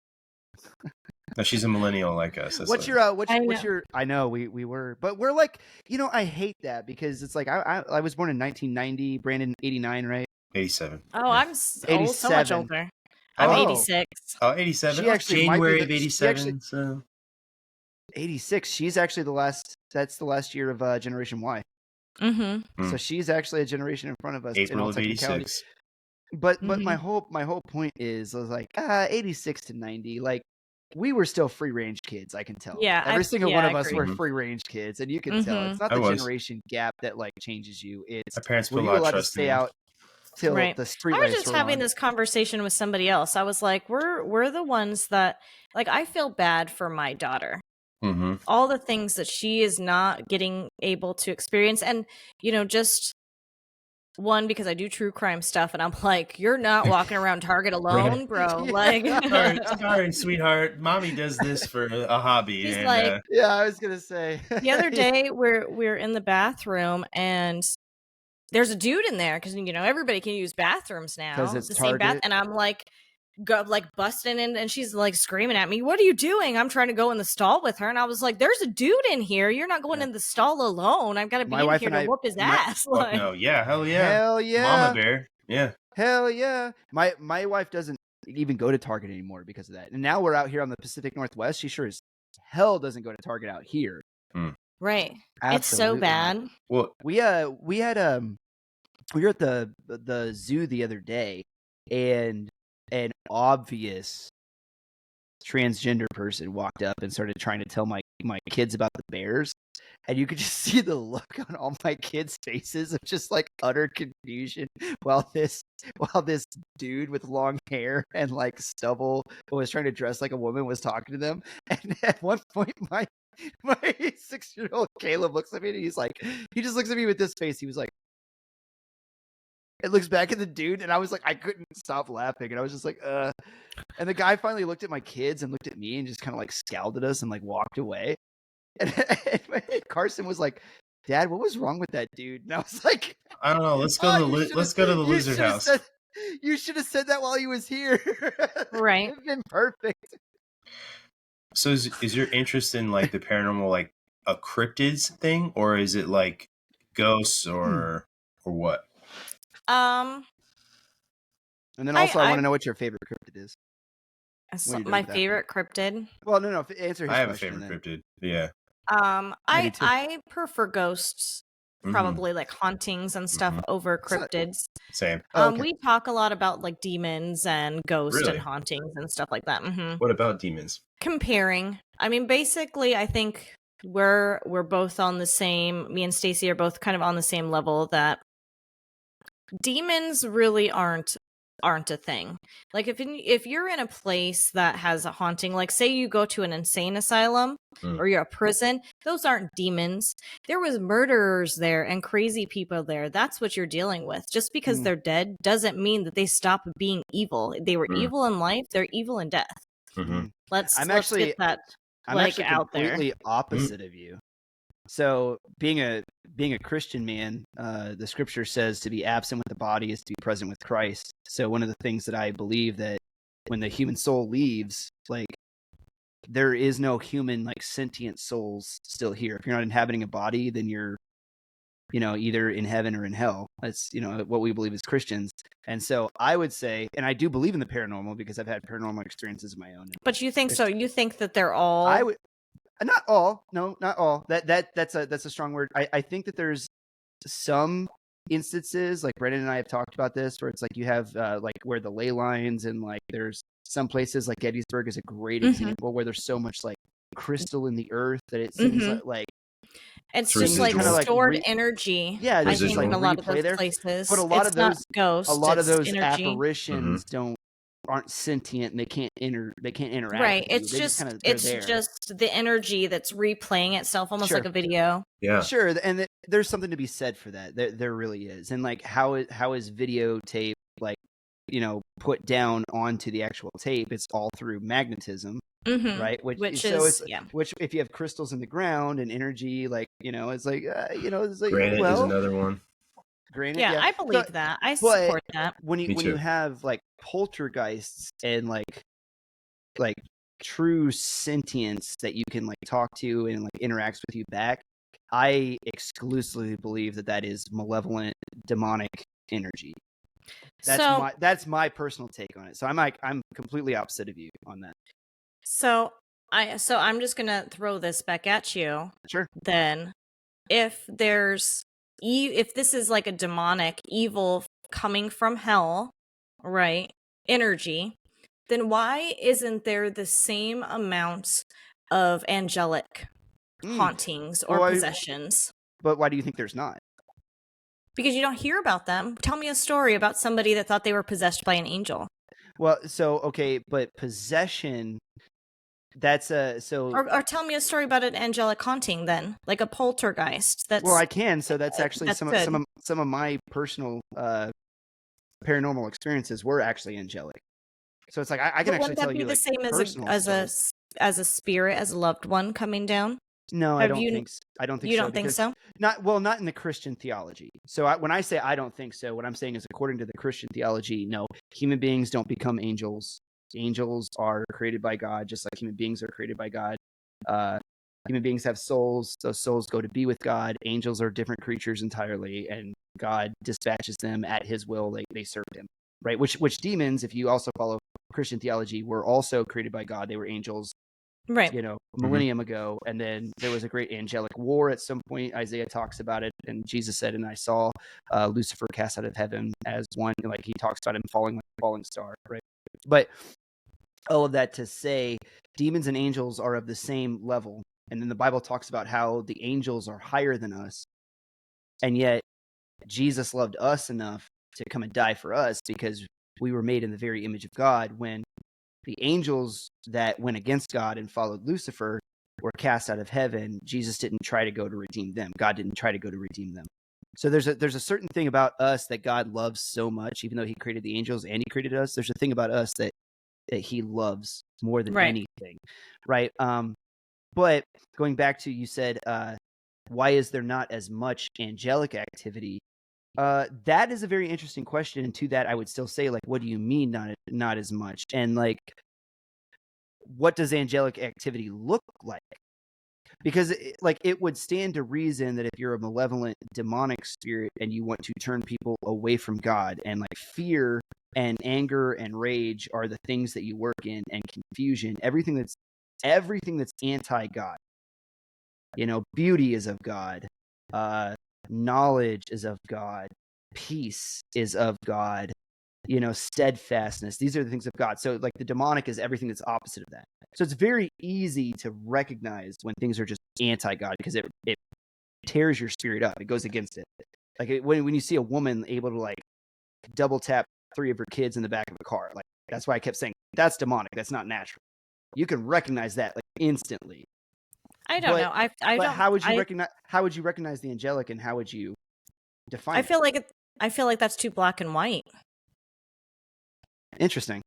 No, she's a millennial like us. What's your? I know we were, but we're like, I hate that because it's like I was born in 1990, Brandon 89, right? 87. Oh, yeah. I'm so much older. I'm 86. Oh, 87. She actually January of 87. So 86. She's actually that's the last year of Generation Y. Mm-hmm. So she's actually a generation in front of us. April of 86. But my whole point is, I was like 86 to 90. Like we were still free range kids. I can tell. Yeah, Every single one I of us agree. were free range kids, and you can tell it's not I the was. generation gap that like changes you. It's My parents were put a you lot of allowed to trust in stay me. out till Right. the street I was lights just were having on. this conversation with somebody else. I was like, we're the ones that, like, I feel bad for my daughter. Mm-hmm. All the things that she is not getting able to experience, and just one, because I do true crime stuff, and I'm like, you're not walking around Target alone, bro. Yeah. Like, sorry, sweetheart. Mommy does this for a hobby. He's and like, Yeah, I was gonna say. the other day we're in the bathroom and there's a dude in there because everybody can use bathrooms now. 'Cause it's the same bath, Target. and I'm like, busting in, and she's like screaming at me, "What are you doing?" I'm trying to go in the stall with her, and I was like, "There's a dude in here. You're not going Yeah. in the stall alone. I've got to be My in wife here and to I- whoop his my- ass." Fuck Like, no. Yeah, hell yeah. Hell yeah. Mama bear. Yeah. Hell yeah. My wife doesn't even go to Target anymore because of that. And now we're out here on the Pacific Northwest. She sure as hell doesn't go to Target out here. right. It's so Absolutely not. bad. Well, We were at the zoo the other day, and an obvious transgender person walked up and started trying to tell my kids about the bears, and you could just see the look on all my kids' faces of just like utter confusion while this dude with long hair and like stubble who was trying to dress like a woman was talking to them. And at one point my 6-year-old Caleb looks at me and he just looks at me with this face. He was like, it looks back at the dude, and I was like, I couldn't stop laughing, and I was just like, And the guy finally looked at my kids and looked at me and just kind of like scowled at us and like walked away. And Carson was like, "Dad, what was wrong with that dude?" And I was like, I don't know. Let's go to the loser house. You should have said that while he was here. Right. It'd been perfect. So is your interest in like the paranormal like a cryptids thing, or is it like ghosts or what? And then also, I want to know what your favorite cryptid is. My favorite cryptid. Well, no. Answer his I have a question favorite then. cryptid. Yeah. I prefer ghosts, probably like hauntings and stuff over cryptids. Same. Okay. We talk a lot about like demons and ghosts Really? and hauntings and stuff like that. What about demons? Comparing. I mean, basically, I think we're both on the same. Me and Stacy are both kind of on the same level that demons really aren't a thing. Like if you're in a place that has a haunting, like say you go to an insane asylum or you're a prison, those aren't demons. There was murderers there and crazy people there. That's what you're dealing with. Just because they're dead doesn't mean that they stop being evil. They were evil in life, they're evil in death. Let's get that out there. Completely opposite of you. So being a Christian man, the scripture says to be absent with the body is to be present with Christ. So one of the things that I believe that when the human soul leaves, like there is no human like sentient souls still here. If you're not inhabiting a body, then you're, either in heaven or in hell. That's, what we believe as Christians. And so I would say, and I do believe in the paranormal because I've had paranormal experiences of my own. But you think so? You think that they're all? Not all. No, not all. That's a strong word. I think that there's some instances, like Brendan and I have talked about this, where it's like you have like where the ley lines, and like there's some places like Gettysburg is a great example where there's so much like crystal in the earth that it seems like it's just like stored energy. Yeah, I think like in a lot of those there. places. But a lot of those ghosts. A lot of those energy. apparitions aren't sentient and they can't interact. Right. It's just the energy that's replaying itself almost like a video. Yeah. Sure. And there's something to be said for that. There really is. And like how is videotape like, put down onto the actual tape? It's all through magnetism. Right. Which if you have crystals in the ground and energy, like, it's like, it's like, granite is another one. Granted, yeah, I believe that. I support that. When you have like poltergeists and like true sentience that you can like talk to and like interacts with you back, I exclusively believe that is malevolent, demonic energy. That's my personal take on it. So I'm completely opposite of you on that. So I'm just gonna throw this back at you. Sure. Then, if this is like a demonic evil coming from hell, right? Energy, then why isn't there the same amount of angelic hauntings or possessions? But why do you think there's not? Because you don't hear about them. Tell me a story about somebody that thought they were possessed by an angel. Well, so okay, but possession, that's or tell me a story about an angelic haunting then, like a poltergeist. That's well, I can. So that's actually that's some of my personal paranormal experiences were actually angelic. So it's like I can actually tell you the same as a spirit, as a loved one coming down. No, I don't think so. I don't think so. You don't think so? Not in the Christian theology. So when I say I don't think so, what I'm saying is according to the Christian theology, no, human beings don't become angels. Angels are created by God, just like human beings are created by God. Human beings have souls. Those souls go to be with God. Angels are different creatures entirely, and God dispatches them at his will. They serve him, right? Which demons, if you also follow Christian theology, were also created by God. They were angels. Right. Millennium ago. And then there was a great angelic war at some point. Isaiah talks about it. And Jesus said, and I saw Lucifer cast out of heaven as one, like he talks about him falling like a falling star, right? But all of that to say, demons and angels are of the same level. And then the Bible talks about how the angels are higher than us. And yet Jesus loved us enough to come and die for us because we were made in the very image of God. When the angels that went against God and followed Lucifer were cast out of heaven, Jesus didn't try to go to redeem them. God didn't try to go to redeem them. So there's a certain thing about us that God loves so much, even though he created the angels and he created us. There's a thing about us that he loves more than anything, right? But going back to, you said, why is there not as much angelic activity? That is a very interesting question. And to that, I would still say, like, what do you mean not as much? And like, what does angelic activity look like? Because it would stand to reason that if you're a malevolent demonic spirit and you want to turn people away from God, and like fear and anger and rage are the things that you work in, and confusion, everything that's anti-God. Beauty is of God. Knowledge is of God. Peace is of God. Steadfastness. These are the things of God. So like the demonic is everything that's opposite of that. So it's very easy to recognize when things are just anti-God, because it tears your spirit up. It goes against it. Like when you see a woman able to like double tap 3 of her kids in the back of a car, like that's why I kept saying that's demonic. That's not natural. You can recognize that like instantly. I don't know. I don't. How would you recognize the angelic, and how would you define it? I feel like that's too black and white. Interesting.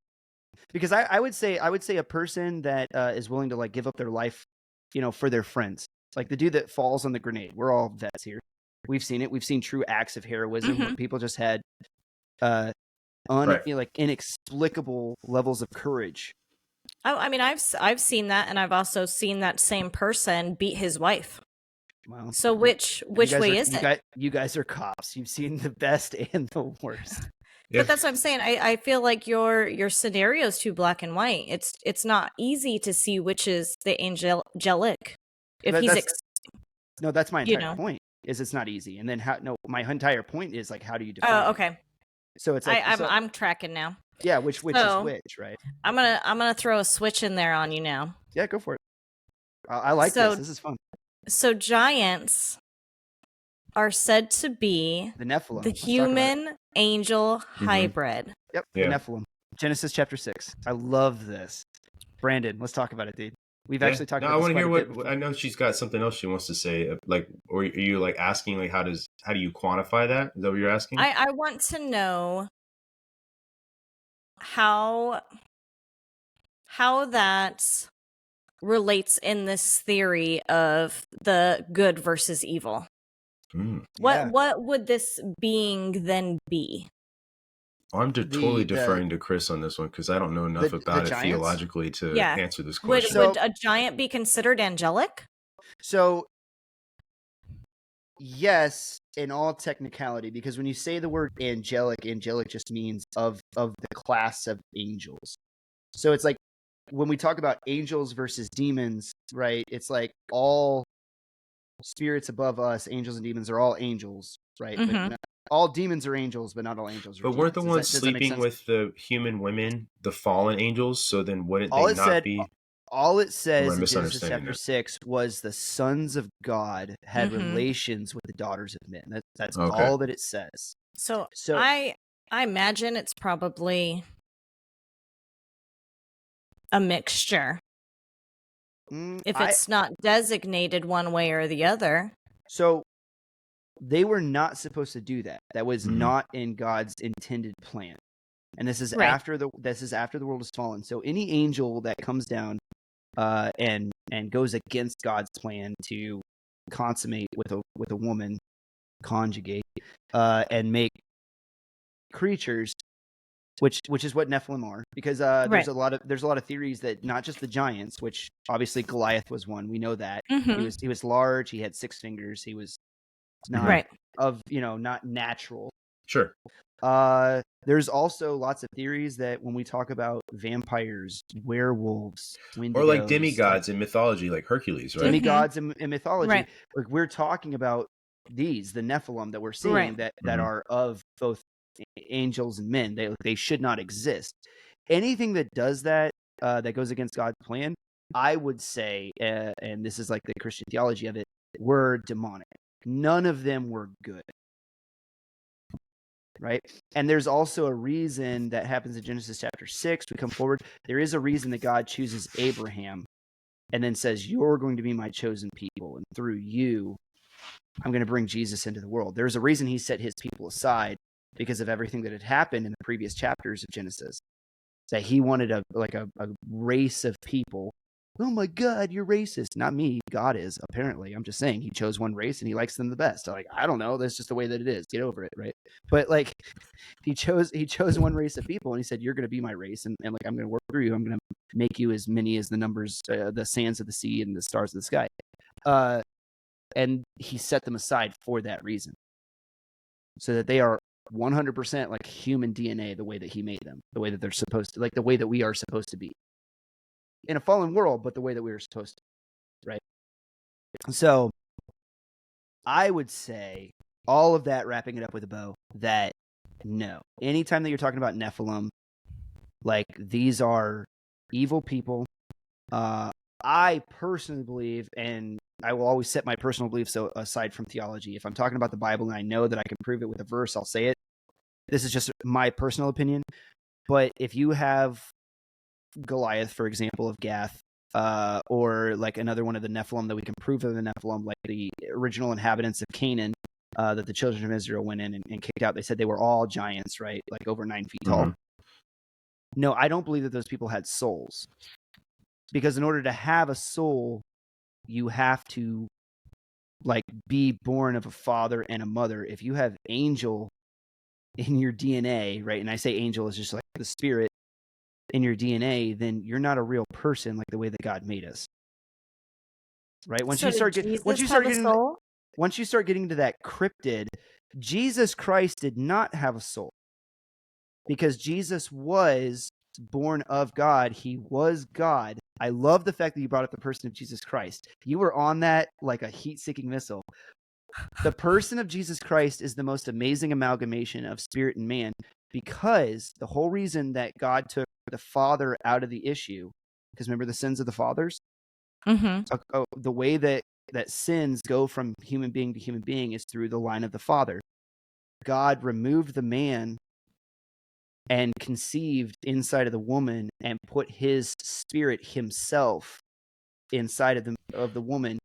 Because I would say a person that is willing to like give up their life, for their friends. Like the dude that falls on the grenade. We're all vets here. We've seen it. We've seen true acts of heroism where people just had inexplicable levels of courage. I mean, I've seen that, and I've also seen that same person beat his wife. Wow. So which way is it? You guys are cops. You've seen the best and the worst. But that's what I'm saying. I feel like your scenario is too black and white. It's not easy to see which is the angelic. No, that's my entire point. Is it's not easy. And then my entire point is like, how do you define? Oh, okay. It? So it's like I'm tracking now. Yeah, which is which, right? I'm gonna throw a switch in there on you now. Yeah, go for it. I like this. This is fun. So giants are said to be the Nephilim, the human angel hybrid. Yep, yeah. The Nephilim. Genesis chapter 6. I love this. Brandon, let's talk about it, dude. We've actually talked about this. I want to hear I know she's got something else she wants to say. Like, or are you like asking like how do you quantify that? Is that what you're asking? I want to know how that relates in this theory of the good versus evil. What would this being then be? I'm totally deferring to Chris on this one because I don't know enough about it theologically to answer this question. Would a giant be considered angelic? So, yes, in all technicality, because when you say the word angelic just means of the class of angels. So it's like when we talk about angels versus demons, right? It's like all spirits above us, angels and demons, are all angels, right? Mm-hmm. But all demons are angels, but not all angels are But demons. weren't the ones Does that make sleeping sense? with the human women the fallen angels? So then wouldn't All they it not said, be? all it Or am I says in Genesis misunderstanding chapter that? 6 was the sons of God had Mhm. relations with the daughters of men. That's Okay. all that it says. So So I imagine it's probably a mixture. If it's not designated one way or the other. So they were not supposed to do that. That was Mhm. not in God's intended plan. And this is Right. after the world has fallen. So any angel that comes down and goes against God's plan to consummate with a woman, conjugate, and make creatures, which is what Nephilim are, because Right. there's a lot of theories that not just the giants, which obviously Goliath was one. We know that Mhm. he was large. He had 6 fingers. He was not Right. not natural. Sure. There's also lots of theories that when we talk about vampires, werewolves, Wendigos, Or like demigods in mythology, like Hercules, right? demigods in mythology, Right. like we're talking about the Nephilim that we're seeing Right. that Mhm. are of both angels and men. They should not exist. Anything that does that, that goes against God's plan, I would say, and this is like the Christian theology of it, were demonic. None of them were good. Right? And there's also a reason that happens in Genesis chapter 6. We come forward. There is a reason that God chooses Abraham and then says, "You're going to be my chosen people, and through you, I'm going to bring Jesus into the world." There's a reason he set his people aside because of everything that had happened in the previous chapters of Genesis. That he wanted a race of people. Oh my God, you're racist. Not me. God is, apparently. I'm just saying he chose one race and he likes them the best. Like, I don't know. That's just the way that it is. Get over it, right? But like he chose one race of people and he said, "You're going to be my race, and like I'm going to work through you. I'm going to make you as many as the numbers, the sands of the sea and the stars of the sky." And he set them aside for that reason. So that they are 100% like human DNA, the way that he made them, the way that they're supposed to, like the way that we are supposed to be in a fallen world, but the way that we are supposed to, right? So I would say all of that, wrapping it up with a bow, that no, anytime that you're talking about Nephilim, like these are evil people. I personally believe, and I will always set my personal beliefs aside from theology. If I'm talking about the Bible and I know that I can prove it with a verse, I'll say it. This is just my personal opinion. But if you have Goliath, for example, of Gath, or like another one of the Nephilim that we can prove of the Nephilim, like the original inhabitants of Canaan, that the children of Israel went in and kicked out. They said they were all giants, right? Like over 9 feet tall. Mhm. No, I don't believe that those people had souls. Because in order to have a soul, you have to like be born of a father and a mother. If you have angel in your DNA, right? And I say angel is just like the spirit in your DNA, then you're not a real person like the way that God made us. Right? Once So you did start Jesus once you have start a getting soul? once you start getting to that cryptid, Jesus Christ did not have a soul. Because Jesus was born of God. He was God. I love the fact that you brought up the person of Jesus Christ. You were on that like a heat-seeking missile. The person of Jesus Christ is the most amazing amalgamation of spirit and man, because the whole reason that God took the Father out of the issue, because remember the sins of the fathers? Mm-hmm. The way that sins go from human being to human being is through the line of the Father. God removed the man and conceived inside of the woman and put his spirit himself inside of the woman,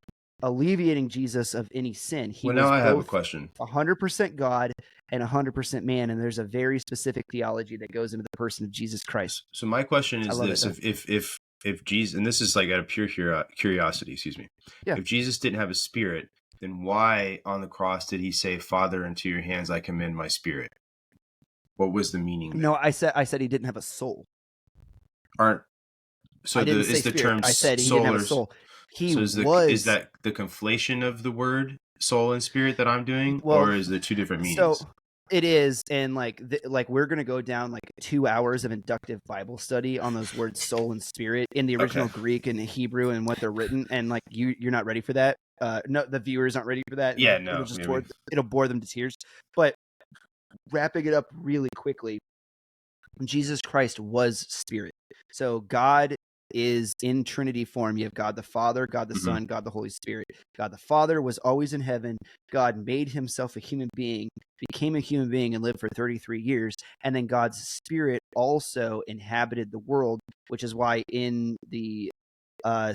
alleviating Jesus of any sin. He Well, was now I have a both question. 100% God and 100% man, and there's a very specific theology that goes into the person of Jesus Christ. So my question I is love this: it, if Jesus, and this is like out of pure curiosity, excuse me, Yeah. if Jesus didn't have a spirit, then why on the cross did he say, "Father, into your hands I commend my spirit"? What was the meaning there? No, I said he didn't have a soul. Aren't so I didn't is say the spirit. term I said he didn't have a soul. He so was. is that the conflation of the word soul and spirit that I'm doing, Well, or is there two different meanings? So it is, and like we're gonna go down like 2 hours of inductive Bible study on those words soul and spirit in the original Greek and the Hebrew and what they're written, and like you're not ready for that. No, the viewers aren't ready for that. Yeah, no, it'll just maybe. it'll bore them to tears. But wrapping it up really quickly, Jesus Christ was spirit. So God is in Trinity form. You have God the Father, God the Son, God the Holy Spirit. God the Father was always in heaven. God made himself a human being, became a human being, and lived for 33 years. And then God's Spirit also inhabited the world, which is why in the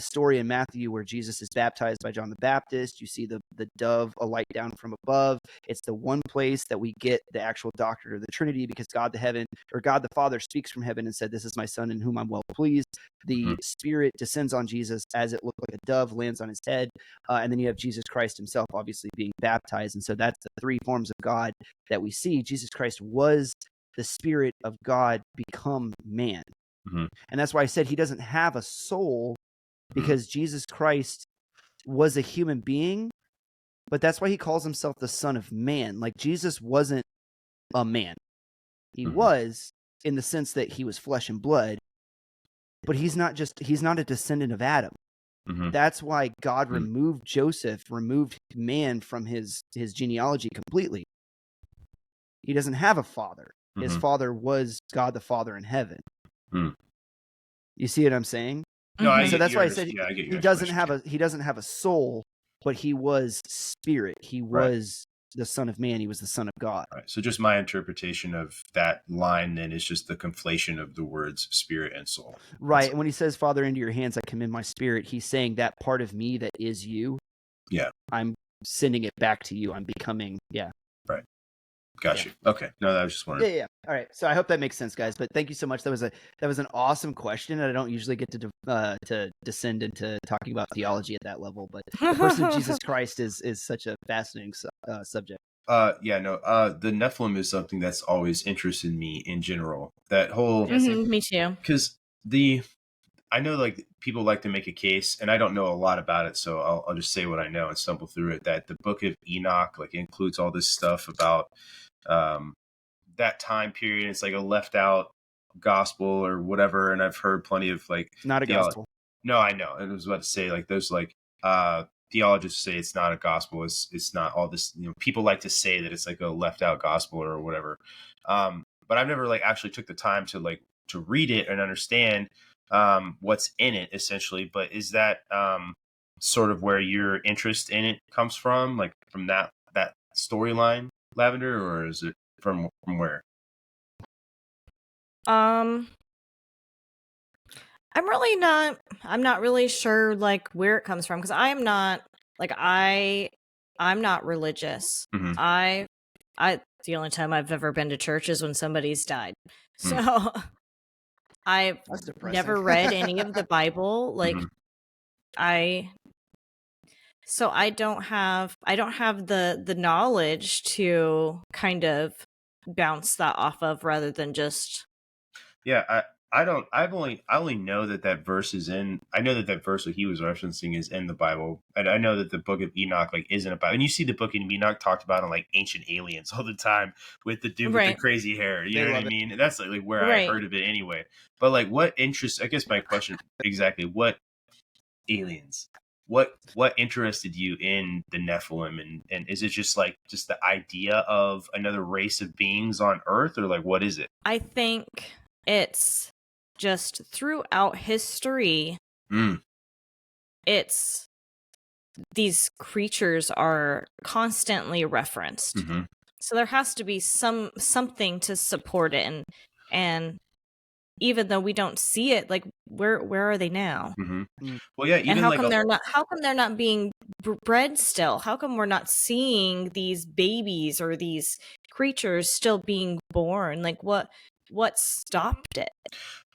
story in Matthew where Jesus is baptized by John the Baptist, you see the dove alight down from above. It's the one place that we get the actual doctrine of the Trinity, because God the Father speaks from heaven and said, "This is my Son in whom I'm well pleased." The Spirit descends on Jesus as it looked like a dove, lands on his head, and then you have Jesus Christ himself obviously being baptized. And so that's the three forms of God that we see. Jesus Christ was the Spirit of God become man. And that's why I said he doesn't have a soul, because Jesus Christ was a human being, but that's why he calls himself the Son of Man. Like, Jesus wasn't a man. He was, in the sense that he was flesh and blood, but he's not a descendant of Adam. That's why God removed man from his genealogy completely. He doesn't have a father. His father was God the Father in heaven. You see what I'm saying? No, so that's why I said I get he doesn't have a soul, but he was spirit. He was the Son of Man. He was the Son of God. Right. So just my interpretation of that line then is just the conflation of the words spirit and soul. Right. And when he says, "Father, into your hands I commend my spirit," he's saying that part of me that is you. Yeah. I'm sending it back to you. I'm becoming. Yeah. Right. Got you. Okay. No, I was just wondering. Yeah. All right. So I hope that makes sense, guys. But thank you so much. That was an awesome question, and I don't usually get to descend into talking about theology at that level. But the person of Jesus Christ is such a fascinating subject. The Nephilim is something that's always interested me in general. That whole me too. Because I know like people like to make a case, and I don't know a lot about it, so I'll just say what I know and stumble through it. That the Book of Enoch like includes all this stuff about that time period. It's like a left out gospel or whatever, and I've heard plenty of like not a gospel. No, I know. I was about to say like there's like theologists say it's not a gospel. It's not all this. People like to say that it's like a left out gospel or whatever. But I've never like actually took the time to read it and understand what's in it essentially. But is that sort of where your interest in it comes from, like from that storyline, Lavendar, or is it from where? I'm not really sure like where it comes from, because I'm not religious. The only time I've ever been to church is when somebody's died. So I've never read any of the Bible. Like I don't have the knowledge to kind of bounce that off of, rather than just I only know that verse is in. I know that verse that he was referencing is in the Bible, and I know that the Book of Enoch like isn't about. And you see the Book of Enoch talked about in like Ancient Aliens all the time with the dude with the crazy hair. You know what I mean? And that's like where I heard of it anyway. But like, what interest? I guess my question exactly: what aliens? What interested you in the Nephilim, and is it just the idea of another race of beings on Earth, or like what is it? I think it's just throughout history, it's these creatures are constantly referenced. So there has to be something to support it, and even though we don't see it, like where are they now? Well, yeah, even and how come they're not being bred still? How come we're not seeing these babies or these creatures still being born? Like what stopped it?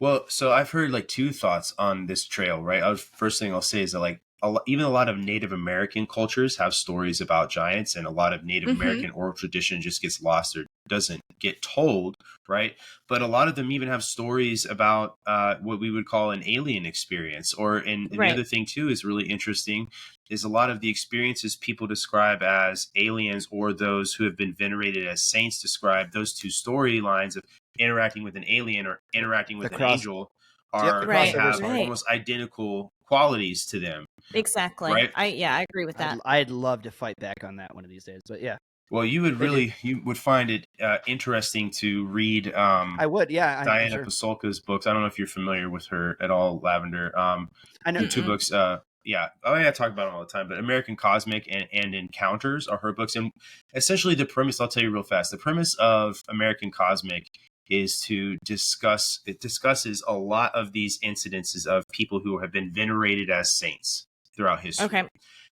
Well, so I've heard like two thoughts on this trail, right? First thing I'll say is that like even a lot of Native American cultures have stories about giants, and a lot of Native American oral tradition just gets lost or doesn't get told, right? But a lot of them even have stories about what we would call an alien experience. And the other thing too is really interesting is a lot of the experiences people describe as aliens, or those who have been venerated as saints describe, those two storylines of interacting with an alien or interacting with an angel have almost identical qualities to them. Exactly. Right? I agree with that. I'd love to fight back on that one of these days, but yeah. Well, you would find it interesting to read I would, yeah, I'm Diana sure. Pasulka's books. I don't know if you're familiar with her at all, Lavender. I know. The two books, yeah, oh yeah, I talk about them all the time. But American Cosmic and Encounters are her books, and essentially the premise. I'll tell you real fast. The premise of American Cosmic is to discuss. It discusses a lot of these incidences of people who have been venerated as saints throughout history. Okay.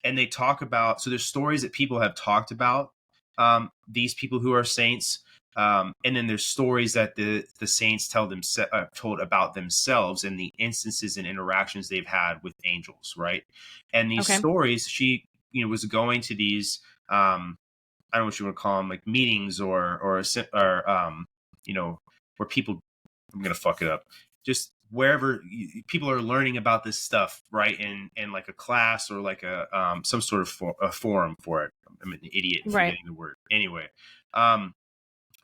And they talk about, so there's stories that people have talked about, these people who are saints, and then there's stories that the saints told about themselves and the instances and interactions they've had with angels, right? And these Okay. stories, she was going to these, I don't know what you want to call them, like meetings or where people, I'm gonna fuck it up, just wherever people are learning about this stuff, right? In like a class or like a some sort of a forum for it. I'm an idiot Right. forgetting the word. Anyway, um,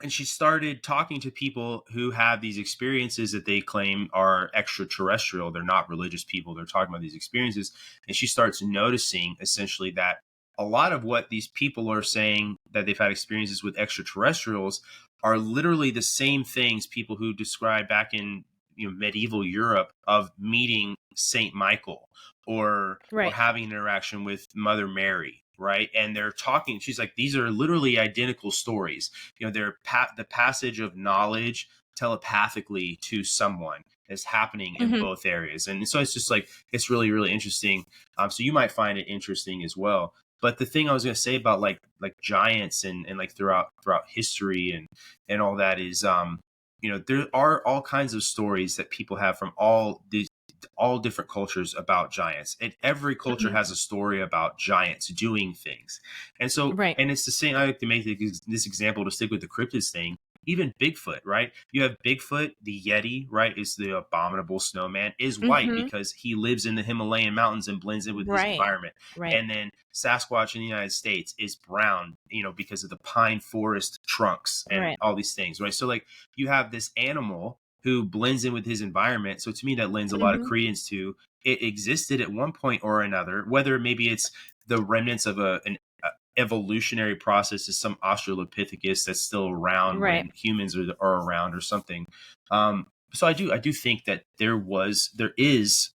and she started talking to people who have these experiences that they claim are extraterrestrial. They're not religious people. They're talking about these experiences. And she starts noticing essentially that a lot of what these people are saying that they've had experiences with extraterrestrials are literally the same things people who described back in medieval Europe of meeting Saint Michael or Right. having an interaction with Mother Mary, right? And they're talking. She's like, these are literally identical stories. They're the passage of knowledge telepathically to someone is happening in both areas. And so it's just like, it's really, really interesting. So you might find it interesting as well. But the thing I was going to say about like giants and like throughout history and all that is, there are all kinds of stories that people have from all different cultures about giants, and every culture has a story about giants doing things. And so, Right. and it's the same. I like to make this example to stick with the cryptids thing. Even Bigfoot, right? You have Bigfoot, the Yeti, right? Is the abominable snowman, is white because he lives in the Himalayan mountains and blends in with his Right. environment. Right. And then Sasquatch in the United States is brown, because of the pine forest trunks and Right. all these things, right? So like you have this animal who blends in with his environment. So to me, that lends a lot of credence to it existed at one point or another, whether maybe it's the remnants of an evolutionary process is some Australopithecus that's still around when humans are around or something. So I do think that there is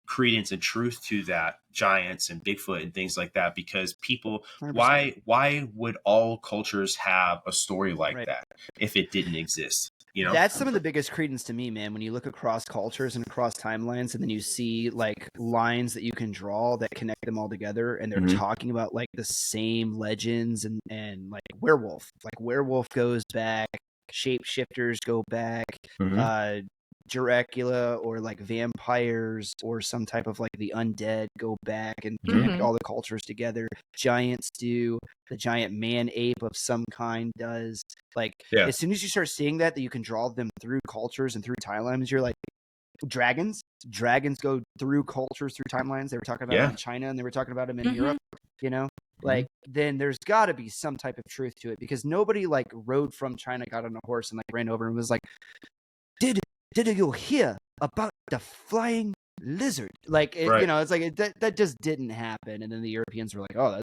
credence and truth to that, giants and Bigfoot and things like that, because people 100%. why would all cultures have a story like Right. that if it didn't exist? That's some of the biggest credence to me, man. When you look across cultures and across timelines, and then you see like lines that you can draw that connect them all together, and they're talking about like the same legends and like werewolf goes back, shapeshifters go back, Dracula or like vampires or some type of like the undead go back and connect all the cultures together. Giants do. The giant man ape of some kind does. Like as soon as you start seeing that you can draw them through cultures and through timelines, you're like, dragons go through cultures, through timelines. They were talking about it in China and they were talking about them in Europe, like then there's got to be some type of truth to it, because nobody like rode from China, got on a horse and like ran over and was like, did you hear about the flying lizard? Like, it's like that just didn't happen. And then the Europeans were like, oh, that's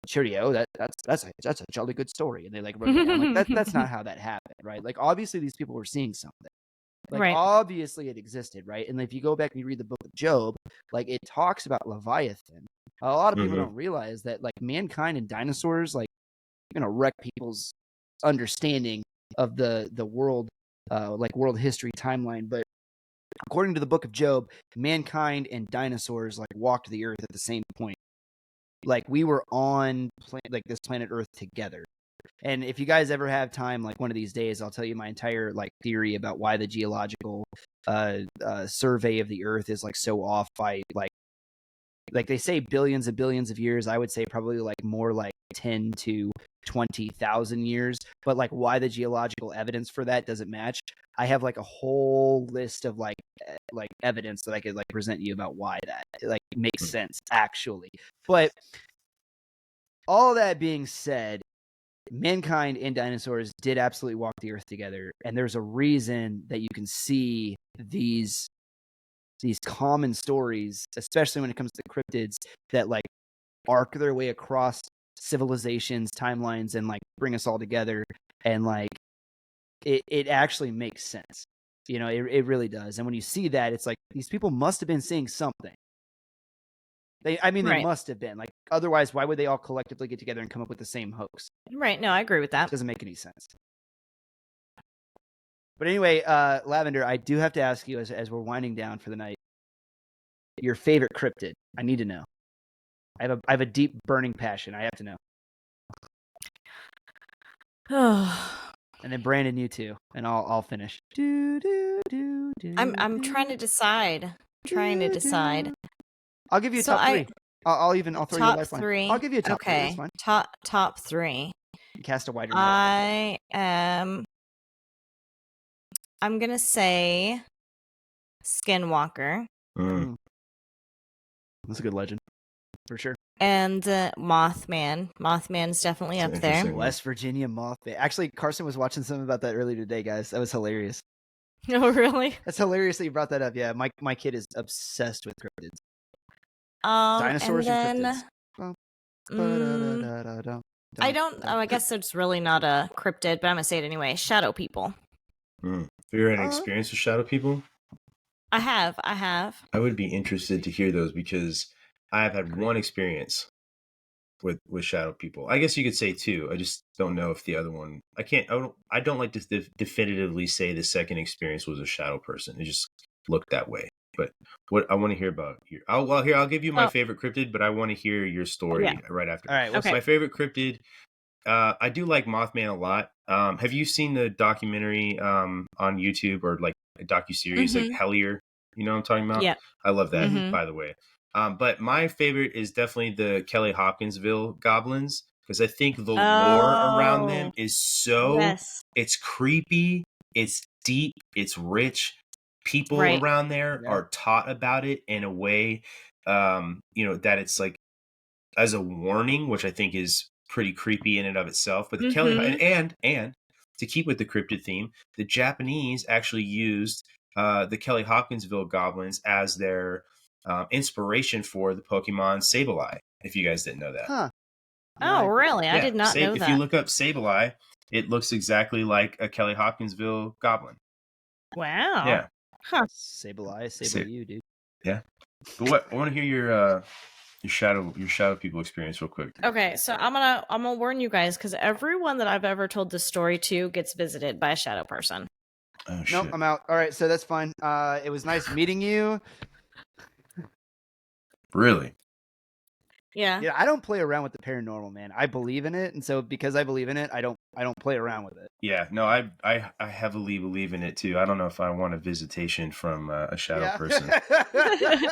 cheerio. That's a jolly good story. And they like wrote it down. Like that's not how that happened, right? Like obviously these people were seeing something. Like obviously it existed, right? And if you go back and you read the book of Job, like it talks about Leviathan. A lot of people don't realize that like mankind and dinosaurs like wreck people's understanding of the world, like world history timeline. But according to the book of Job, mankind and dinosaurs like walked the earth at the same point. Like we were on like this planet Earth together. And if you guys ever have time, like one of these days, I'll tell you my entire like theory about why the geological survey of the Earth is like so off by like they say billions and billions of years. I would say probably like more like 10 to 20,000 years, but like why the geological evidence for that doesn't match. I have like a whole list of like evidence that I could like present you about why that like makes sense actually. But all that being said, mankind and dinosaurs did absolutely walk the earth together, and there's a reason that you can see these common stories, especially when it comes to cryptids, that like arc their way across civilizations, timelines, and like bring us all together. And like it actually makes sense. You know, it really does. And when you see that, it's like these people must have been seeing something. They Right. must have been. Like, otherwise, why would they all collectively get together and come up with the same hoax? Right. No, I agree with that. It doesn't make any sense. But anyway, Lavendar, I do have to ask you as we're winding down for the night, your favorite cryptid. I need to know. I have a deep burning passion. I have to know. And then Brandon, you too, and I'll finish. I'm trying to decide. I'll give you a So top three. I'll throw you a top lifeline. three. I'll give you a top three. Okay. That's fine. Top three. Cast a wider net. I'm gonna say Skinwalker That's a good legend, for sure. and Mothman. Mothman's definitely That's up an there. interesting West Virginia Mothman. Actually, Carson was watching something about that earlier today, guys. That was hilarious. Oh, really? That's hilarious that you brought that up. Yeah, my kid is obsessed with cryptids. Dinosaurs and and then, cryptids. I don't. Oh, I guess it's really not a cryptid, but I'm gonna say it anyway. Shadow people. Have you ever had an experience with shadow people? I have. I would be interested to hear those because I have had one experience with shadow people. I guess you could say two. I just don't know if the other one. I don't like to definitively say the second experience was a shadow person. It just looked that way. But what I want to hear about here. I'll give you my favorite cryptid, but I want to hear your story right after. All right. Okay. My favorite cryptid. I do like Mothman a lot. Have you seen the documentary on YouTube or like a docuseries like Hellier? You know what I'm talking about? Yeah. I love that, by the way. But my favorite is definitely the Kelly-Hopkinsville goblins because I think the lore around them is it's creepy, it's deep, it's rich. People around there are taught about it in a way, that it's like as a warning, which I think is pretty creepy in and of itself. But the Kelly and to keep with the cryptid theme, the Japanese actually used the Kelly-Hopkinsville goblins as their inspiration for the Pokemon Sableye. If you guys didn't know that. Huh. Oh, really? I did not know that. If you look up Sableye, it looks exactly like a Kelly-Hopkinsville goblin. Wow. Yeah. Huh. Sable you, dude. Yeah. But I want to hear your shadow people experience real quick. Okay, so I'm gonna warn you guys because everyone that I've ever told this story to gets visited by a shadow person. Oh, nope, I'm out. All right, so that's fine. It was nice meeting you. Really? Yeah. Yeah, I don't play around with the paranormal, man. I believe in it, and so because I believe in it, I don't play around with it. Yeah, no, I heavily believe in it too. I don't know if I want a visitation from a shadow person.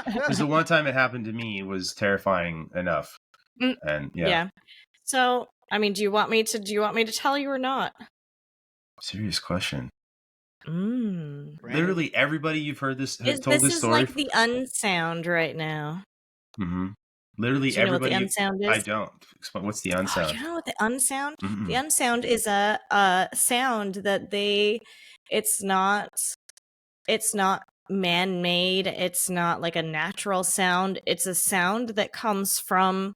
Because the one time it happened to me was terrifying enough. And yeah. So, I mean, do you want me to tell you or not? Serious question. Literally everybody you've heard this told this this is story. Like the unsound right now. Literally do you know everybody. What the unsound is? I don't. Explain. What's the unsound? Oh, you know what the unsound? Mm-mm. The unsound is a sound that it's not man-made. It's not like a natural sound. It's a sound that comes from,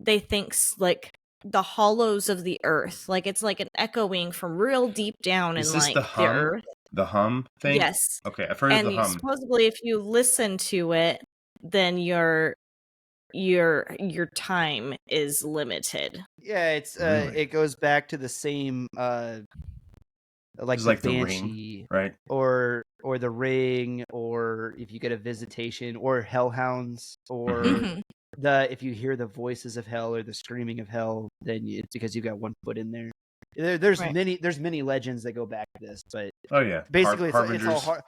they think, like the hollows of the earth. Like it's like an echoing from real deep down in like the earth. The hum thing? Yes. Okay, I've heard of the hum. Supposedly if you listen to it, then your time is limited. Yeah, it's Really? It goes back to the same like the Banshee, Ring, right? Or the Ring, or if you get a visitation, or hellhounds, or if you hear the voices of hell or the screaming of hell, then it's because you've got one foot in there. There's many legends that go back to this, but basically it's all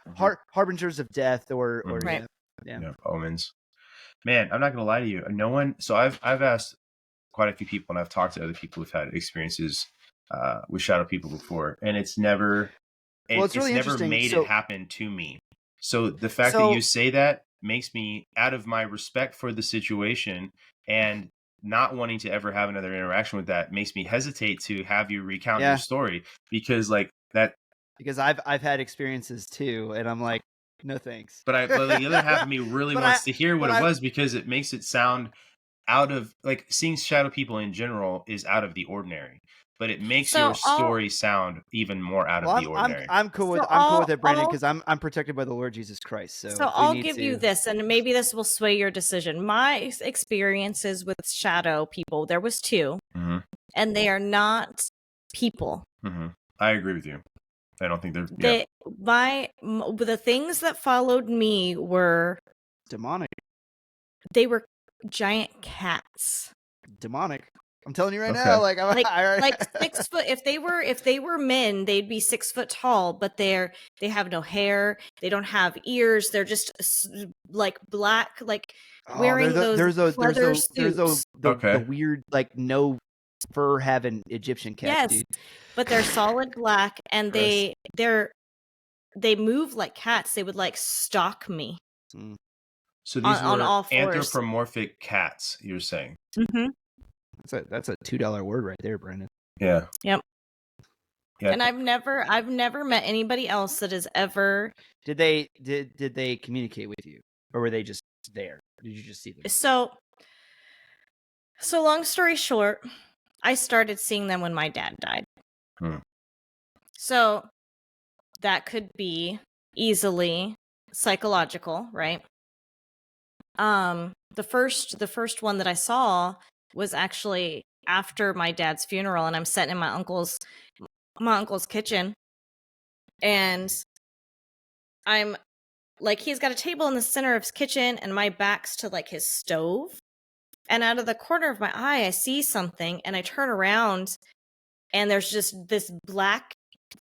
harbingers of death or omens. Man, I'm not gonna lie to you. No one. So I've asked quite a few people, and I've talked to other people who've had experiences with shadow people before, and it's never. It's really never made it happen to me. So the fact that you say that makes me, out of my respect for the situation and not wanting to ever have another interaction with that, makes me hesitate to have you recount your story because like that. Because I've had experiences too, and I'm like, no thanks. But the other half of me really wants to hear what it was because it makes it sound out of like seeing shadow people in general is out of the ordinary, but it makes your So all story sound even more out of Well, the ordinary. I'm cool with so it, Brandon, all because I'm protected by the Lord Jesus Christ. So So if we I'll need give to, you this, and maybe this will sway your decision. My experiences with shadow people, there was two, Mm-hmm. and they are not people. Mm-hmm. I agree with you. I don't think they're The things that followed me were demonic. they were giant cats. I'm telling you right Okay. now, like Like 6 foot. If they were men, they'd be 6 foot tall, but they have no hair. They don't have ears. They're just like black, like wearing those leather suits. The weird like no fur having Egyptian cats, Yes, dude. but they're solid black, and Gross. they move like cats. They would like stalk me. So these on were all fours. anthropomorphic cats, you're saying? Mm-hmm. That's a $2 word right there, Brandon. Yeah. Yep. Yeah. And I've never met anybody else that has ever. Did they communicate with you, or were they just there? Did you just see them? So long story short, I started seeing them when my dad died. So that could be easily psychological, right? The first one that I saw was actually after my dad's funeral, and I'm sitting in my uncle's kitchen, and I'm like, he's got a table in the center of his kitchen, and my back's to like his stove, and out of the corner of my eye I see something, and I turn around, and there's just this black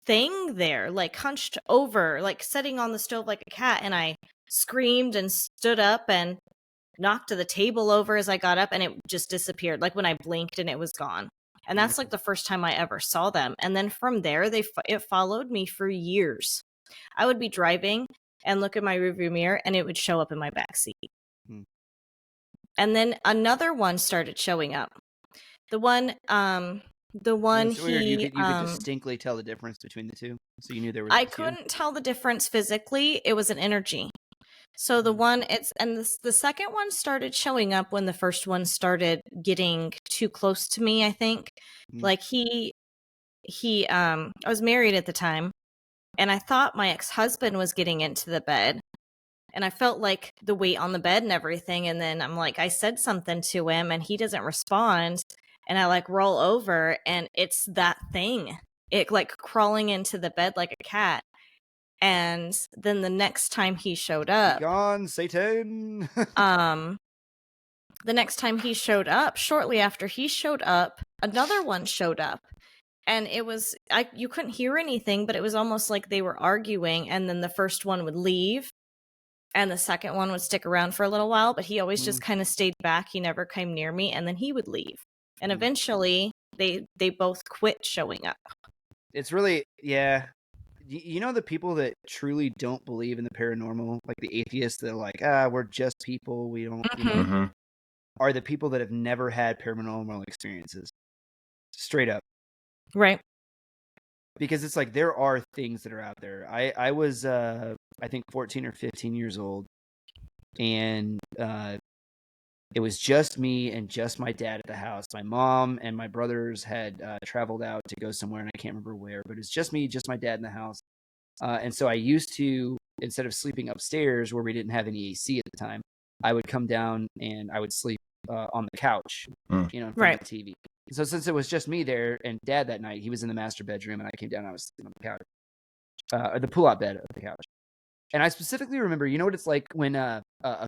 thing there, like hunched over, like sitting on the stove like a cat, and I screamed and stood up and knocked the table over as I got up, and it just disappeared. Like when I blinked and it was gone. And that's like the first time I ever saw them. And then from there, it followed me for years. I would be driving and look at my rearview mirror, and it would show up in my backseat. And then another one started showing up. The one It's weird. You could distinctly tell the difference between the two, so you knew there was. I couldn't tell the difference physically. It was an energy. So the second one started showing up when the first one started getting too close to me, I think. Like I was married at the time, and I thought my ex-husband was getting into the bed, and I felt like the weight on the bed and everything, and then I'm like, I said something to him and he doesn't respond, and I like roll over, and it's that thing. It like crawling into the bed like a cat. And then the next time he showed up, gone, Satan. the next time he showed up, shortly after he showed up, another one showed up, and it was you couldn't hear anything, but it was almost like they were arguing, and then the first one would leave, and the second one would stick around for a little while, but he always just kind of stayed back. He never came near me, and then he would leave, and eventually they both quit showing up. It's really, yeah. You know, the people that truly don't believe in the paranormal, like the atheists that are like, we're just people, we don't, are the people that have never had paranormal experiences. Straight up. Right. Because it's like, there are things that are out there. I was, I think 14 or 15 years old, and it was just me and just my dad at the house. My mom and my brothers had traveled out to go somewhere, and I can't remember where, but it's just me, just my dad in the house. And so I used to, instead of sleeping upstairs where we didn't have any AC at the time, I would come down and I would sleep on the couch, in front of the TV. So since it was just me there and dad that night, he was in the master bedroom, and I came down and I was sleeping on the couch, or the pull-out bed of the couch. And I specifically remember, you know what it's like when a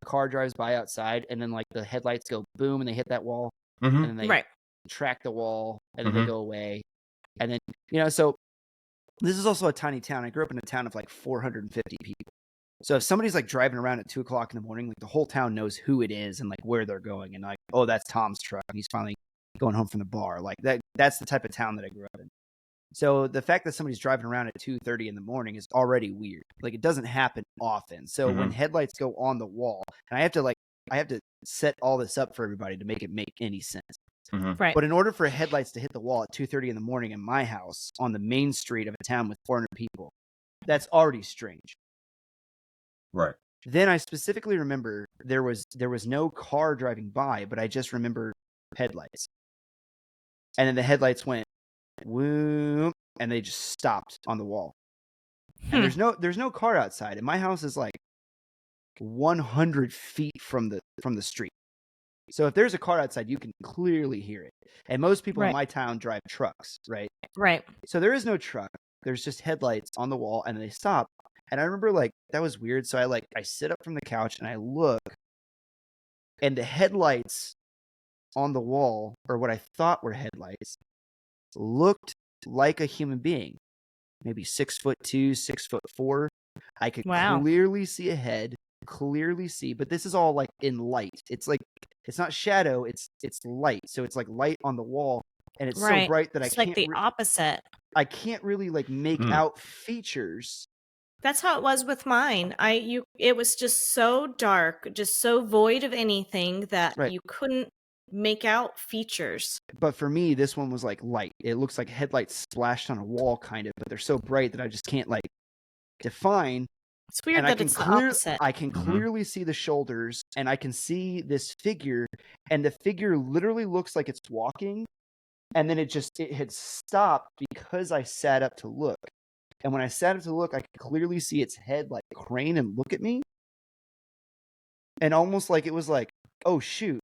car drives by outside, and then like the headlights go boom and they hit that wall, and then they track the wall, and then they go away. And then, so this is also a tiny town. I grew up in a town of like 450 people. So if somebody's like driving around at 2 o'clock in the morning, like the whole town knows who it is and like where they're going, and like, oh, that's Tom's truck, and he's finally going home from the bar. Like that's the type of town that I grew up in. So the fact that somebody's driving around at 2:30 in the morning is already weird. Like it doesn't happen often. So when headlights go on the wall, and I have to set all this up for everybody to make it make any sense. Right. But in order for headlights to hit the wall at 2:30 in the morning in my house on the main street of a town with 400 people, that's already strange. Right. Then I specifically remember there was no car driving by, but I just remember headlights. And then the headlights went whoop, and they just stopped on the wall. And there's no car outside. And my house is like 100 feet from the street. So if there's a car outside, you can clearly hear it. And most people in my town drive trucks, right? Right. So there is no truck. There's just headlights on the wall, and they stop. And I remember like that was weird. So I sit up from the couch and I look, and the headlights on the wall, or what I thought were headlights, looked like a human being, maybe 6'2", 6'4". I could clearly see a head, but this is all like in light. It's like it's not shadow, it's light. So it's like light on the wall, and it's so bright that it's I can't like the opposite. I can't really like make out features. That's how it was with mine. It was just so dark, just so void of anything that you couldn't make out features. But for me, this one was like light. It looks like headlights splashed on a wall, kind of, but they're so bright that I just can't like define. It's weird that it's the opposite. I can clearly see the shoulders, and I can see this figure, and the figure literally looks like it's walking, and then it had stopped because I sat up to look. And when I sat up to look, I could clearly see its head like crane and look at me. And almost like it was like, oh shoot.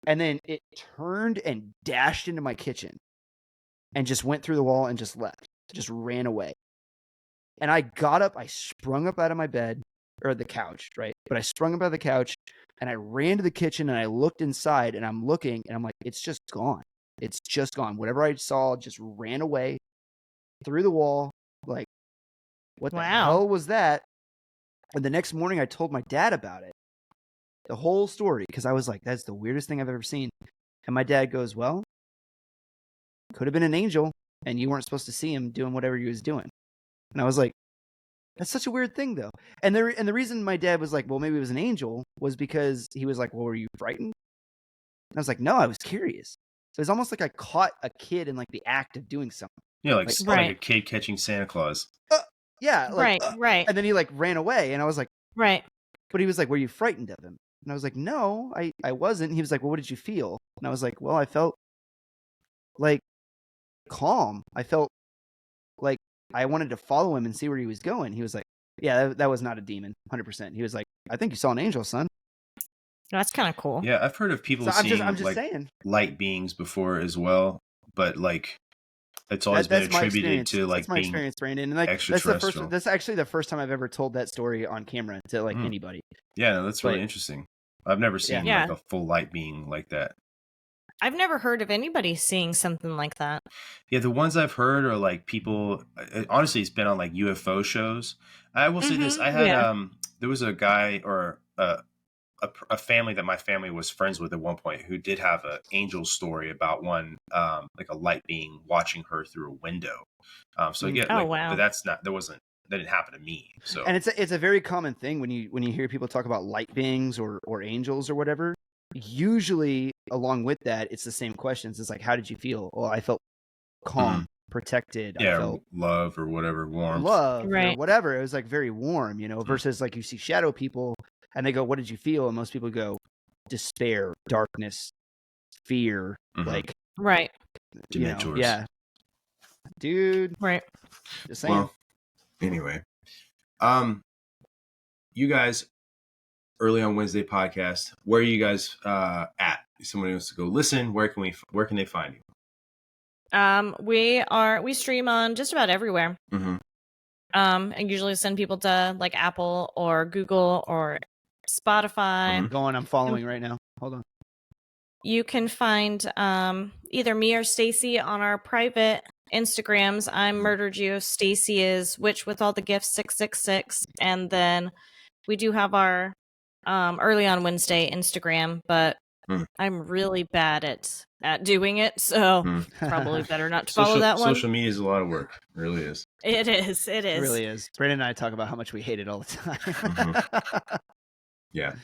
And then it turned and dashed into my kitchen and just went through the wall and just left, just ran away. And I got up, I sprung up out of my bed, or the couch, right? But I sprung up out of the couch and I ran to the kitchen and I looked inside, and I'm looking and I'm like, it's just gone. It's just gone. Whatever I saw just ran away through the wall. Like, what the hell was that? And the next morning I told my dad about it. The whole story, because I was like, that's the weirdest thing I've ever seen. And my dad goes, well, could have been an angel, and you weren't supposed to see him doing whatever he was doing. And I was like, that's such a weird thing, though. And the reason my dad was like, well, maybe it was an angel, was because he was like, well, were you frightened? And I was like, no, I was curious. So it's almost like I caught a kid in like the act of doing something. Yeah, like a kid catching Santa Claus. Yeah, like, right. And then he like ran away, and I was like, right. But he was like, were you frightened of him? And I was like, no, I wasn't. He was like, well, what did you feel? And I was like, well, I felt like calm. I felt like I wanted to follow him and see where he was going. He was like, yeah, that was not a demon, 100%. He was like, I think you saw an angel, son. That's kind of cool. Yeah, I've heard of people seeing light beings before as well, but like it's always been attributed to like being experience, Brandon. And like extraterrestrial. That's actually the first time I've ever told that story on camera to like anybody. Yeah, no, that's really interesting. I've never seen like a full light being like that. I've never heard of anybody seeing something like that. Yeah, the ones I've heard are like people. Honestly, it's been on like UFO shows. I will say this: I had there was a guy or a family that my family was friends with at one point who did have an angel story about one like a light being watching her through a window. So yeah, but that didn't happen to me. So and it's a very common thing when you hear people talk about light beings or angels or whatever. Usually, along with that, it's the same questions. It's like, how did you feel? Well, I felt calm, protected. Yeah, I felt love or whatever, warmth. Love or whatever. It was like very warm, versus like you see shadow people and they go, what did you feel? And most people go, despair, darkness, fear, like. Right. Dementors. Yeah. Dude. Right. Just saying. Well, anyway. You guys, early on Wednesday podcast, where are you guys at? If somebody wants to go listen, where can they find you? We stream on just about everywhere. I usually send people to like Apple or Google or Spotify. I'm following right now. Hold on. You can find either me or Stacy on our private Instagrams. I'm Murdered You. Stacy is Witch with All the Gifts 666, and then we do have our early on Wednesday Instagram, but I'm really bad at doing it, so probably better not to follow that one. Social media is a lot of work. It really is. It is. It really is. Brandon and I talk about how much we hate it all the time. Yeah.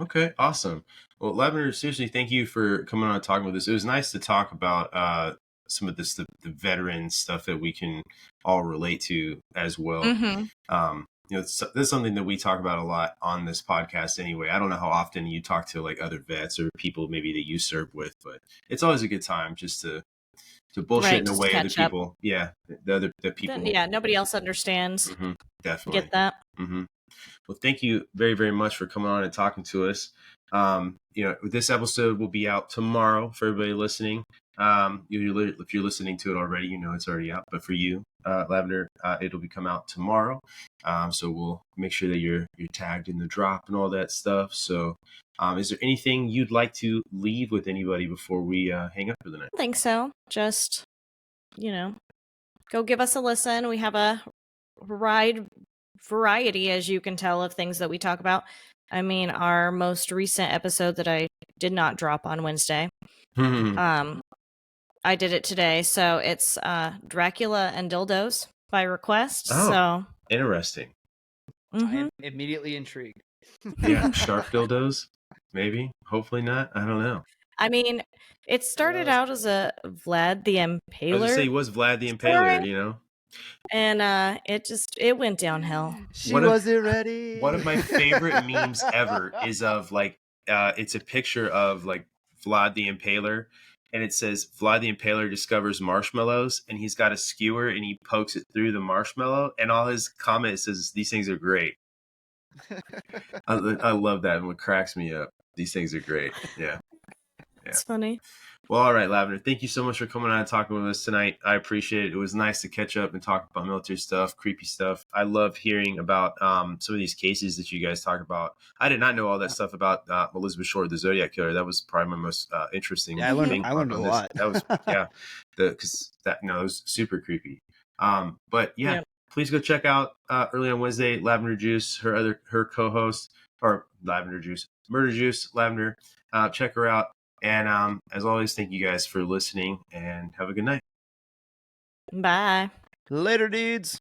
Okay. Awesome. Well, Lavendar, seriously, thank you for coming on and talking with us. It was nice to talk about some of this, the veteran stuff that we can all relate to as well. this is something that we talk about a lot on this podcast anyway. I don't know how often you talk to like other vets or people maybe that you serve with, but it's always a good time just to bullshit Right, in a just way catch the up. people, the people. Yeah, nobody else understands. Definitely. Get that? Well, thank you very, very much for coming on and talking to us. This episode will be out tomorrow for everybody listening. If you're listening to it already, it's already out. But for you, Lavendar, it'll come out tomorrow. So we'll make sure that you're tagged in the drop and all that stuff. So, is there anything you'd like to leave with anybody before we hang up for the night? I think so. Just, go give us a listen. We have a variety, as you can tell, of things that we talk about. I mean, our most recent episode that I did not drop on Wednesday, I did it today. So it's Dracula and dildos by request. Oh, so interesting. I am immediately intrigued. Yeah, shark dildos, maybe. Hopefully not. I don't know. I mean, it started out as a Vlad the Impaler. I was gonna say, it was Vlad the Impaler, And it went downhill. She wasn't ready. One of my favorite memes ever is of like it's a picture of like Vlad the Impaler, and it says Vlad the Impaler discovers marshmallows, and he's got a skewer and he pokes it through the marshmallow, and all his comments says these things are great. I love that, and what cracks me up, these things are great. Yeah. It's funny. Well, all right, Lavendar, thank you so much for coming on and talking with us tonight. I appreciate it. It was nice to catch up and talk about military stuff, creepy stuff. I love hearing about some of these cases that you guys talk about. I did not know all that stuff about Elizabeth Short, the Zodiac Killer. That was probably my most interesting thing. I learned a lot. That was, because that was super creepy. But yeah, please go check out early on Wednesday, Lavender Juice, her co-host, or Lavender Juice, Murder Juice, Lavender. Check her out. And as always, thank you guys for listening and have a good night. Bye. Later, dudes.